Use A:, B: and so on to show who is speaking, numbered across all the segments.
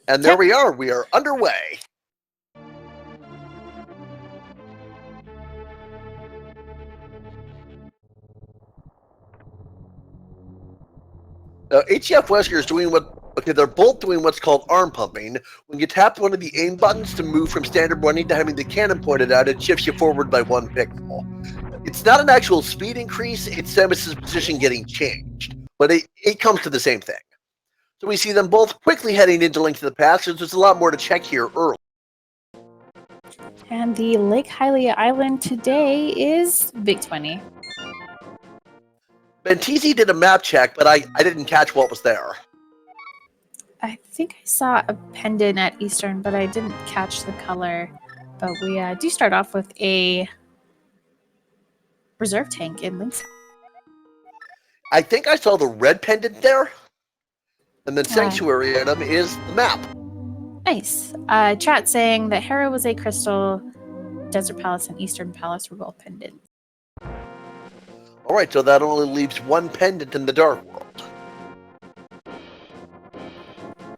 A: And there we are underway. hcfwesker is doing they're both doing what's called arm pumping. When you tap one of the aim buttons to move from standard running to having the cannon pointed out, it shifts you forward by 1 pixel. It's not an actual speed increase, it's Samus's position getting changed, but it comes to the same thing. So we see them both quickly heading into Link to the Past, so there's a lot more to check here early.
B: And the Lake Hylia Island today is Big 20.
A: Benteezy did a map check, but I didn't catch what was there.
B: I think I saw a pendant at Eastern, but I didn't catch the color. But we do start off with a reserve tank in Link's.
A: I think I saw the red pendant there. And then Sanctuary item is the map.
B: Nice. Chat saying that Hera was a crystal, Desert Palace and Eastern Palace were both pendants.
A: Alright, so that only leaves 1 pendant in the Dark World.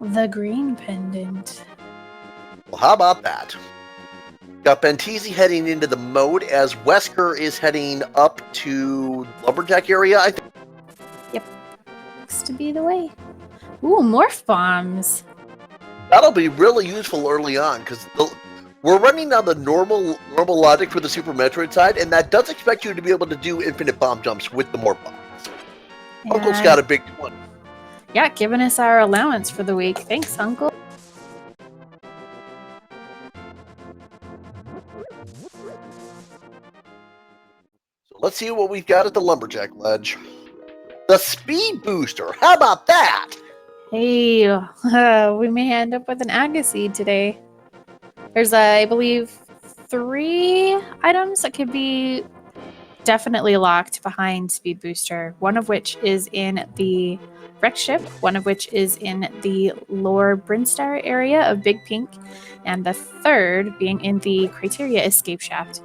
B: The green pendant.
A: Well, how about that? Got Benteezy heading into the moat as Wesker is heading up to Lumberjack area, I think.
B: Yep. Looks to be the way. Ooh, morph bombs.
A: That'll be really useful early on, because we're running on the normal logic for the Super Metroid side, and that does expect you to be able to do infinite bomb jumps with the morph bombs. Yeah. Uncle's got a big one.
B: Yeah, giving us our allowance for the week. Thanks, Uncle.
A: So let's see what we've got at the Lumberjack Ledge. The speed booster. How about that?
B: Hey, we may end up with an Agassiz today. There's, I believe, 3 items that could be definitely locked behind Speed Booster. One of which is in the wreck ship, one of which is in the Lower Brinstar area of Big Pink, and the third being in the Criteria Escape Shaft.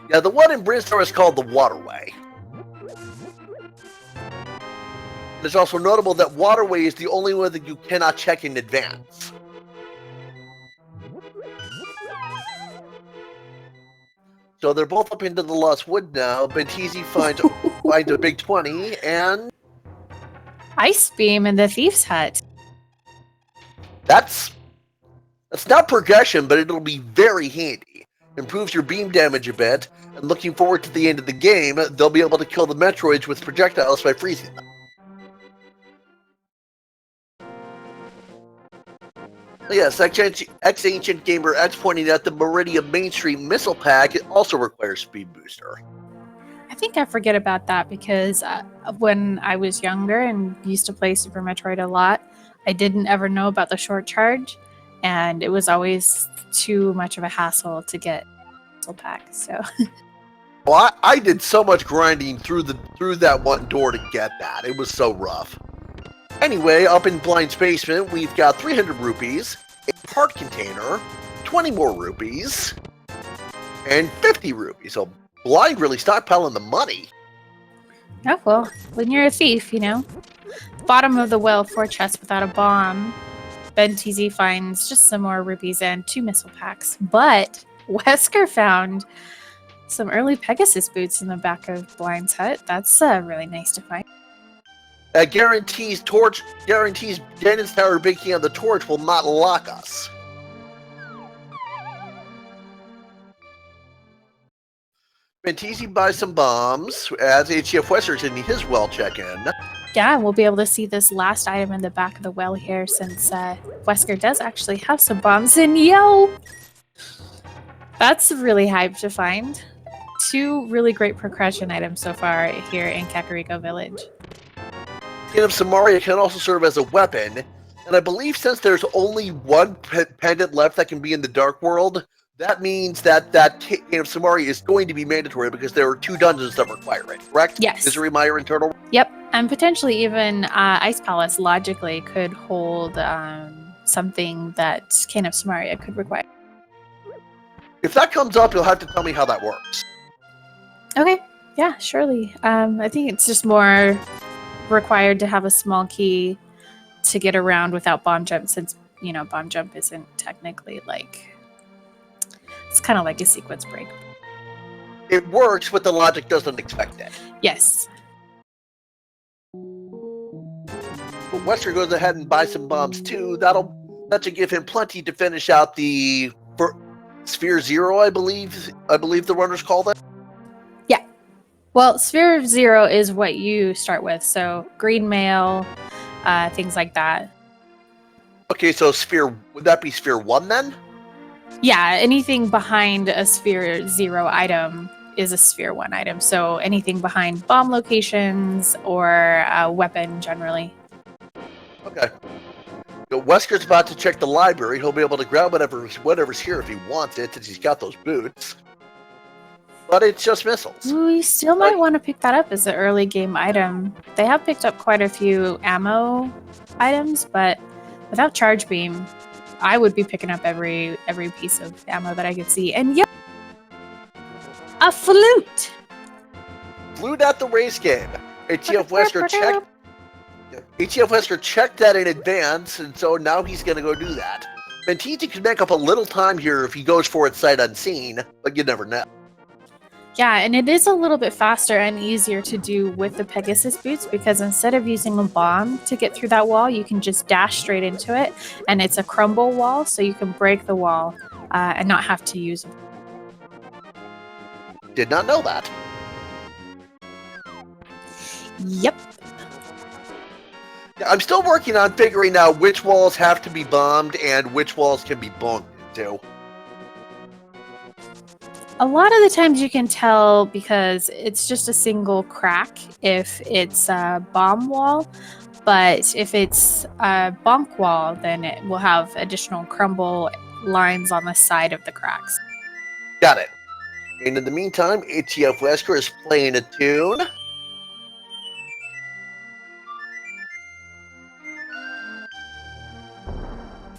A: Yeah, the one in Brinstar is called the Waterway. It's also notable that Waterway is the only one that you cannot check in advance. So they're both up into the Lost Wood now. Benteezy finds a big 20 and
B: Ice Beam in the Thieves' Hut.
A: That's not progression, but it'll be very handy. Improves your beam damage a bit, and looking forward to the end of the game, they'll be able to kill the Metroids with projectiles by freezing them. Yes, Ex-Ancient Gamer X pointing out the Meridian Mainstream Missile Pack also requires Speed Booster.
B: I think I forget about that because when I was younger and used to play Super Metroid a lot, I didn't ever know about the short charge, and it was always too much of a hassle to get Missile Pack, so...
A: Well, I did so much grinding through that one door to get that. It was so rough. Anyway, up in Blind's basement, we've got 300 rupees, a heart container, 20 more rupees, and 50 rupees. So Blind really stockpiling the money.
B: Oh, well, when you're a thief, you know. Bottom of the well, 4 chests without a bomb. Benteezy finds just some more rupees and 2 missile packs. But Wesker found some early Pegasus boots in the back of Blind's hut. That's really nice to find.
A: Guarantees Ganon's Tower Big Key on the torch will not lock us. Benteezy buys some bombs as hcfwesker in his well check-in.
B: Yeah, we'll be able to see this last item in the back of the well here since Wesker does actually have some bombs. And yo! That's really hype to find. 2 really great progression items so far here in Kakariko Village.
A: Skin of Samaria can also serve as a weapon, and I believe since there's only 1 pendant left that can be in the Dark World, that means that Skin of Samaria is going to be mandatory because there are 2 dungeons that require it, correct?
B: Yes.
A: Misery Mire and Turtle?
B: Yep, and potentially even Ice Palace logically could hold something that Skin of Samaria could require.
A: If that comes up, you'll have to tell me how that works.
B: Okay, yeah, surely. I think it's just more required to have a small key to get around without bomb jump, since bomb jump isn't technically it's kind of like a sequence break.
A: It works, but the logic doesn't expect it.
B: Yes.
A: But Wesker goes ahead and buys some bombs too. That should give him plenty to finish out the Sphere Zero, I believe the runners call that.
B: Yeah. Well, Sphere of Zero is what you start with, so green mail, things like that.
A: Okay, so would that be Sphere 1 then?
B: Yeah, anything behind a Sphere 0 item is a Sphere 1 item. So anything behind bomb locations or a weapon generally.
A: Okay. So Wesker's about to check the library. He'll be able to grab whatever's here if he wants it, since he's got those boots. But it's just missiles.
B: Ooh, you still might want to pick that up as an early game item. They have picked up quite a few ammo items, but without charge beam, I would be picking up every piece of ammo that I could see. And yep, a flute.
A: Flute at the race game. HCF Wesker checked that in advance, and so now he's going to go do that. Benteezy could make up a little time here if he goes for it sight unseen, but you never know.
B: Yeah, and it is a little bit faster and easier to do with the Pegasus boots, because instead of using a bomb to get through that wall, you can just dash straight into it, and it's a crumble wall, so you can break the wall and not have to use them.
A: Did not know that.
B: Yep.
A: Yeah, I'm still working on figuring out which walls have to be bombed and which walls can be bonked into.
B: A lot of the times you can tell because it's just a single crack if it's a bomb wall, but if it's a bonk wall, then it will have additional crumble lines on the side of the cracks.
A: Got it. And in the meantime, HCF Wesker is playing a tune.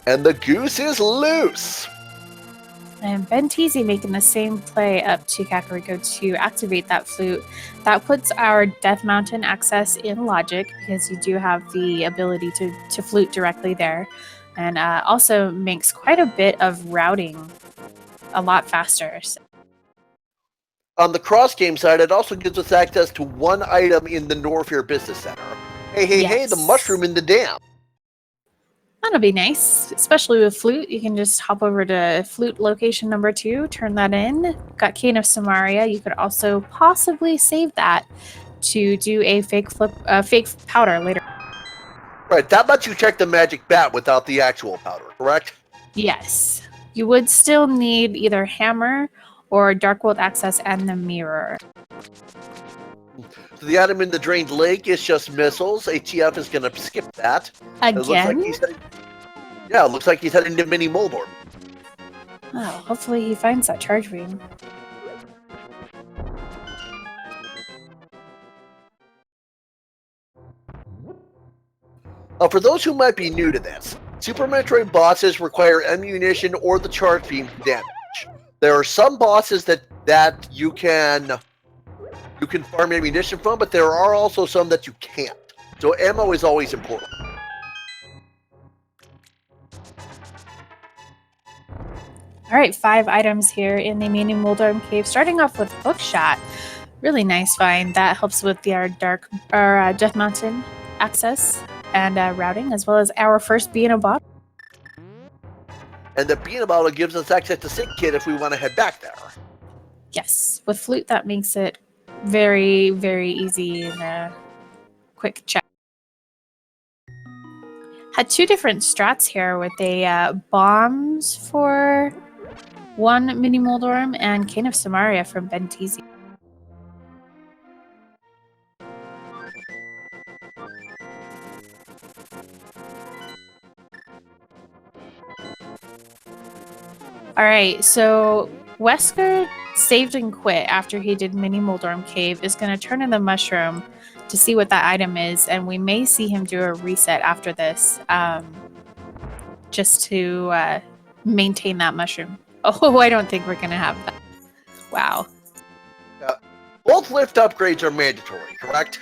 A: And the goose is loose.
B: And Benteezy making the same play up to Kakariko to activate that flute. That puts our Death Mountain access in logic, because you do have the ability to flute directly there. And also makes quite a bit of routing a lot faster. So.
A: On the cross-game side, it also gives us access to one item in the Norfair Business Center. Hey, the mushroom in the dam.
B: That'll be nice, especially with flute. You can just hop over to flute location number 2, turn that in. Got Cane of Samaria. You could also possibly save that to do a fake powder later.
A: Right, that lets you check the magic bat without the actual powder, correct?
B: Yes. You would still need either hammer or Dark World access and the mirror.
A: So the item in the drained lake is just missiles. HCF is going to skip that.
B: Again?
A: It looks like he's heading to Mini Moldor.
B: Oh, hopefully he finds that charge beam.
A: For those who might be new to this, Super Metroid bosses require ammunition or the charge beam damage. There are some bosses that you can farm ammunition from, but there are also some that you can't. So ammo is always important.
B: All right, 5 items here in the Mini Moldorm Cave. Starting off with Hookshot. Really nice find. That helps with our Death Mountain access and routing, as well as our first Bee in a Bottle.
A: And the Bee in a Bottle gives us access to Sync Kit if we want to head back there.
B: Yes, with Flute that makes it very, very easy and a quick check. Had 2 different strats here with a bombs for one Mini Moldorm and Cane of Samaria from Benteezy. All right, so Wesker saved and quit after he did Mini Moldorm Cave, is going to turn in the mushroom to see what that item is, and we may see him do a reset after this, just to maintain that mushroom. Oh, I don't think we're going to have that. Wow.
A: Both lift upgrades are mandatory, correct?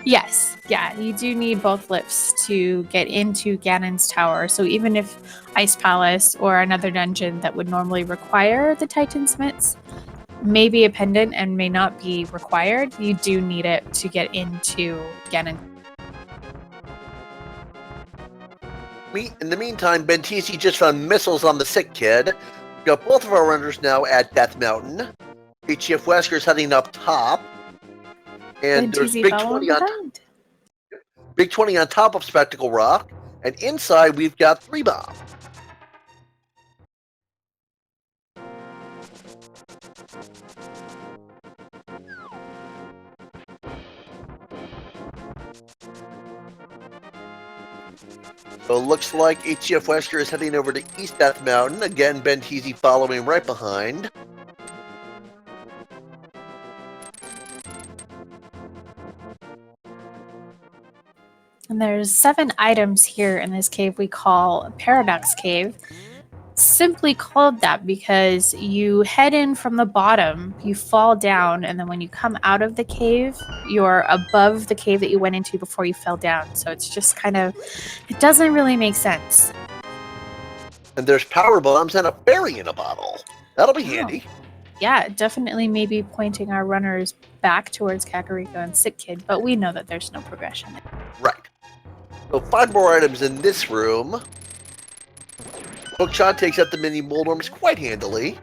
B: Yes, yeah, you do need both lifts to get into Ganon's tower. So even if Ice Palace or another dungeon that would normally require the Titan's mitts may be a pendant and may not be required, you do need it to get into Ganon.
A: In the meantime, Benteezy just found missiles on the sick kid. We've got both of our runners now at Death Mountain. hcfwesker heading up top. And there's
B: Benteezy
A: Big
B: following
A: 20 on
B: behind.
A: Big 20 on top of Spectacle Rock. And inside we've got 3 bombs. So it looks like hcfwesker is heading over to East Death Mountain. Again, Benteezy following right behind.
B: And there's 7 items here in this cave we call Paradox Cave. Simply called that because you head in from the bottom, you fall down, and then when you come out of the cave, you're above the cave that you went into before you fell down. So it's just kind of, it doesn't really make sense.
A: And there's power bombs and a fairy in a bottle. That'll be handy.
B: Yeah, definitely maybe pointing our runners back towards Kakariko and Sick Kid, but we know that there's no progression.
A: Right. So 5 more items in this room. Hookshot takes out the mini moldworms quite handily.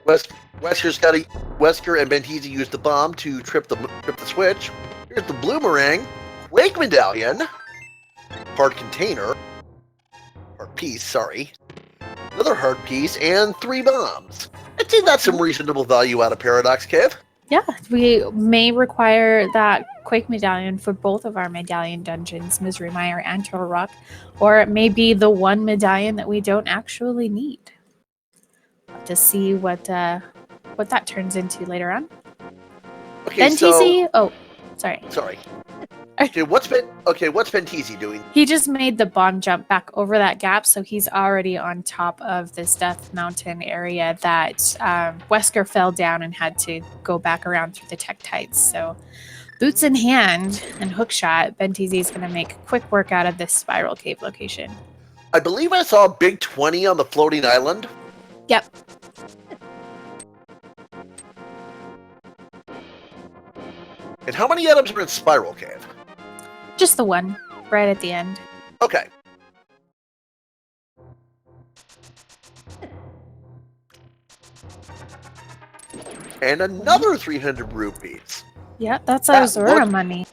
A: Wesker and Benteezy use the bomb to trip the switch. Here's the bloomerang, Quake Medallion, hard container, hard piece, sorry, another hard piece, and 3 bombs. I'd say that's some reasonable value out of Paradox Cave.
B: Yeah, we may require that Quake Medallion for both of our medallion dungeons, Misery Mire and Turtle Rock, or it may be the one medallion that we don't actually need. To see what that turns into later on.
A: Okay,
B: Benteezy, sorry.
A: Okay, what's Benteezy doing?
B: He just made the bomb jump back over that gap, so he's already on top of this Death Mountain area that Wesker fell down and had to go back around through the Tektites. So, boots in hand and hookshot, Benteezy is going to make quick work out of this spiral cave location.
A: I believe I saw Big 20 on the floating island.
B: Yep.
A: And how many items are in Spiral Cave?
B: Just the one, right at the end.
A: Okay. And another 300 rupees.
B: Yeah, that's our Zora money.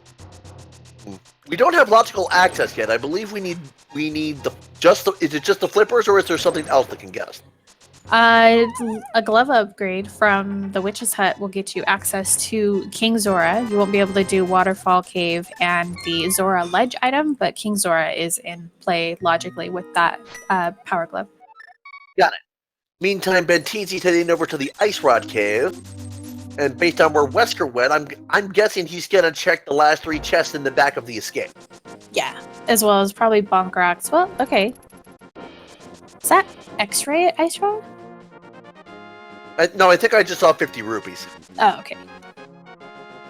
A: We don't have logical access yet. I believe we need is it just the flippers, or is there something else that can get us?
B: A glove upgrade from the Witch's Hut will get you access to King Zora. You won't be able to do Waterfall Cave and the Zora Ledge item, but King Zora is in play logically with that Power Glove.
A: Got it. Meantime, Benteezy's heading over to the Ice Rod Cave, and based on where Wesker went, I'm guessing he's gonna check the last 3 chests in the back of the escape.
B: Yeah, as well as probably Bonk Rocks. Well, okay. Is that X-ray Ice Rod?
A: No, I think I just saw 50 rupees.
B: Oh, okay.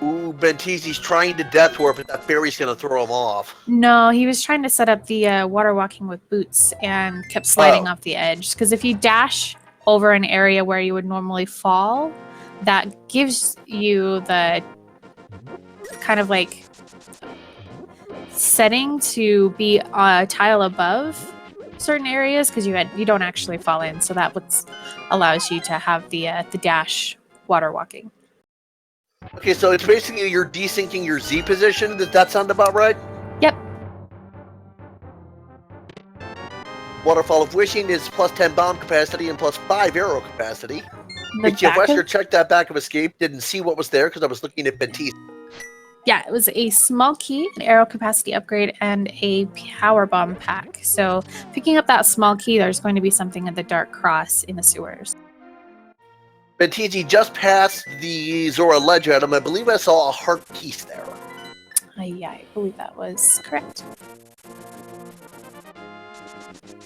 A: Ooh, Benteezy's trying to death warp, but that fairy's gonna throw him off.
B: No, he was trying to set up the water walking with boots and kept sliding off the edge. Because if you dash over an area where you would normally fall, that gives you the kind of like setting to be a tile above certain areas because you don't actually fall in, so that allows you to have the dash water walking.
A: Okay, so it's basically you're desyncing your Z position. Does that sound about right?
B: Yep.
A: Waterfall of Wishing is plus 10 bomb capacity and plus 5 arrow capacity.
B: If
A: Wesker checked that back of escape, didn't see what was there because I was looking at Benteezy.
B: Yeah, it was a small key, an arrow capacity upgrade, and a power bomb pack. So picking up that small key, there's going to be something in the Dark Cross in the sewers.
A: Benteezy just passed the Zora Ledge item. I believe I saw a heart piece there.
B: Yeah, I believe that was correct.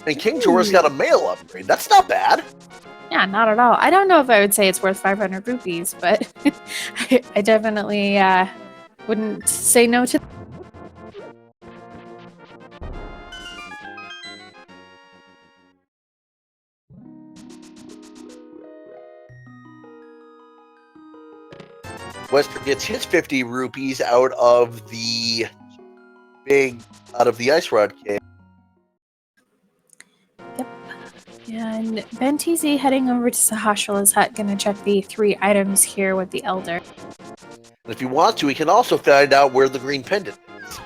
A: And King Zora's got a mail upgrade. That's not bad.
B: Yeah, not at all. I don't know if I would say it's worth 500 rupees, but I definitely Wouldn't say no to.
A: Wesker gets his 50 rupees out of the ice rod cave.
B: Yep. And Benteezy heading over to Sahasrala's hut, gonna check the 3 items here with the Elder.
A: And if he wants to, he can also find out where the green pendant is.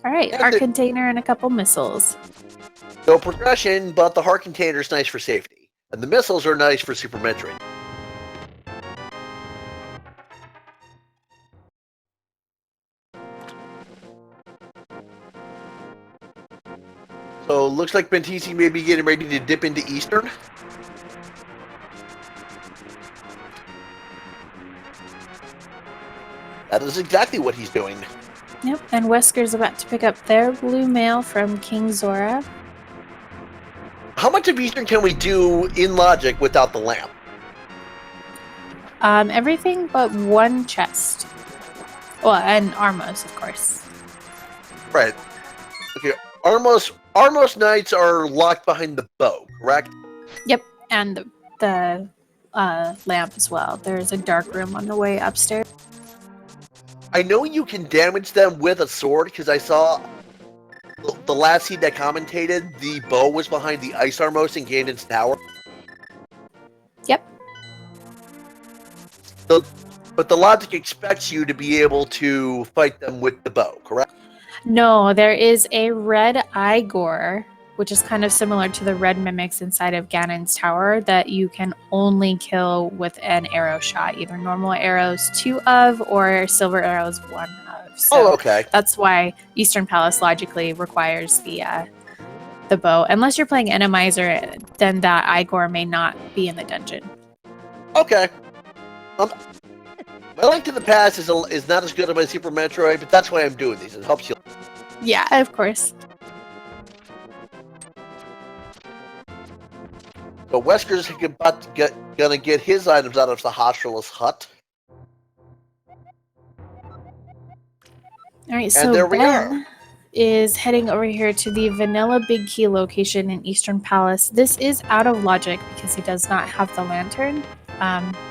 B: Alright,
A: And
B: our container and a couple missiles.
A: No progression, but the heart container is nice for safety. And the missiles are nice for Super Metroid. So, looks like Benteezy may be getting ready to dip into Eastern. That is exactly what he's doing.
B: Yep, and Wesker's about to pick up their blue mail from King Zora.
A: How much of Eastern can we do in logic without the lamp?
B: Everything but 1 chest. Well, and Armos, of course.
A: Right. Okay, Armos Knights are locked behind the bow, correct?
B: Yep, and the lamp as well. There's a dark room on the way upstairs.
A: I know you can damage them with a sword, because I saw the last scene that commentated, the bow was behind the Ice Armos in Ganon's tower.
B: Yep.
A: But the logic expects you to be able to fight them with the bow, correct?
B: No, there is a red Igor, which is kind of similar to the red mimics inside of Ganon's tower, that you can only kill with an arrow shot, either normal arrows 2 of or silver arrows 1 of. So
A: okay.
B: that's why Eastern Palace logically requires the bow. Unless you're playing Randomizer, then that Igor may not be in the dungeon.
A: Okay. My Link to the Past is not as good as my Super Metroid, but that's why I'm doing these. It helps you.
B: Yeah, of course.
A: So Wesker's gonna get his items out of Sahasrala's hut.
B: All right,
A: And
B: so
A: there we are.
B: Ben is heading over here to the Vanilla Big Key location in Eastern Palace. This is out of logic because he does not have the lantern,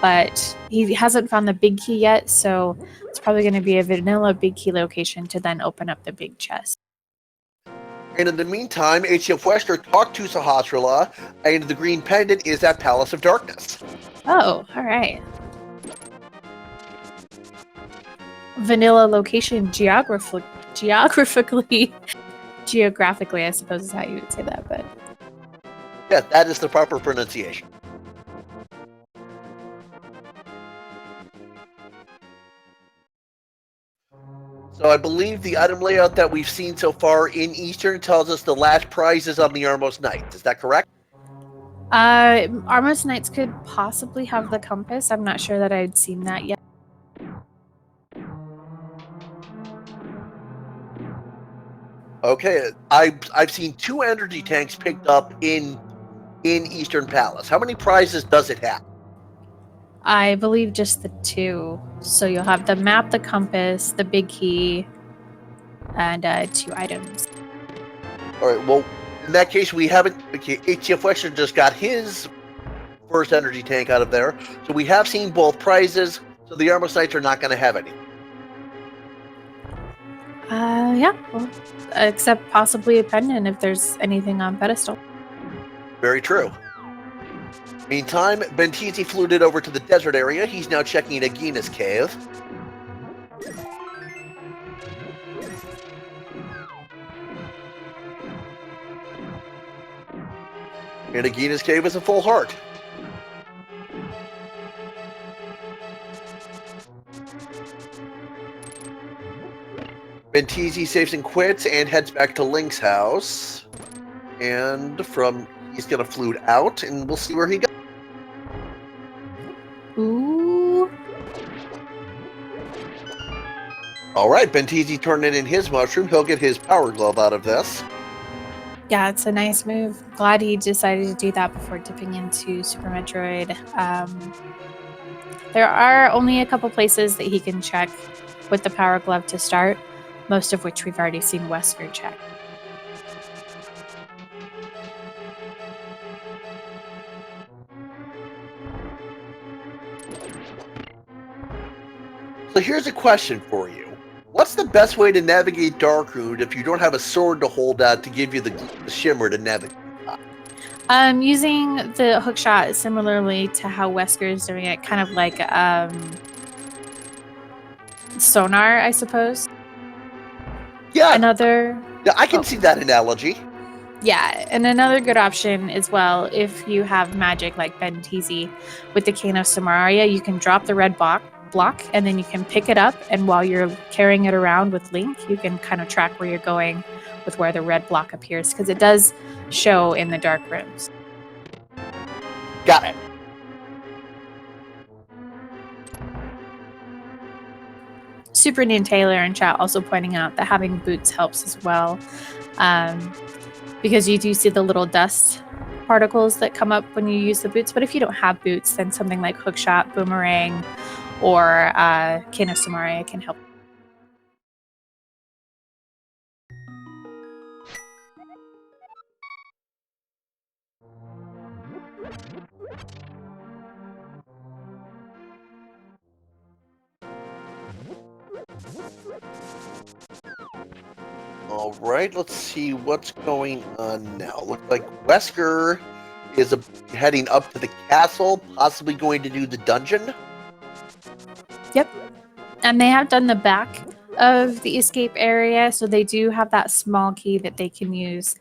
B: but he hasn't found the big key yet, so it's probably going to be a Vanilla Big Key location to then open up the big chest.
A: And in the meantime, hcfwesker talked to Sahasrala, and the green pendant is at Palace of Darkness.
B: Oh, all right. Vanilla location geographically, I suppose is how you would say that, but
A: Yeah, that is the proper pronunciation. So I believe the item layout that we've seen so far in Eastern tells us the last prize is on the Armos Knights. Is that correct?
B: Armos Knights could possibly have the compass. I'm not sure that I'd seen that yet.
A: Okay, I've seen 2 energy tanks picked up in Eastern Palace. How many prizes does it have?
B: I believe just the 2. So you'll have the map, the compass, the big key, and 2 items.
A: All right. Well, in that case, we haven't. Okay, hcfwesker just got his first energy tank out of there, so we have seen both prizes. So the Armos Knights are not going to have any.
B: Yeah, well, except possibly a pendant if there's anything on pedestal.
A: Very true. Meantime, Benteezy fluted over to the desert area. He's now checking Agina's cave. And Agina's cave is a full heart. Benteezy saves and quits and heads back to Link's house. And he's going to flute out, and we'll see where he goes.
B: Ooh.
A: All right, Benteezy turned in his mushroom. He'll get his power glove out of this.
B: Yeah, it's a nice move. Glad he decided to do that before dipping into Super Metroid. There are only a couple places that he can check with the Power Glove to start, most of which we've already seen Wesker check.
A: So here's a question for you. What's the best way to navigate Darkroot if you don't have a sword to hold out to give you the shimmer to navigate?
B: Using the hook shot similarly to how Wesker is doing it, kind of like sonar, I suppose.
A: Yeah,
B: Yeah,
A: I can see that analogy.
B: Yeah, and another good option as well, if you have magic like Benteezy with the Cane of Samaria, you can drop the red block and then you can pick it up, and while you're carrying it around with Link, you can kind of track where you're going with where the red block appears, because it does show in the dark rooms.
A: Got it.
B: Super Noon Taylor in chat also pointing out that having boots helps as well, because you do see the little dust particles that come up when you use the boots. But if you don't have boots, then something like Hookshot, Boomerang, or Cane of Samaria can help.
A: All right, let's see what's going on now. Looks like Wesker is heading up to the castle, possibly going to do the dungeon.
B: Yep. And they have done the back of the escape area, so they do have that small key that they can use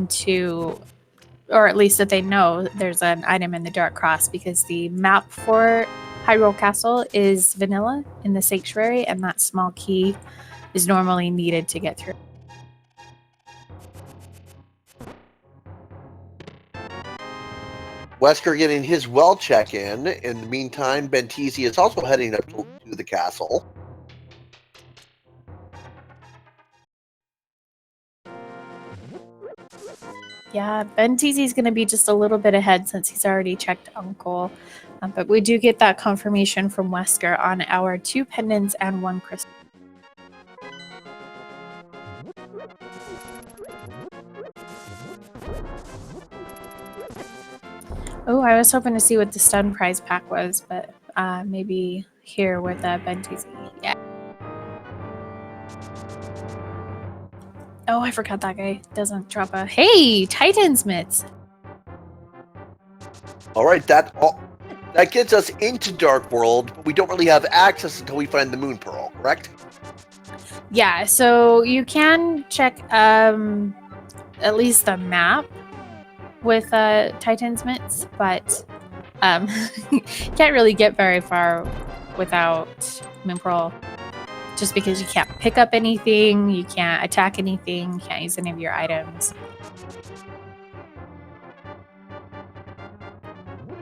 B: to, or at least that they know there's an item in the Dark Cross, because the map for Hyrule Castle is vanilla in the sanctuary, and that small key is normally needed to get through.
A: Wesker getting his well check in. In the meantime, Benteezy is also heading up to the castle.
B: Yeah, Benteezy is going to be just a little bit ahead since he's already checked Uncle. But we do get that confirmation from Wesker on our 2 pendants and 1 crystal. Oh, I was hoping to see what the stun prize pack was, but maybe here with Benteezy. Yeah. Oh, I forgot that guy doesn't drop a... Hey, Titan's mitts!
A: All right, that gets us into Dark World, but we don't really have access until we find the Moon Pearl, correct?
B: Yeah, so you can check at least the map with Titan's mitts, but can't really get very far without Moon Pearl, just because you can't pick up anything, you can't attack anything, you can't use any of your items.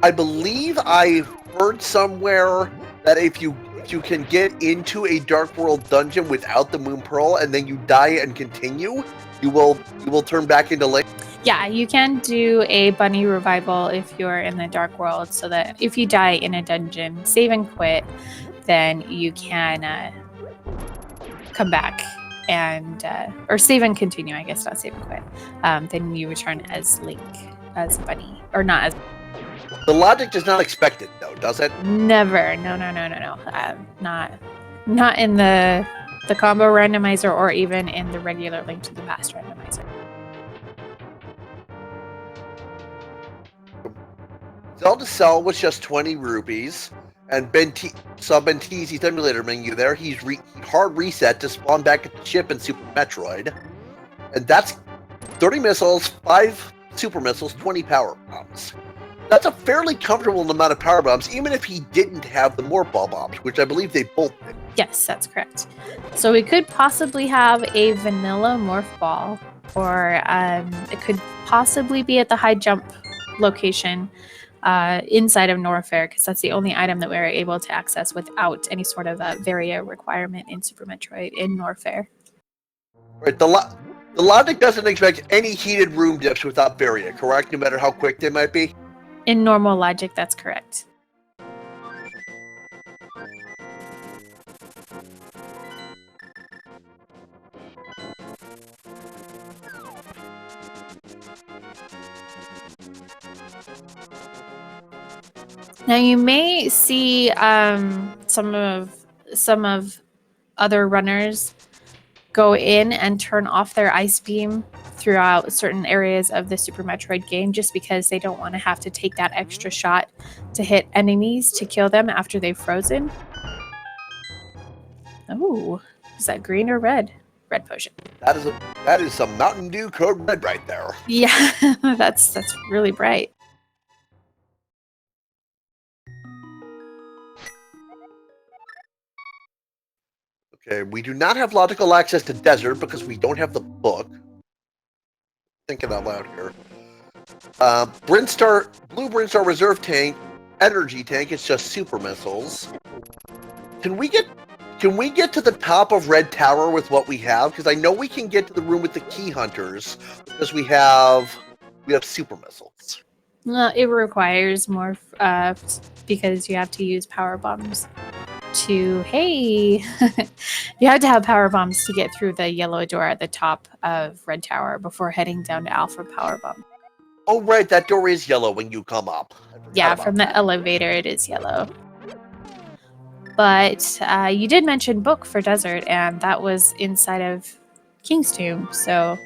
A: I believe I heard somewhere that if you can get into a Dark World dungeon without the Moon Pearl and then you die and continue, you will turn back into Link.
B: Yeah, you can do a bunny revival if you're in the Dark World, so that if you die in a dungeon, save and quit, then you can come back and or save and continue, I guess, not save and quit. Then you return as Link, as Bunny, or not as.
A: The logic does not expect it, though, does it?
B: Never. No. Not in the combo randomizer, or even in the regular Link to the Past randomizer.
A: Zelda Cell was just 20 rupees, and Benteezy's emulator menu there. He's hard reset to spawn back at the ship in Super Metroid, and that's 30 missiles, 5 super missiles, 20 power bombs. That's a fairly comfortable amount of power bombs, even if he didn't have the morph ball bombs, which I believe they both did.
B: Yes, that's correct. So we could possibly have a vanilla morph ball, or it could possibly be at the high jump location inside of Norfair, because that's the only item that we're able to access without any sort of Varia requirement in Super Metroid in Norfair.
A: Right. The The logic doesn't expect any heated room dips without barrier, correct? No matter how quick they might be?
B: In normal logic, that's correct. Now you may see some of other runners go in and turn off their ice beam throughout certain areas of the Super Metroid game just because they don't want to have to take that extra shot to hit enemies to kill them after they've frozen. Oh, is that green or red? Red potion.
A: That is some Mountain Dew Code Red right there.
B: Yeah, that's really bright.
A: Okay, we do not have logical access to desert because we don't have the book. Thinking out loud here. Blue Brinstar reserve tank, energy tank. It's just super missiles. Can we get to the top of Red Tower with what we have? Because I know we can get to the room with the key hunters because we have super missiles.
B: It requires more because you have to use power bombs. You have to have power bombs to get through the yellow door at the top of Red Tower before heading down to Alpha Power Bomb.
A: Oh right, that door is yellow when you come up.
B: Yeah, from the elevator it is yellow. But you did mention book for desert, and that was inside of King's Tomb, so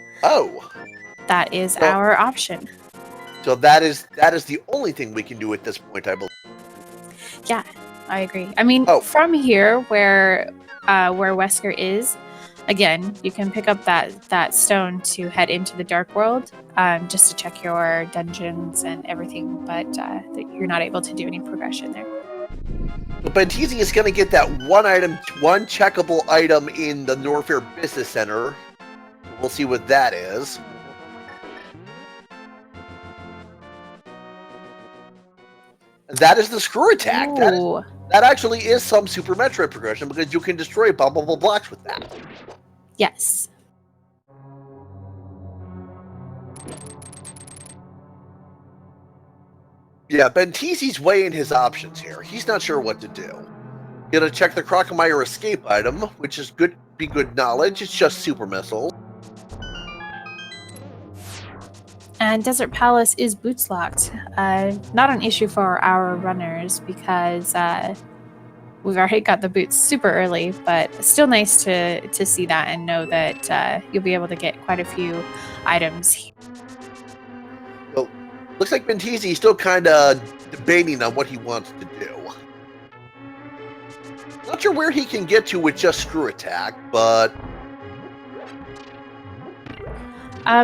B: that is our option.
A: So that is the only thing we can do at this point, I believe.
B: Yeah, I agree. I mean, from here where Wesker is, again, you can pick up that stone to head into the Dark World, just to check your dungeons and everything, but you're not able to do any progression there.
A: But Benteezy is going to get that one checkable item in the Norfair Business Center. We'll see what that is. That is the screw attack. That actually is some Super Metroid progression because you can destroy bumpable blocks with that.
B: Yes.
A: Yeah, Benteezy's weighing his options here. He's not sure what to do. Gonna check the Crocomire escape item, which is good knowledge. It's just super missiles.
B: And Desert Palace is boots locked. Not an issue for our runners because we've already got the boots super early, but still nice to see that and know that you'll be able to get quite a few items.
A: Well, looks like Benteezy is still kind of debating on what he wants to do. Not sure where he can get to with just screw attack, but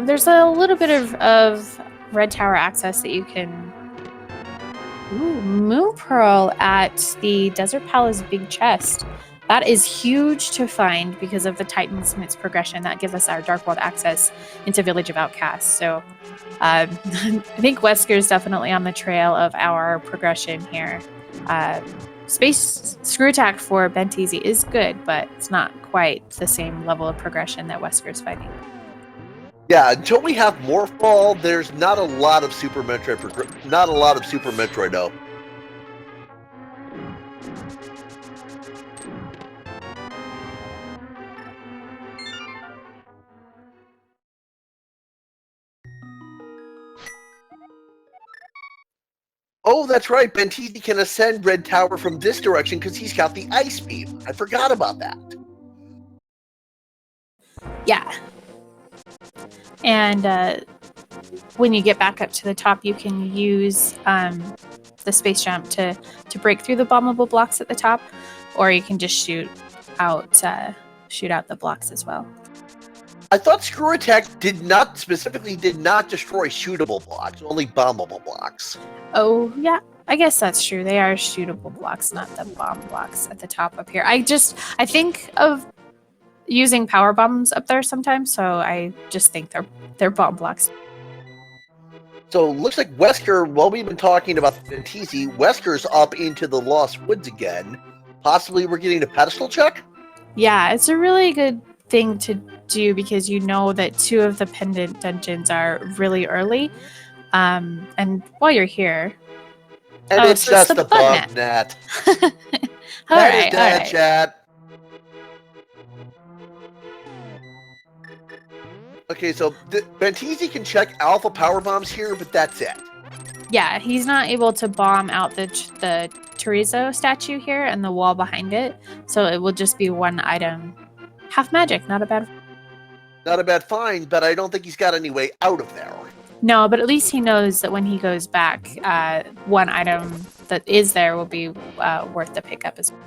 B: there's a little bit of Red Tower access that you can. Ooh, Moon Pearl at the Desert Palace Big Chest. That is huge to find because of the Titan Smith's progression that gives us our Dark World access into Village of Outcasts. So I think Wesker is definitely on the trail of our progression here. Space Screw Attack for Benteezy is good, but it's not quite the same level of progression that Wesker's fighting.
A: Yeah, until we have Morphball, there's not a lot of Super Metroid. Not a lot of Super Metroid, though. Oh, that's right. Benteezy can ascend Red Tower from this direction because he's got the Ice Beam. I forgot about that.
B: Yeah. And when you get back up to the top, you can use the space jump to break through the bombable blocks at the top, or you can just shoot out the blocks as well.
A: I thought Screw Attack did not destroy shootable blocks, only bombable blocks.
B: Oh, yeah. I guess that's true. They are shootable blocks, not the bomb blocks at the top up here. I think of using power bombs up there sometimes, so I just think they're bomb blocks.
A: So looks like Wesker, while we've been talking about Benteezy, Wesker's up into the Lost Woods again. Possibly we're getting a pedestal check?
B: Yeah, it's a really good thing to do, because you know that 2 of the pendant dungeons are really early. And while you're here,
A: And it's
B: so
A: just
B: the
A: a bug net.
B: All
A: That is
B: right,
A: that,
B: all right.
A: chat. Okay, so Benteezy can check alpha power bombs here, but that's it.
B: Yeah, he's not able to bomb out the chorizo statue here and the wall behind it, so it will just be 1 item. Half magic, not a bad.
A: Not a bad find, but I don't think he's got any way out of there.
B: No, but at least he knows that when he goes back, 1 item that is there will be worth the pickup as well.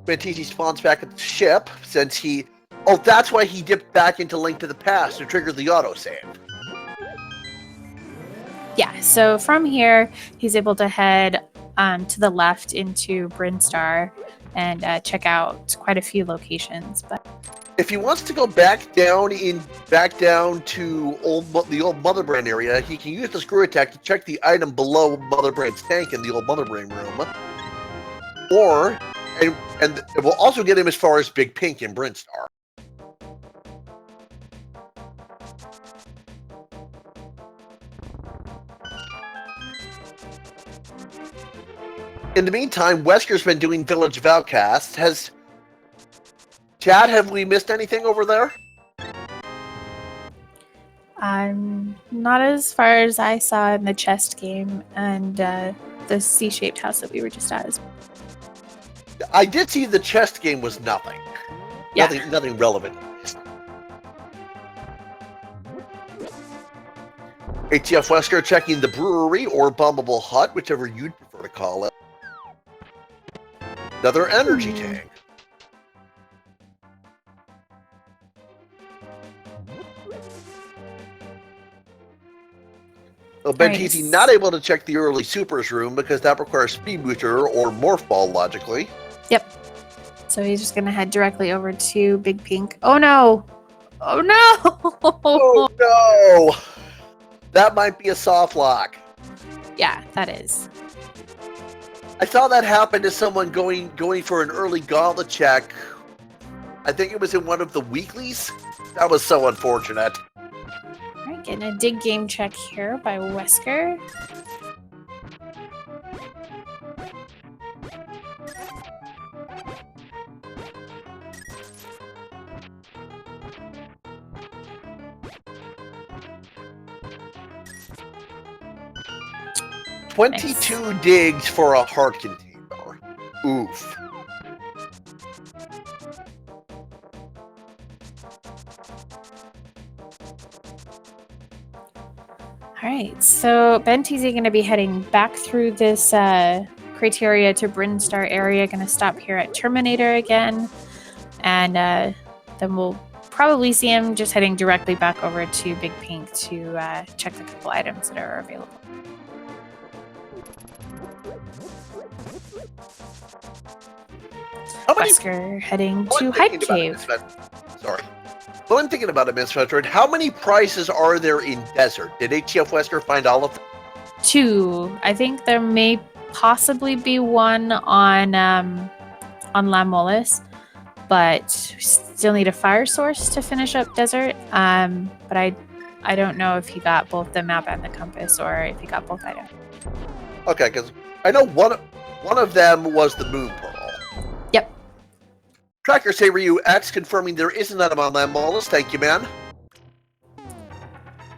A: Benteezy spawns back at the ship since he... Oh, that's why he dipped back into Link to the Past to trigger the autosave.
B: Yeah, so from here, he's able to head to the left into Brinstar and check out quite a few locations. But
A: if he wants to go back down to the old Mother Brain area, he can use the screw attack to check the item below Mother Brain's tank in the old Mother Brain room. Or, and it will also get him as far as Big Pink in Brinstar. In the meantime, Wesker's been doing Village of Outcasts. Chad, have we missed anything over there?
B: Not as far as I saw in the chest game and the C-shaped house that we were just at.
A: I did see the chest game was nothing.
B: Yeah.
A: Nothing relevant. hcfwesker checking the brewery or bombable hut, whichever you'd prefer to call it. Another energy tank. Well, Benteezy
B: Nice.
A: not able to check the early supers room because that requires speed booster or morph ball logically.
B: Yep. So he's just gonna head directly over to Big Pink. Oh no! Oh no!
A: Oh no! That might be a soft lock.
B: Yeah, that is.
A: I saw that happen to someone going for an early gauntlet check. I think it was in one of the weeklies. That was so unfortunate.
B: All right, getting a dig game check here by Wesker.
A: Nice. 22 digs for a heart container. Oof.
B: All right, so Benteezy going to be heading back through this criteria to Brinstar area. Going to stop here at Terminator again, and then we'll probably see him just heading directly back over to Big Pink to check the couple items that are available. Wesker heading to Hype Cave.
A: Sorry. Well, I'm thinking about it, Miss Metroid. How many prizes are there in Desert? Did hcfwesker find all of them?
B: 2. I think there may possibly be 1 on La Molis, but still need a fire source to finish up Desert. But I don't know if he got both the map and the compass, or if he got both items.
A: Okay, because I know one of them was the Moon Pearl.
B: Yep.
A: Tracker Ryu X confirming there is an item on that Molus. Thank you, man.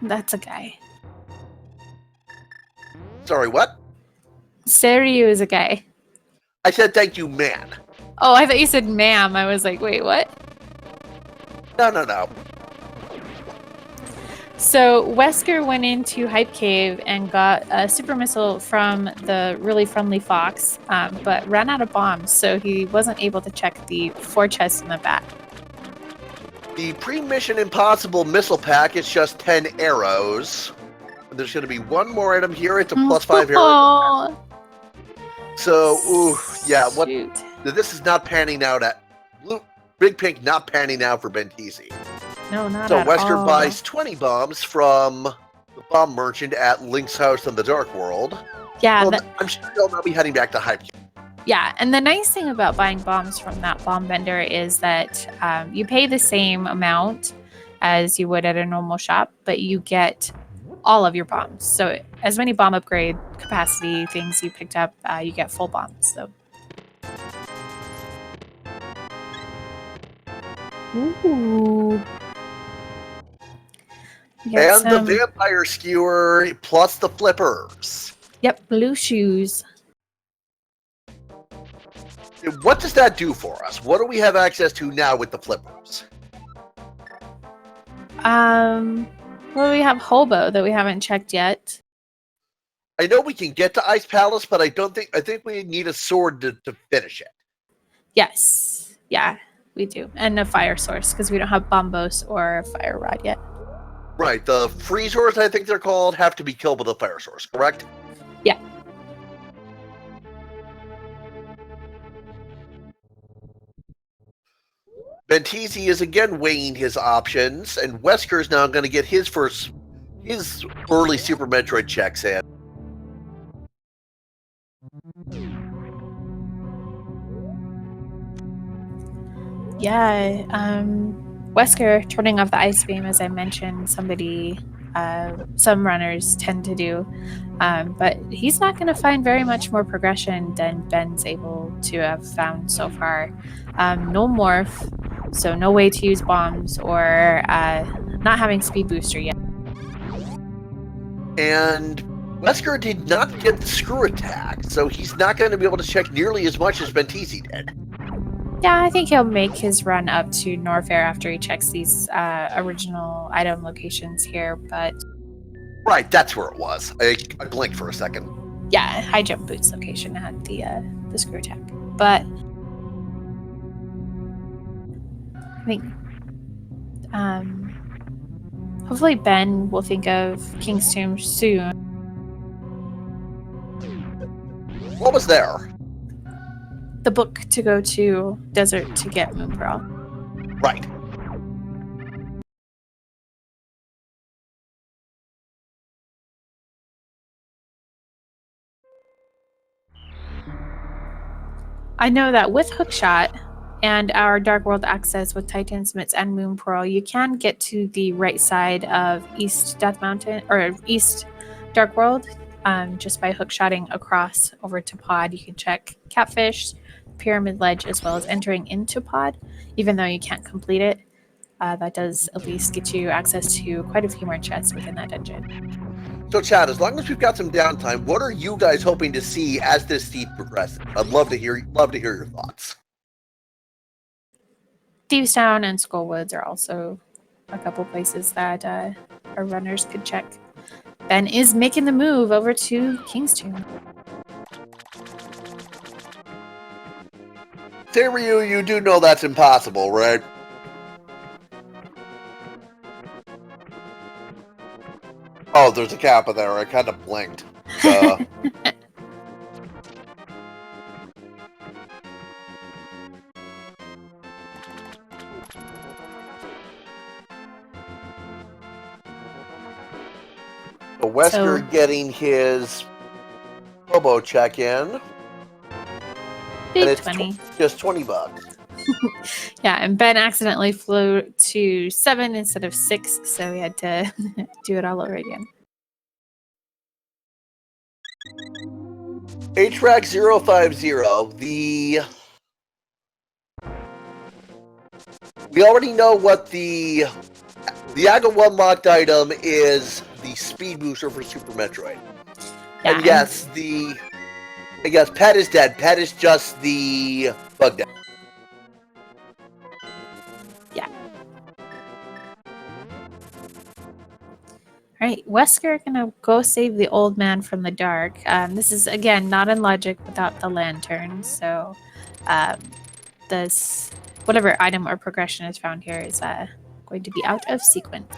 B: That's a guy.
A: Sorry, what?
B: Seiryu is a guy.
A: I said thank you, man.
B: Oh, I thought you said ma'am. I was like, wait, what?
A: No.
B: So Wesker went into Hype Cave and got a super missile from the really friendly fox, but ran out of bombs, so he wasn't able to check the 4 chests in the back.
A: The pre-mission impossible missile pack is just 10 arrows. And there's going to be 1 more item here. It's a +5 arrow. So, ooh, yeah. What?
B: Shoot.
A: This is not panning out at Big Pink. Not panning out for Benteezy.
B: No, not
A: So
B: at
A: Wesker
B: all.
A: buys 20 bombs from the bomb merchant at Link's house in the Dark World.
B: Yeah,
A: So I'm sure they'll now be heading back to Hype.
B: Yeah, and the nice thing about buying bombs from that bomb vendor is that you pay the same amount as you would at a normal shop, but you get all of your bombs. So as many bomb upgrade capacity things you picked up, you get full bombs. So. Ooh.
A: And the vampire skewer plus the flippers.
B: Yep, blue shoes.
A: What does that do for us? What do we have access to now with the flippers?
B: Well, we have Hobo that we haven't checked yet.
A: I know we can get to Ice Palace, but I think we need a sword to finish it.
B: Yes. Yeah, we do. And a fire source, because we don't have Bombos or Fire Rod yet.
A: Right. The freezers, I think they're called, have to be killed with a fire source, correct?
B: Yeah.
A: Benteezy is again weighing his options, and Wesker is now going to get his early Super Metroid checks in.
B: Yeah, Wesker turning off the ice beam, as I mentioned, some runners tend to do, but he's not going to find very much more progression than Ben's able to have found so far. No morph, so no way to use bombs, or not having speed booster yet.
A: And Wesker did not get the screw attack, so he's not going to be able to check nearly as much as Benteezy did.
B: Yeah, I think he'll make his run up to Norfair after he checks these original item locations here, but...
A: Right, that's where it was. I blinked for a second.
B: Yeah, high jump boots location had the screw attack. But... I think... hopefully Ben will think of King's Tomb soon.
A: What was there?
B: The book to go to Desert to get Moon Pearl.
A: Right.
B: I know that with Hookshot and our Dark World access with Titan Smiths and Moon Pearl, you can get to the right side of East Death Mountain or East Dark World just by hookshotting across over to Pod. You can check Catfish, Pyramid Ledge, as well as entering into Pod, even though you can't complete it. That does at least get you access to quite a few more chests within that dungeon.
A: So, Chad, as long as we've got some downtime, what are you guys hoping to see as this feat progresses? I'd love to hear your thoughts.
B: Thieves Town and Skullwoods are also a couple places that our runners could check. Ben is making the move over to King's Tomb.
A: Ryu, you do know that's impossible, right? Oh, there's a Kappa there. I kind of blinked. Wesker getting his Robo check-in.
B: Big
A: and it's
B: 20.
A: Just $20.
B: Yeah, and Ben accidentally flew to 7 instead of 6, so we had to do it all over again.
A: HRAC 050, we already know what the Aga 1 locked item is, the speed booster for Super Metroid.
B: Yeah,
A: and yes, Pet is dead. Pet is just the bug dead.
B: Yeah. Alright, Wesker gonna go save the old man from the dark. This is, again, not in logic without the lantern, so this whatever item or progression is found here is going to be out of sequence.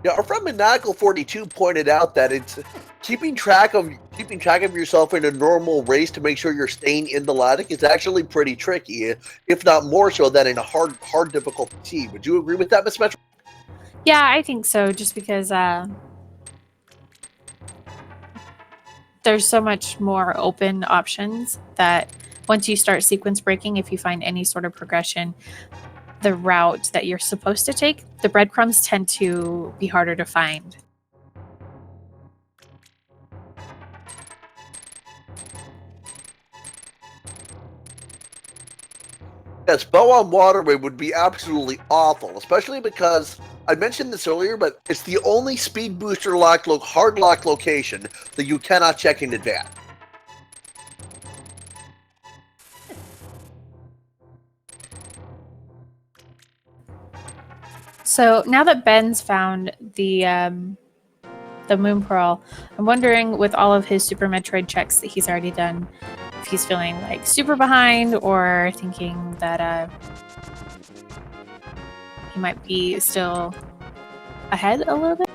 A: Yeah, our friend Monacle42 pointed out that it's keeping track of yourself in a normal race to make sure you're staying in the logic is actually pretty tricky, if not more so than in a hard difficulty team. Would you agree with that, Miss Metro?
B: Yeah, I think so. Just because there's so much more open options that once you start sequence breaking, if you find any sort of progression, the route that you're supposed to take, the breadcrumbs tend to be harder to find.
A: Yes, Bow on Waterway would be absolutely awful, especially because I mentioned this earlier, but it's the only speed booster hard lock location that you cannot check in advance.
B: So now that Ben's found the Moon Pearl, I'm wondering, with all of his Super Metroid checks that he's already done, if he's feeling like super behind or thinking that he might be still ahead a little bit.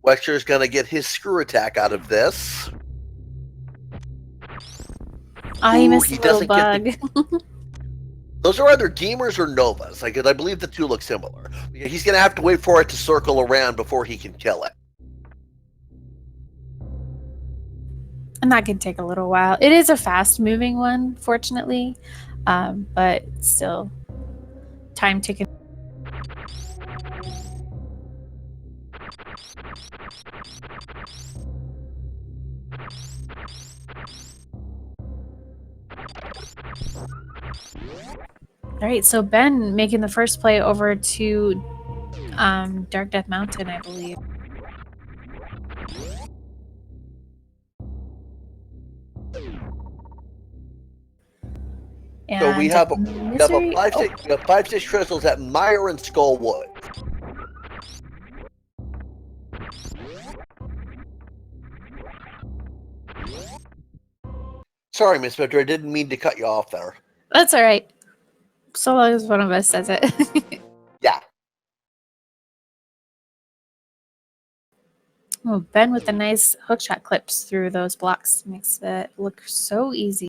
A: Wesker's gonna get his screw attack out of this.
B: He missed a little bug.
A: Those are either Gamers or Novas. I believe the two look similar. He's gonna have to wait for it to circle around before he can kill it.
B: And that can take a little while. It is a fast-moving one, fortunately, but still, time ticking. All right, so Ben making the first play over to Dark Death Mountain, I believe. And
A: so we have 5-6 crystals at Mire and Skullwood. Sorry, Miss Victor, I didn't mean to cut you off there.
B: That's all right. So long as one of us says it.
A: Yeah.
B: Oh, Ben with the nice hookshot clips through those blocks makes it look so easy.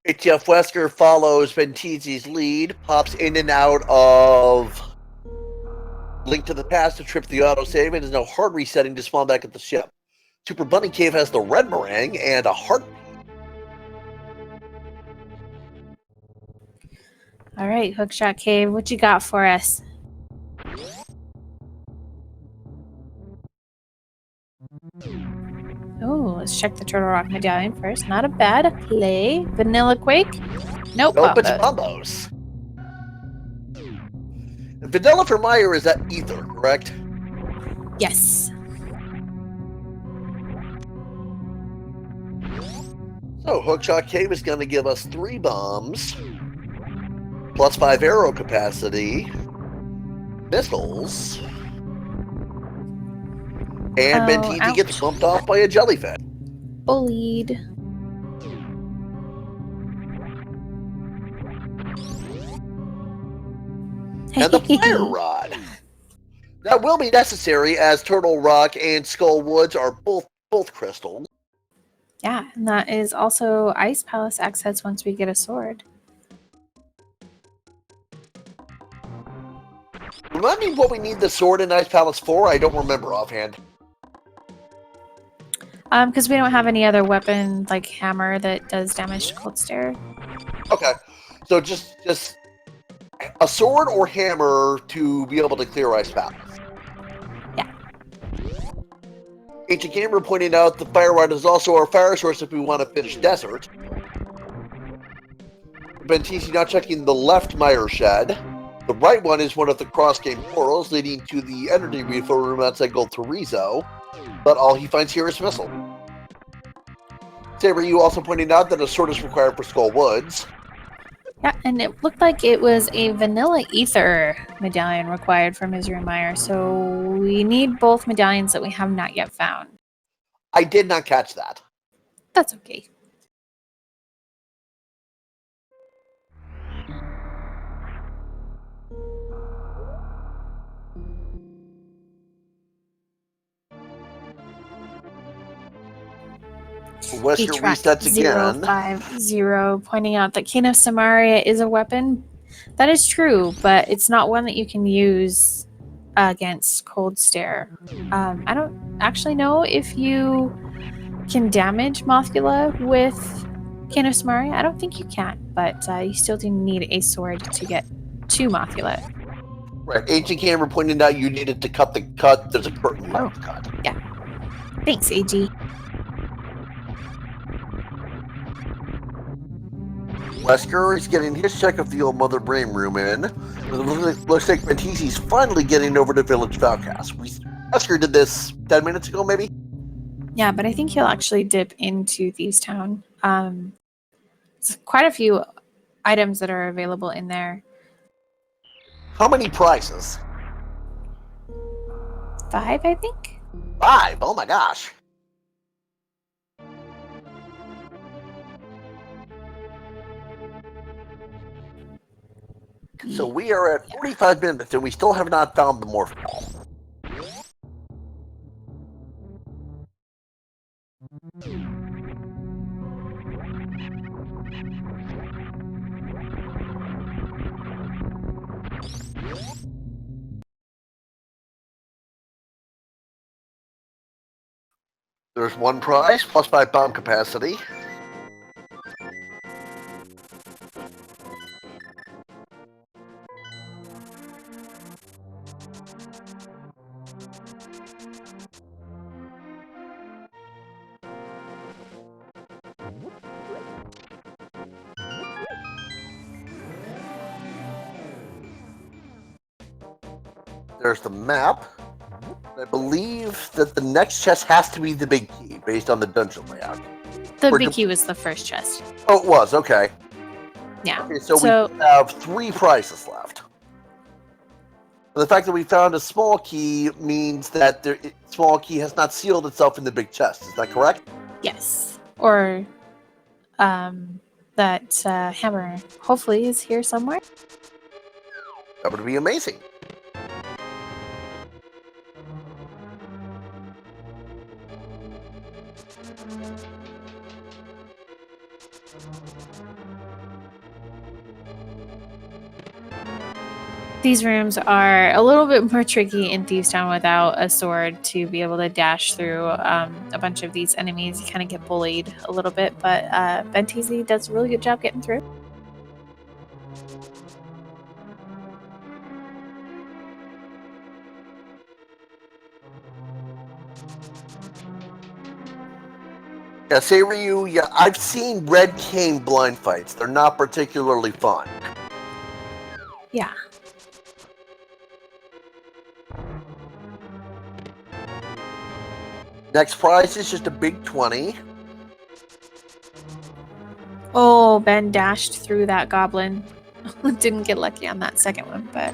A: hcfwesker follows Benteezy's lead, pops in and out of Link to the Past to trip the autosave, and is now hard resetting to spawn back at the ship. Super Bunny Cave has the red meringue and a heart.
B: All right, Hookshot Cave, what you got for us? Oh, let's check the Turtle Rock Medallion first. Not a bad play. Vanilla Quake? Nope.
A: Nope, it's Bombos. Vanilla for Mire is that Ether, correct?
B: Yes.
A: So Hookshot Cave is going to give us 3 bombs, plus 5 arrow capacity, missiles, and Benteezy gets bumped off by a jellyfish.
B: Bullied.
A: And the Fire Rod. That will be necessary as Turtle Rock and Skull Woods are both crystals.
B: Yeah, and that is also Ice Palace access once we get a sword.
A: Remind me what we need the sword in Ice Palace for? I don't remember offhand.
B: Because we don't have any other weapon like hammer that does damage to Cold Stare.
A: Okay, so just a sword or hammer to be able to clear Ice Palace.
B: Yeah.
A: Ancient Gamer pointing out the Fire Rod is also our fire source if we want to finish Desert. Benteezy now checking the left Mire Shed. The right one is one of the cross-game portals leading to the energy refill room outside Gold Torizo, but all he finds here is Missile. Saber, you also pointing out that a sword is required for Skull Woods.
B: Yeah, and it looked like it was a Vanilla Ether medallion required for Misery Mire, so we need both medallions that we have not yet found.
A: I did not catch that.
B: That's okay.
A: Wesker resets again.
B: 050 pointing out that Cane of Samaria is a weapon. That is true, but it's not one that you can use against Cold Stare. I don't actually know if you can damage Mothula with Cane of Samaria. I don't think you can, but you still do need a sword to get to Mothula.
A: Right. Ancient Camera pointed out you needed to cut the cut. There's a curtain left to cut.
B: Yeah. Thanks, AG.
A: Wesker is getting his check of the old Mother Brain room in. Looks like Benteezy's finally getting over to Village Falcast. Wesker did this 10 minutes ago, maybe?
B: Yeah, but I think he'll actually dip into Thieves Town. There's quite a few items that are available in there.
A: How many prizes?
B: 5, I think?
A: 5? Oh my gosh. So we are at 45 minutes and we still have not found the morph ball. There's one prize, plus 5 bomb capacity. There's the map. I believe that the next chest has to be the big key, based on the dungeon layout.
B: The big key was the first chest.
A: Oh, it was, okay.
B: Yeah.
A: Okay, so we have 3 prizes left. The fact that we found a small key means that the small key has not sealed itself in the big chest. Is that correct?
B: Yes. Or that hammer hopefully is here somewhere.
A: That would be amazing.
B: These rooms are a little bit more tricky in Thieves Town without a sword to be able to dash through a bunch of these enemies. You kind of get bullied a little bit, but Benteezy does a really good job getting through.
A: Yeah, say Ryu, yeah, I've seen Red Cane blind fights. They're not particularly fun.
B: Yeah.
A: Next prize is just a big 20.
B: Oh, Ben dashed through that goblin. Didn't get lucky on that second one, but...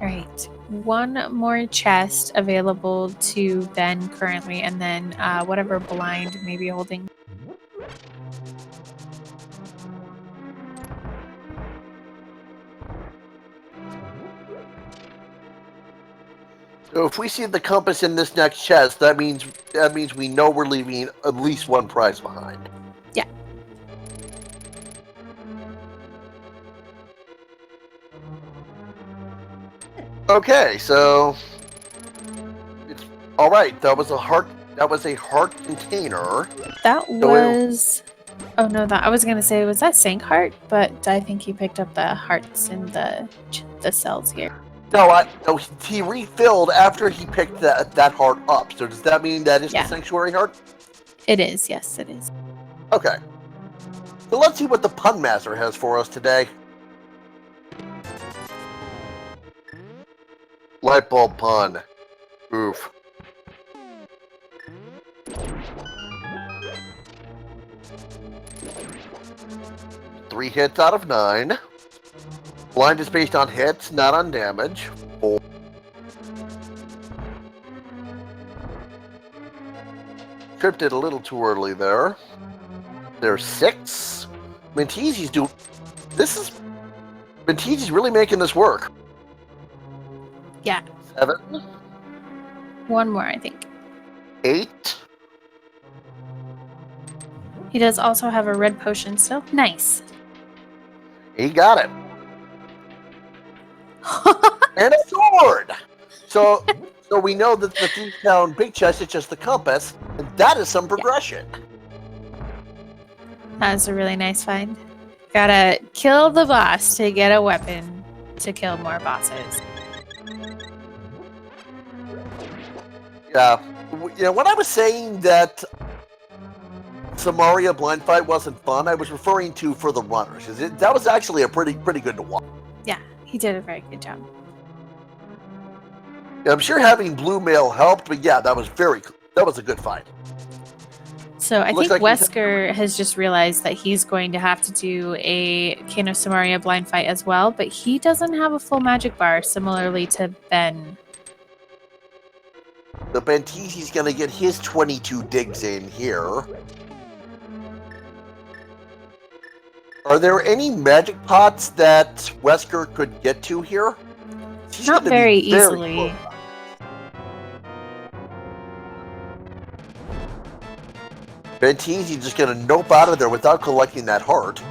B: Alright, one more chest available to Ben currently, and then whatever blind may be holding.
A: So if we see the compass in this next chest, that means we know we're leaving at least one prize behind.
B: Yeah.
A: Okay, so it's all right. That was a heart. That was a heart container.
B: That was. Oh no, that I was gonna say was that Sank Heart, but I think he picked up the hearts in the cells here.
A: No, he refilled after he picked that heart up. So does that mean that is the sanctuary heart?
B: It is, yes, it is.
A: Okay. So let's see what the Pun Master has for us today. Lightbulb pun. Oof. Three hits out of 9. Blind is based on hits, not on damage. 4. Tripped it a little too early there. There's 6. Benteezy's doing... Benteezy's really making this work.
B: Yeah.
A: 7,
B: One more, I think.
A: 8.
B: He does also have a red potion still. Nice.
A: He got it. And a sword! So we know that the Thieves Town big chest is just the compass, and that is some progression.
B: That's a really nice find. Gotta kill the boss to get a weapon to kill more bosses.
A: Yeah. You know, when I was saying that Samaria blind fight wasn't fun, I was referring to for the runners. That was actually a pretty good to watch.
B: Yeah, he did a very good job.
A: Yeah, I'm sure having blue mail helped, but yeah, that was a good fight.
B: So I think
A: Like
B: Wesker has just realized that he's going to have to do a King of Samaria blind fight as well, but he doesn't have a full magic bar, similarly to Ben.
A: The Benteezy's gonna get his 22 digs in here. Are there any magic pots that Wesker could get to here? He's
B: Not very easily.
A: close. Benteezy just gonna nope out of there without collecting that heart.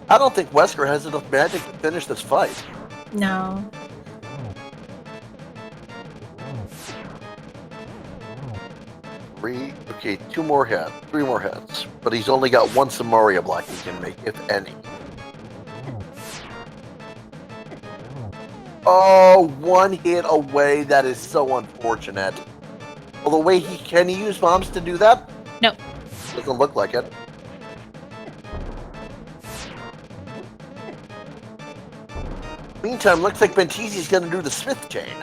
A: I don't think Wesker has enough magic to finish this fight.
B: No.
A: Okay, 2 more heads, 3 more heads. But he's only got 1 Samaria block he can make, if any. Oh, 1 hit away. That is so unfortunate. Well, the way can he use bombs to do that?
B: No.
A: Doesn't look like it. Meantime, looks like Benteezy's going to do the Smith chain.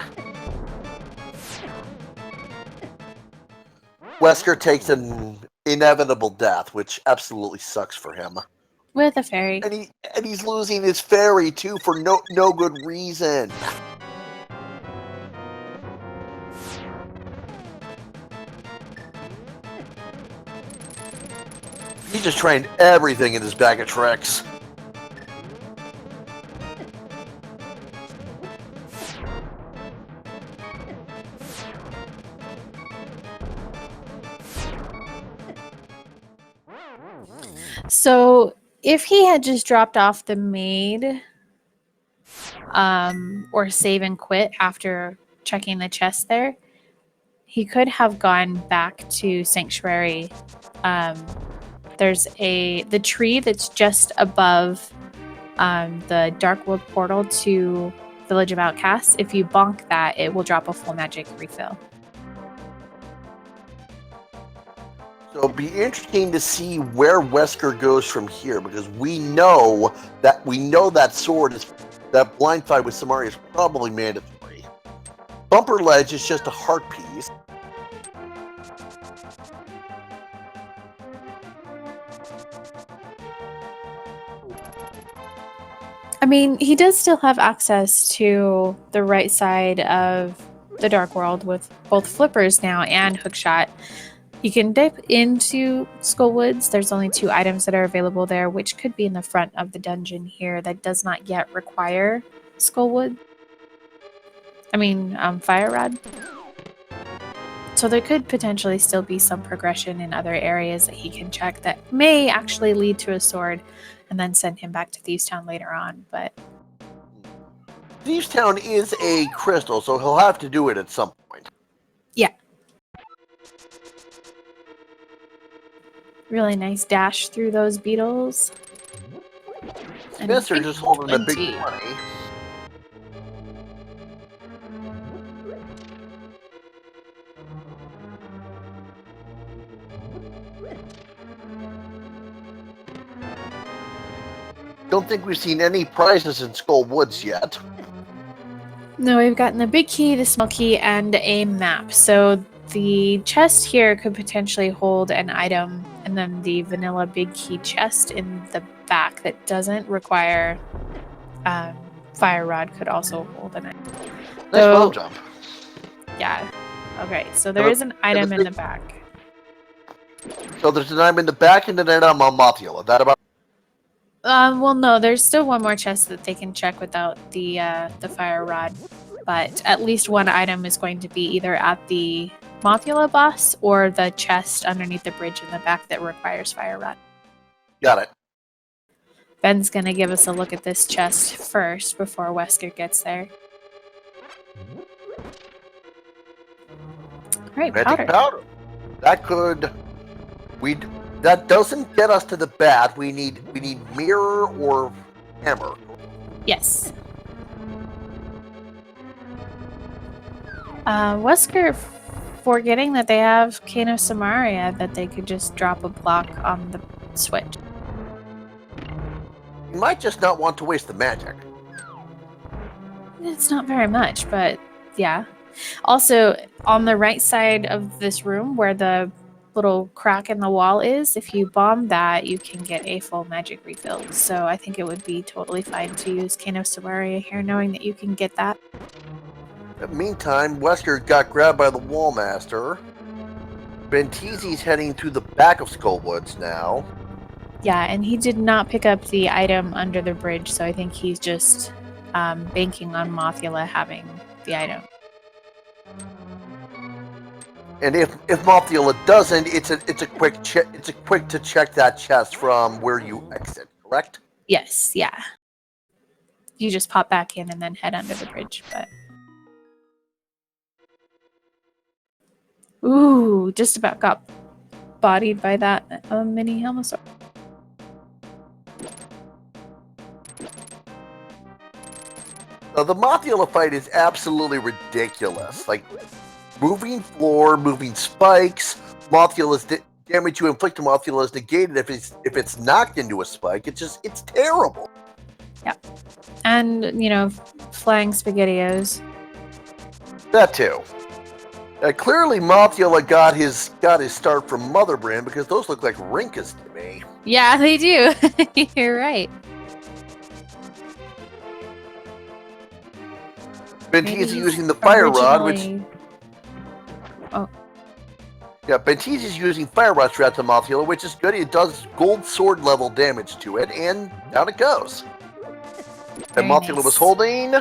A: Wesker takes an inevitable death, which absolutely sucks for him.
B: With a fairy.
A: And he's losing his fairy too for no good reason. He's just trying everything in his bag of tricks.
B: So if he had just dropped off the maid or save and quit after checking the chest there, he could have gone back to Sanctuary. There's the tree that's just above the Dark World portal to Village of Outcasts. If you bonk that, it will drop a full magic refill.
A: So it'll be interesting to see where Wesker goes from here, because we know that sword is that blind fight with Samaria is probably mandatory. Bumper Ledge is just a heart piece.
B: I mean, he does still have access to the right side of the Dark World with both flippers now and hookshot. You can dip into Skullwoods. There's only 2 items that are available there, which could be in the front of the dungeon here that does not yet require Skullwood. I mean, Fire Rod. So there could potentially still be some progression in other areas that he can check that may actually lead to a sword and then send him back to Thieves Town later on, but...
A: Thieves Town is a crystal, so he'll have to do it at some point.
B: Yeah. Really nice dash through those beetles.
A: Spencer just holding a big 20. Don't think we've seen any prizes in Skull Woods yet.
B: No, we've gotten the big key, the small key, and a map. So the chest here could potentially hold an item, and then the vanilla big key chest in the back that doesn't require Fire Rod could also hold an item.
A: Nice wall jump.
B: Yeah. Okay, so there is an item in the back.
A: So there's an item in the back and an item on Mothula. That about.
B: Well, no, there's still one more chest that they can check without the fire rod, but at least one item is going to be either at the Mothula boss or the chest underneath the bridge in the back that requires fire rod.
A: Got it.
B: Ben's gonna give us a look at this chest first before Wesker gets there. Right,
A: Magic
B: powder.
A: powder. That could. That doesn't get us to the bat. We need mirror or hammer.
B: Yes. Wesker forgetting that they have Cane of Samaria, that they could just drop a block on the switch.
A: You might just not want to waste the magic.
B: It's not very much, but yeah. Also, on the right side of this room where the little crack in the wall is, if you bomb that, you can get a full magic refill. So I think it would be totally fine to use Cane of Samaria here, knowing that you can get that.
A: In the meantime, Wesker got grabbed by the Wallmaster. Benteezy's heading to the back of Skullwoods now.
B: Yeah, and he did not pick up the item under the bridge, so I think he's just banking on Mothula having the item.
A: And if Mothula doesn't, it's a quick to check that chest from where you exit, correct?
B: Yes, yeah. You just pop back in and then head under the bridge, but... Ooh, just about got bodied by that mini Helmosaur.
A: Now, the Mothula fight is absolutely ridiculous. Like, moving floor, moving spikes, Mothula's damage you inflict to Mothula is negated if it's knocked into a spike. It's terrible.
B: Yeah. And, you know, flying SpaghettiOs.
A: That too. Clearly, Mothula got his start from Mother Brand because those look like Rinkas to me.
B: Yeah, they do. You're right.
A: Benteezy using the fire rod, which...
B: Oh.
A: Yeah, Benteezy's using fire rod throughout the Mothula, which is good. It does gold sword level damage to it, and down it goes. And Mothula
B: nice.
A: was holding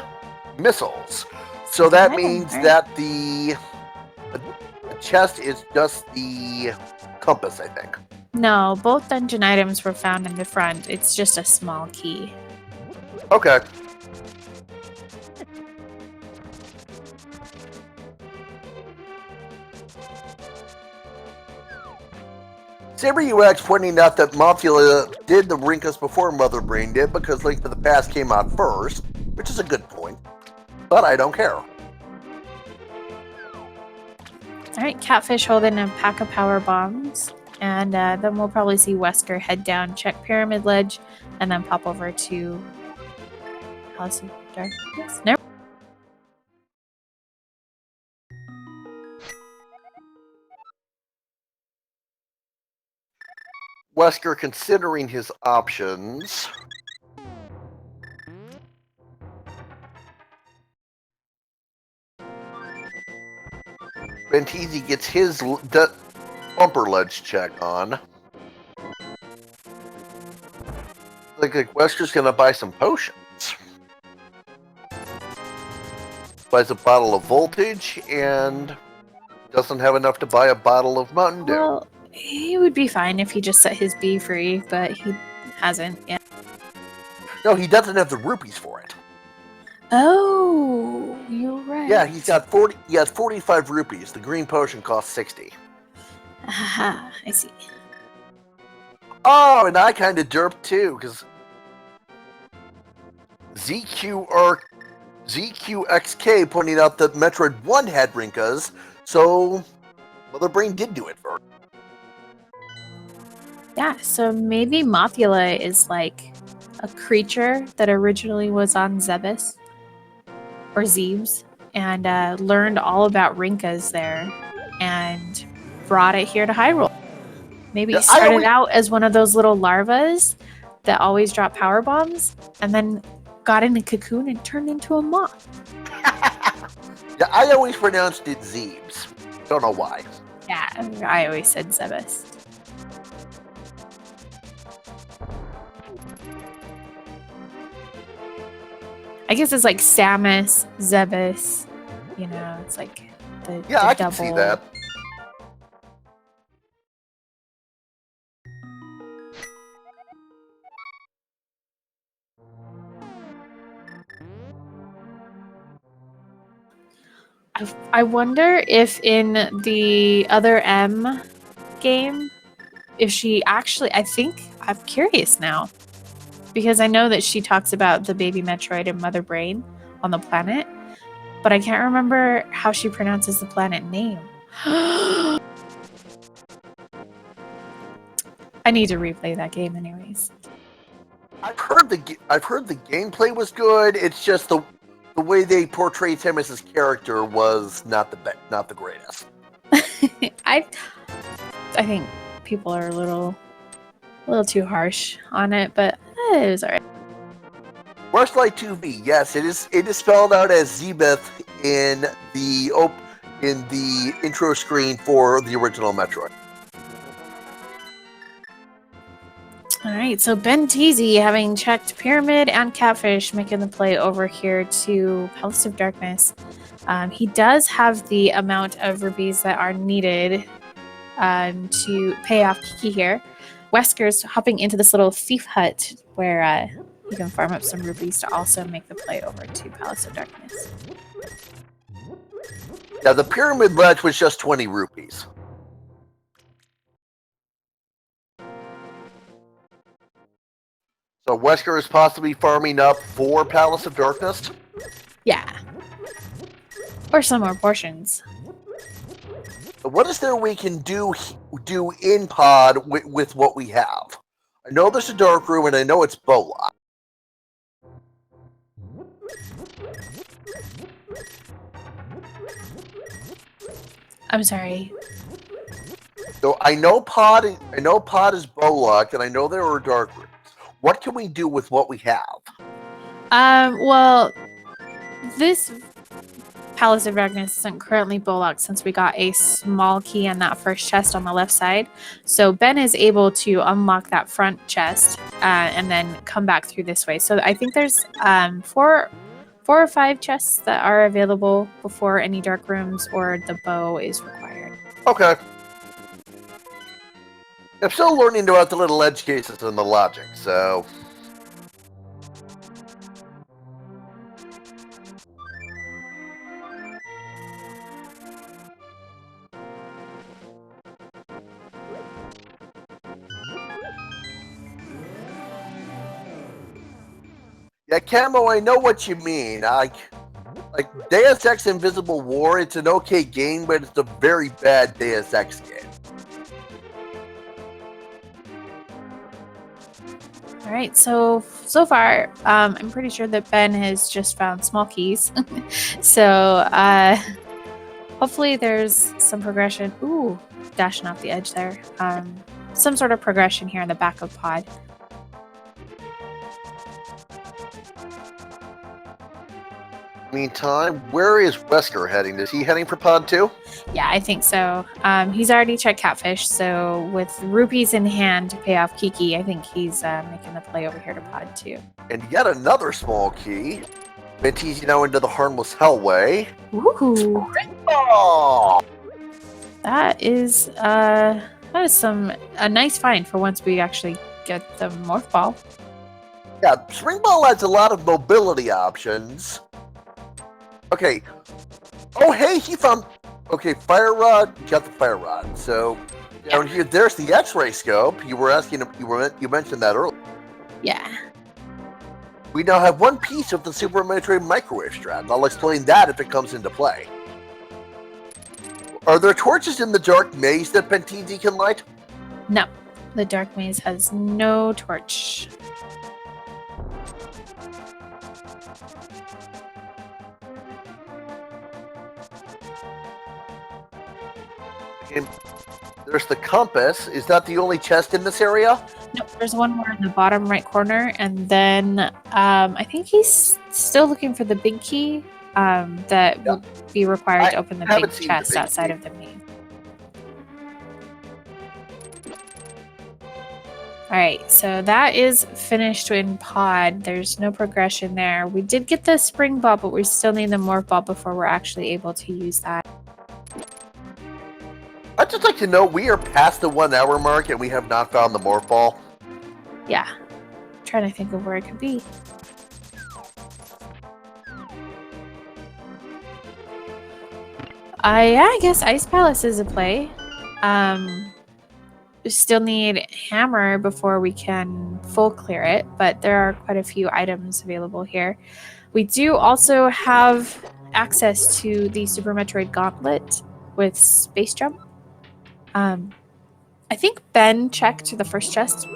A: missiles. So that means that the chest is just the compass, I think.
B: No, both dungeon items were found in the front. It's just a small key.
A: Okay. SaberUX pointing out that Mothula did the Rinkus before Mother Brain did because Link to the Past came out first, which is a good point. But I don't care.
B: Alright, Catfish holding a pack of power bombs. And then we'll probably see Wesker head down, check Pyramid Ledge, and then pop over to House of Darkness. Never.
A: Wesker considering his options. Benteezy gets his bumper ledge check on. Like Wesker's gonna buy some potions. Buys a bottle of Voltage and doesn't have enough to buy a bottle of Mountain Dew.
B: Well, he would be fine if he just set his B free, but he hasn't yet.
A: No, he doesn't have the rupees for it.
B: Oh, you're right.
A: Yeah, he's got 40. He has 45 rupees. The green potion costs 60.
B: Aha, I see.
A: Oh, and I kind of derped too, because ZQXK pointing out that Metroid 1 had Rinkas, so Mother Brain did do it first.
B: Yeah, so maybe Mothula is like a creature that originally was on Zebes or Zebes and learned all about Rinkas there and brought it here to Hyrule. Maybe it started out as one of those little larvas that always drop power bombs and then got in a cocoon and turned into a moth.
A: Yeah, I always pronounced it Thieves. Don't know why.
B: Yeah, I always said Zebus. I guess it's like Samus, Zebus. You know, it's like the
A: Yeah,
B: the
A: I
B: double.
A: can see that.
B: I wonder if in the other M game, if she actually, I'm curious now. Because I know that she talks about the baby Metroid and Mother Brain on the planet, but I can't remember how she pronounces the planet name. I need to replay that game anyways.
A: I've heard the gameplay was good. It's just the way they portrayed him as his character was not the greatest.
B: I think people are a little too harsh on it, but it was alright.
A: Rushlight 2V, yes, it is spelled out as Zebeth in the intro screen for the original Metroid.
B: Alright, so Benteezy, having checked Pyramid and Catfish, making the play over here to Palace of Darkness. He does have the amount of rupees that are needed to pay off Kiki here. Wesker's hopping into this little thief hut where he can farm up some rupees to also make the play over to Palace of Darkness.
A: Yeah, the Pyramid Ledge was just 20 rupees. So Wesker is possibly farming up for Palace of Darkness?
B: Yeah. Or some more portions.
A: What is there we can do in pod with what we have? I know there's a dark room, and I know it's Bola.
B: I'm sorry.
A: So I know pod is Bolak, and I know there are dark rooms. What can we do with what we have?
B: Well, this Palace of Darkness isn't currently Bolak since we got a small key on that first chest on the left side. So Ben is able to unlock that front chest and then come back through this way. So I think there's 4 or 5 chests that are available before any dark rooms or the bow is required.
A: Okay. I'm still learning about the little edge cases and the logic, so... Yeah, Camo, I know what you mean. Like Deus Ex Invisible War, it's an okay game, but it's a very bad Deus Ex game.
B: All right, so far, I'm pretty sure that Ben has just found small keys. So hopefully there's some progression. Ooh, dashing off the edge there. Some sort of progression here in the back of pod.
A: Meantime, where is Wesker heading? Is he heading for pod 2?
B: Yeah, I think so. He's already checked Catfish, so with rupees in hand to pay off Kiki, I think he's making the play over here to pod 2.
A: And yet another small key. Benteezy now into the Harmless Hellway.
B: Ooh,
A: Oh!
B: that is a nice find for once we actually get the morph ball.
A: Yeah, Spring Ball has a lot of mobility options. Okay. Oh, hey, he found... Okay, Fire Rod. Got the Fire Rod. So, down here, there's the X-Ray Scope. You mentioned that earlier.
B: Yeah.
A: We now have one piece of the Super Metroid Microwave Strat. I'll explain that if it comes into play. Are there torches in the Dark Maze that Benteezy can light?
B: No, the Dark Maze has no torch.
A: And there's the compass. Is that the only chest in this area?
B: No, there's one more in the bottom right corner, and then I think he's still looking for the big key that will be required to open the
A: haven't
B: big
A: seen the
B: chest
A: big
B: outside
A: key.
B: of the main. All right, so that is finished in pod. There's no progression there. We did get the spring ball, but we still need the morph ball before we're actually able to use that.
A: I'd just like to know we are past the 1 hour mark and we have not found the morph ball.
B: Yeah, trying to think of where it could be. Yeah, I guess Ice Palace is a play. We still need hammer before we can full clear it, but there are quite a few items available here. We do also have access to the Super Metroid gauntlet with space jump. I think Ben checked the first chest,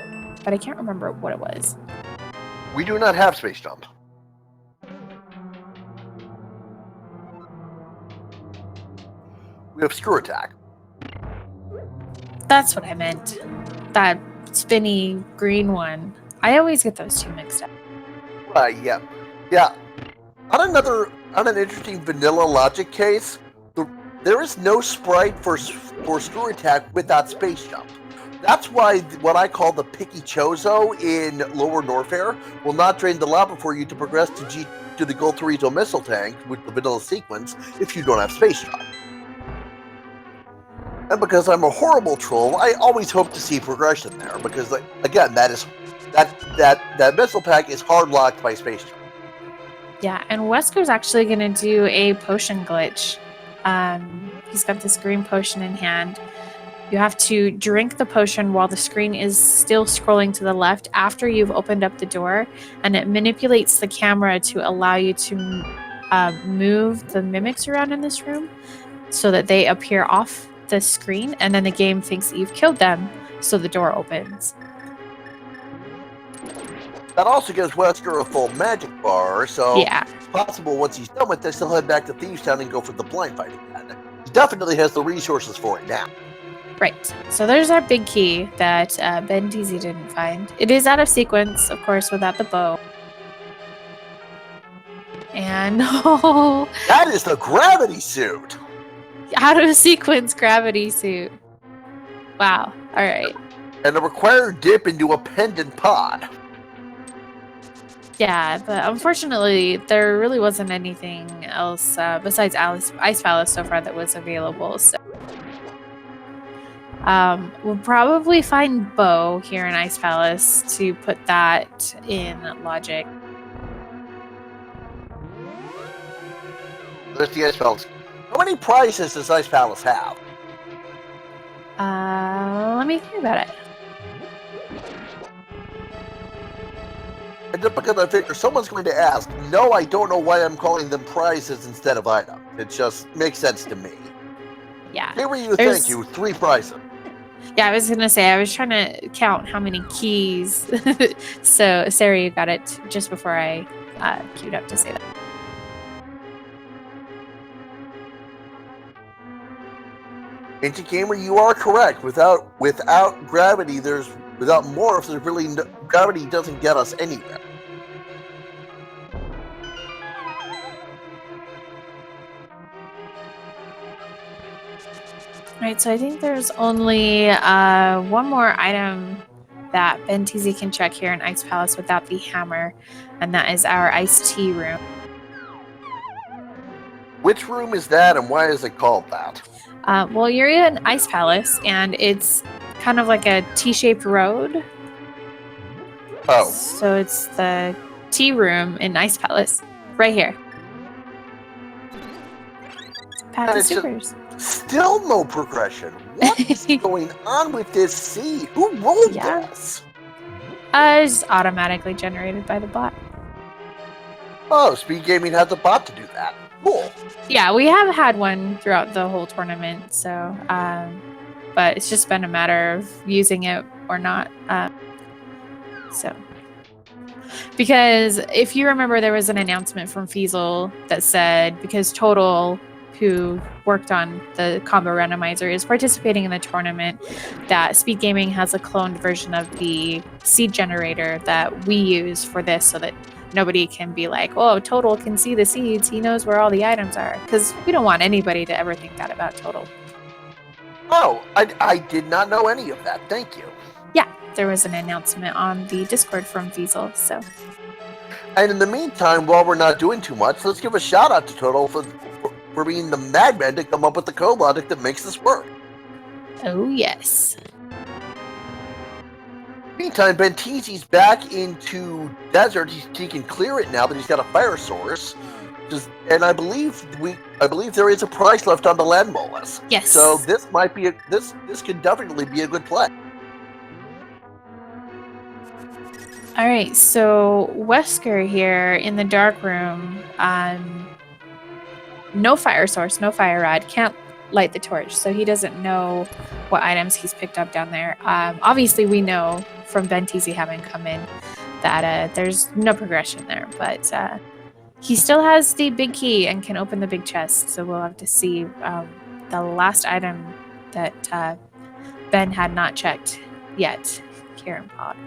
B: but I can't remember what it was.
A: We do not have space jump. We have screw attack.
B: That's what I meant. That spinny green one. I always get those two mixed up.
A: Yeah. On an interesting vanilla logic case, there is no sprite for screw attack without space jump. That's why what I call the picky chozo in lower Norfair will not drain the lava for you to progress to the Goltorito missile tank with the vanilla sequence if you don't have space jump. And because I'm a horrible troll, I always hope to see progression there. Because, again, that missile pack is hard locked by space jump.
B: Yeah, and Wesker's actually going to do a potion glitch. He's got this green potion in hand. You have to drink the potion while the screen is still scrolling to the left after you've opened up the door, and it manipulates the camera to allow you to move the mimics around in this room so that they appear off the screen, and then the game thinks that you've killed them, so the door opens.
A: That also gives Wesker a full magic bar, so
B: Yeah.
A: it's possible once he's done with this, he'll head back to Thieves Town and go for the blind fight again. He definitely has the resources for it now.
B: Right. So there's our big key that Benteezy didn't find. It is out of sequence, of course, without the bow. And
A: that is the gravity suit!
B: Out of sequence gravity suit. Wow. All right.
A: And a required dip into a pendant pod.
B: Yeah, but unfortunately, there really wasn't anything else besides Ice Palace so far that was available. So we'll probably find Bow here in Ice Palace to put that in logic.
A: There's the Ice Palace. How many prizes does Ice Palace have?
B: Let me think about it.
A: And just because I figure someone's going to ask, no, I don't know why I'm calling them prizes instead of items. It just makes sense to me.
B: Yeah.
A: Here you, thank you, 3 prizes.
B: Yeah, I was going to say, I was trying to count how many keys. So, Sarah, you got it just before I queued up to say that.
A: Ancient Gamer, you are correct. Without gravity, without morphs, there's really gravity doesn't get us anywhere.
B: Right, so I think there's only one more item that Benteezy can check here in Ice Palace without the hammer, and that is our iced tea room.
A: Which room is that, and why is it called that?
B: Well, you're in Ice Palace, and it's kind of like a T-shaped road.
A: Oh.
B: So it's the tea room in Ice Palace, right here. Path of Supers.
A: Still no progression. What is going on with this scene? Who rolled this?
B: It's automatically generated by the bot.
A: Oh, Speed Gaming has a bot to do that. Cool.
B: Yeah, we have had one throughout the whole tournament, so but it's just been a matter of using it or not. So because if you remember, there was an announcement from Feasel that said because Total, who worked on the combo randomizer, is participating in the tournament, that Speed Gaming has a cloned version of the seed generator that we use for this, so that nobody can be like, oh, Total can see the seeds. He knows where all the items are. Because we don't want anybody to ever think that about Total.
A: Oh, I did not know any of that. Thank you.
B: Yeah, there was an announcement on the Discord from Fiesel, so.
A: And in the meantime, while we're not doing too much, let's give a shout out to Total for being the madman to come up with the code logic that makes this work.
B: Oh, yes.
A: Meantime, Benteezy's back into desert. He can clear it now that he's got a fire source. And I believe there is a price left on the land mollusk.
B: Yes.
A: So this might be this could definitely be a good play.
B: All right, so Wesker here in the dark room. No fire source, no fire rod. Can't light the torch, so he doesn't know what items he's picked up down there. Obviously, we know from Benteezy having come in that there's no progression there, but he still has the big key and can open the big chest. So we'll have to see the last item that Ben had not checked yet. Kieran Pod.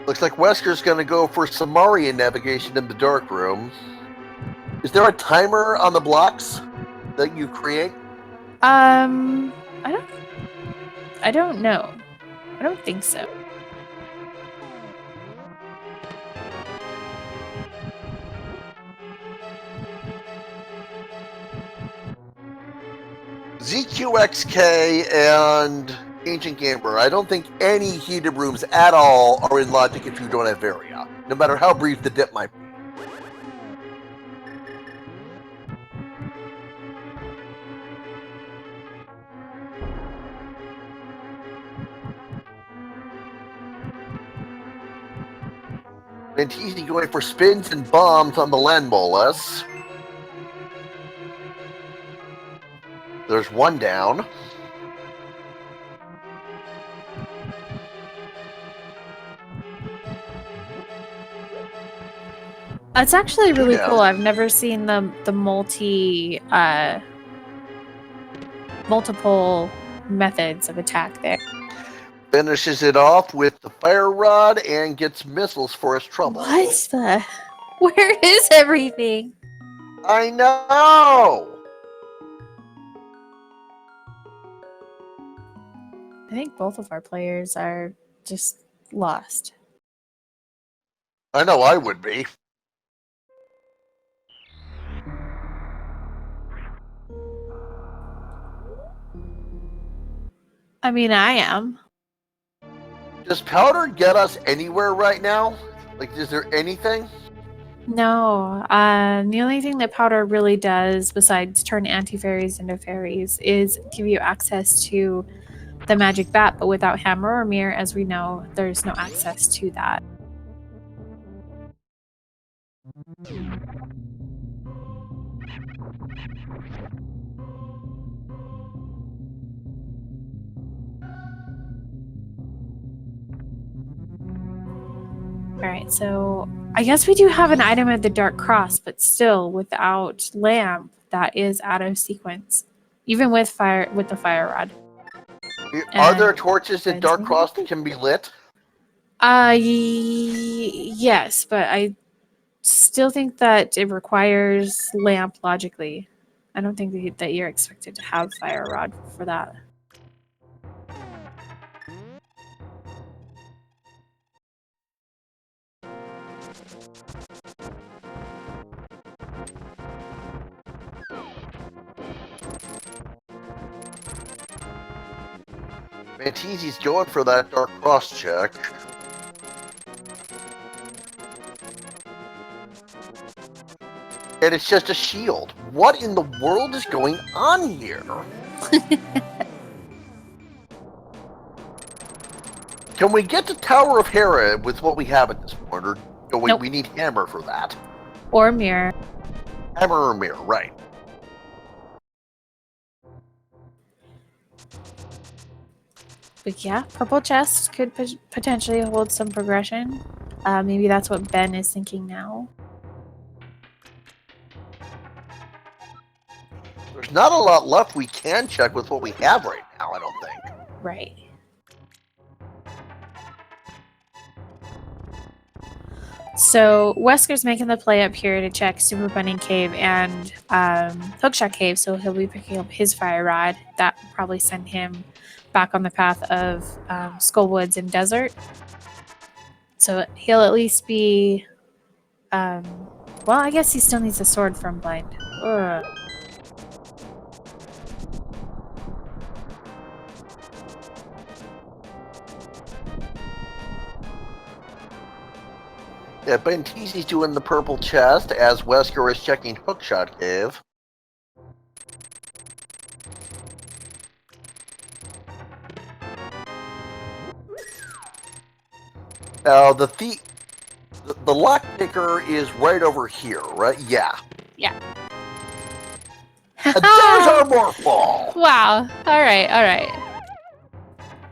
A: Looks like Wesker's going to go for Samarian navigation in the dark room. Is there a timer on the blocks that you create?
B: I don't know. I don't think so.
A: ZQXK and Ancient Gamer. I don't think any heated rooms at all are in logic if you don't have Varia, no matter how brief the dip might be. Benteezy going for spins and bombs on the land mollusk. There's one down.
B: It's actually really cool. I've never seen the multiple methods of attack there.
A: Finishes it off with the fire rod and gets missiles for his trouble.
B: What the? Where is everything?
A: I know!
B: I think both of our players are just lost.
A: I know I would be.
B: I mean, I am.
A: Does powder get us anywhere right now? Like, is there anything?
B: No. The only thing that powder really does, besides turn anti-fairies into fairies, is give you access to the magic bat, but without hammer or mirror, as we know, there's no access to that. Alright, so I guess we do have an item at the Dark Cross, but still without lamp, that is out of sequence. Even with the fire rod.
A: Are there torches at Dark Cross that can be lit?
B: Yes, but I still think that it requires lamp logically. I don't think that you're expected to have fire rod for that.
A: Benteezy's going for that Dark Cross check. And it's just a shield. What in the world is going on here? Can we get to Tower of Hera with what we have at this point? Or
B: Nope.
A: We need hammer for that.
B: Or mirror.
A: Hammer or mirror, right.
B: But yeah, purple chest could potentially hold some progression. Maybe that's what Ben is thinking now.
A: There's not a lot left we can check with what we have right now, I don't think.
B: Right. So Wesker's making the play up here to check Super Bunny Cave and Hookshot Cave, so he'll be picking up his fire rod. That will probably send him back on the path of Skull Woods and Desert. So he'll at least be... well, I guess he still needs a sword from Blind. Ugh.
A: Yeah, Benteezy's doing the purple chest as Wesker is checking Hookshot Cave. Now, the lockpicker is right over here, right? Yeah.
B: Yeah.
A: And there's our Morphball!
B: Wow. All right.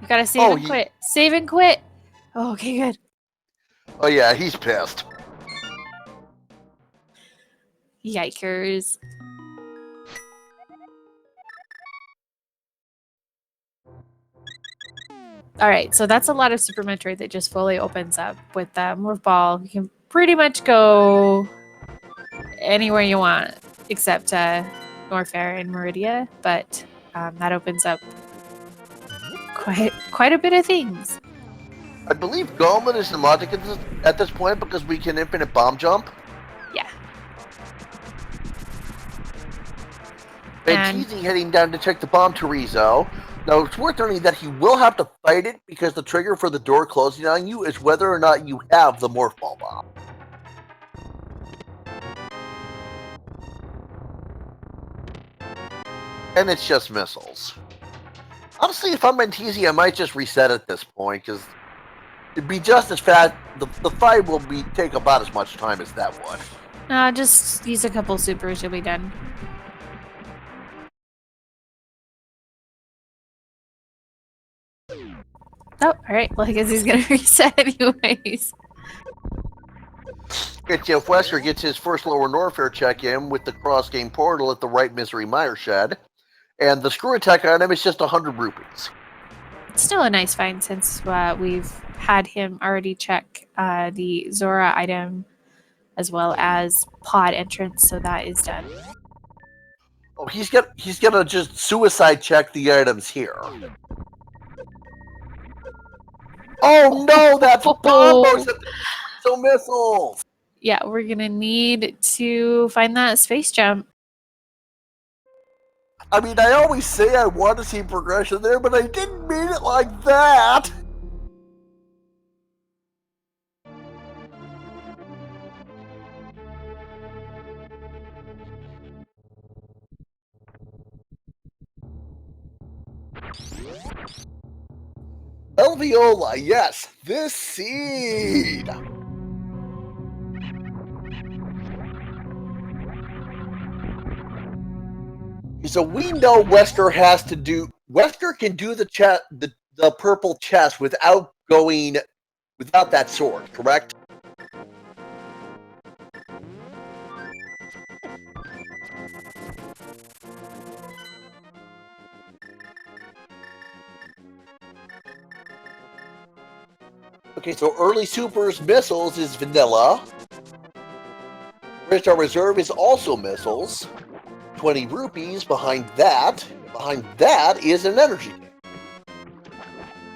B: You gotta save and quit. Save and quit. Oh, okay, good.
A: Oh yeah, he's pissed.
B: Yikers. All right, so that's a lot of Super Metroid that just fully opens up with the Morph Ball. You can pretty much go anywhere you want, except Norfair and Meridia, but that opens up quite a bit of things.
A: I believe Gauntlet is the logic at this point because we can infinite bomb jump.
B: Yeah.
A: Benteezy heading down to check the bomb Terizo. Now, it's worth noting that he will have to fight it because the trigger for the door closing on you is whether or not you have the Morph Ball bomb. And it's just missiles. Honestly, if I'm Benteezy, I might just reset at this point because it'd be just as fast. The fight will take about as much time as that would.
B: Just use a couple supers, you'll be done. Oh, alright. Well, I guess he's gonna reset anyways.
A: hcfwesker gets his first lower Norfair check-in with the cross-game portal at the right Misery Mire Shed. And the screw attack item is just 100 rupees.
B: It's still a nice find since we've had him already check the Zora item as well as pod entrance, so that is done.
A: Oh, he's gonna just suicide check the items here. Oh no, that's bombos! So missiles!
B: Yeah, we're gonna need to find that space jump.
A: I mean, I always say I want to see progression there, but I didn't mean it like that! Alveola, yes, this seed! So we know Wesker can do the purple chest without that sword, correct? Okay, so early supers missiles is vanilla. Rich Reserve is also missiles. 20 rupees. Behind that is an energy tank.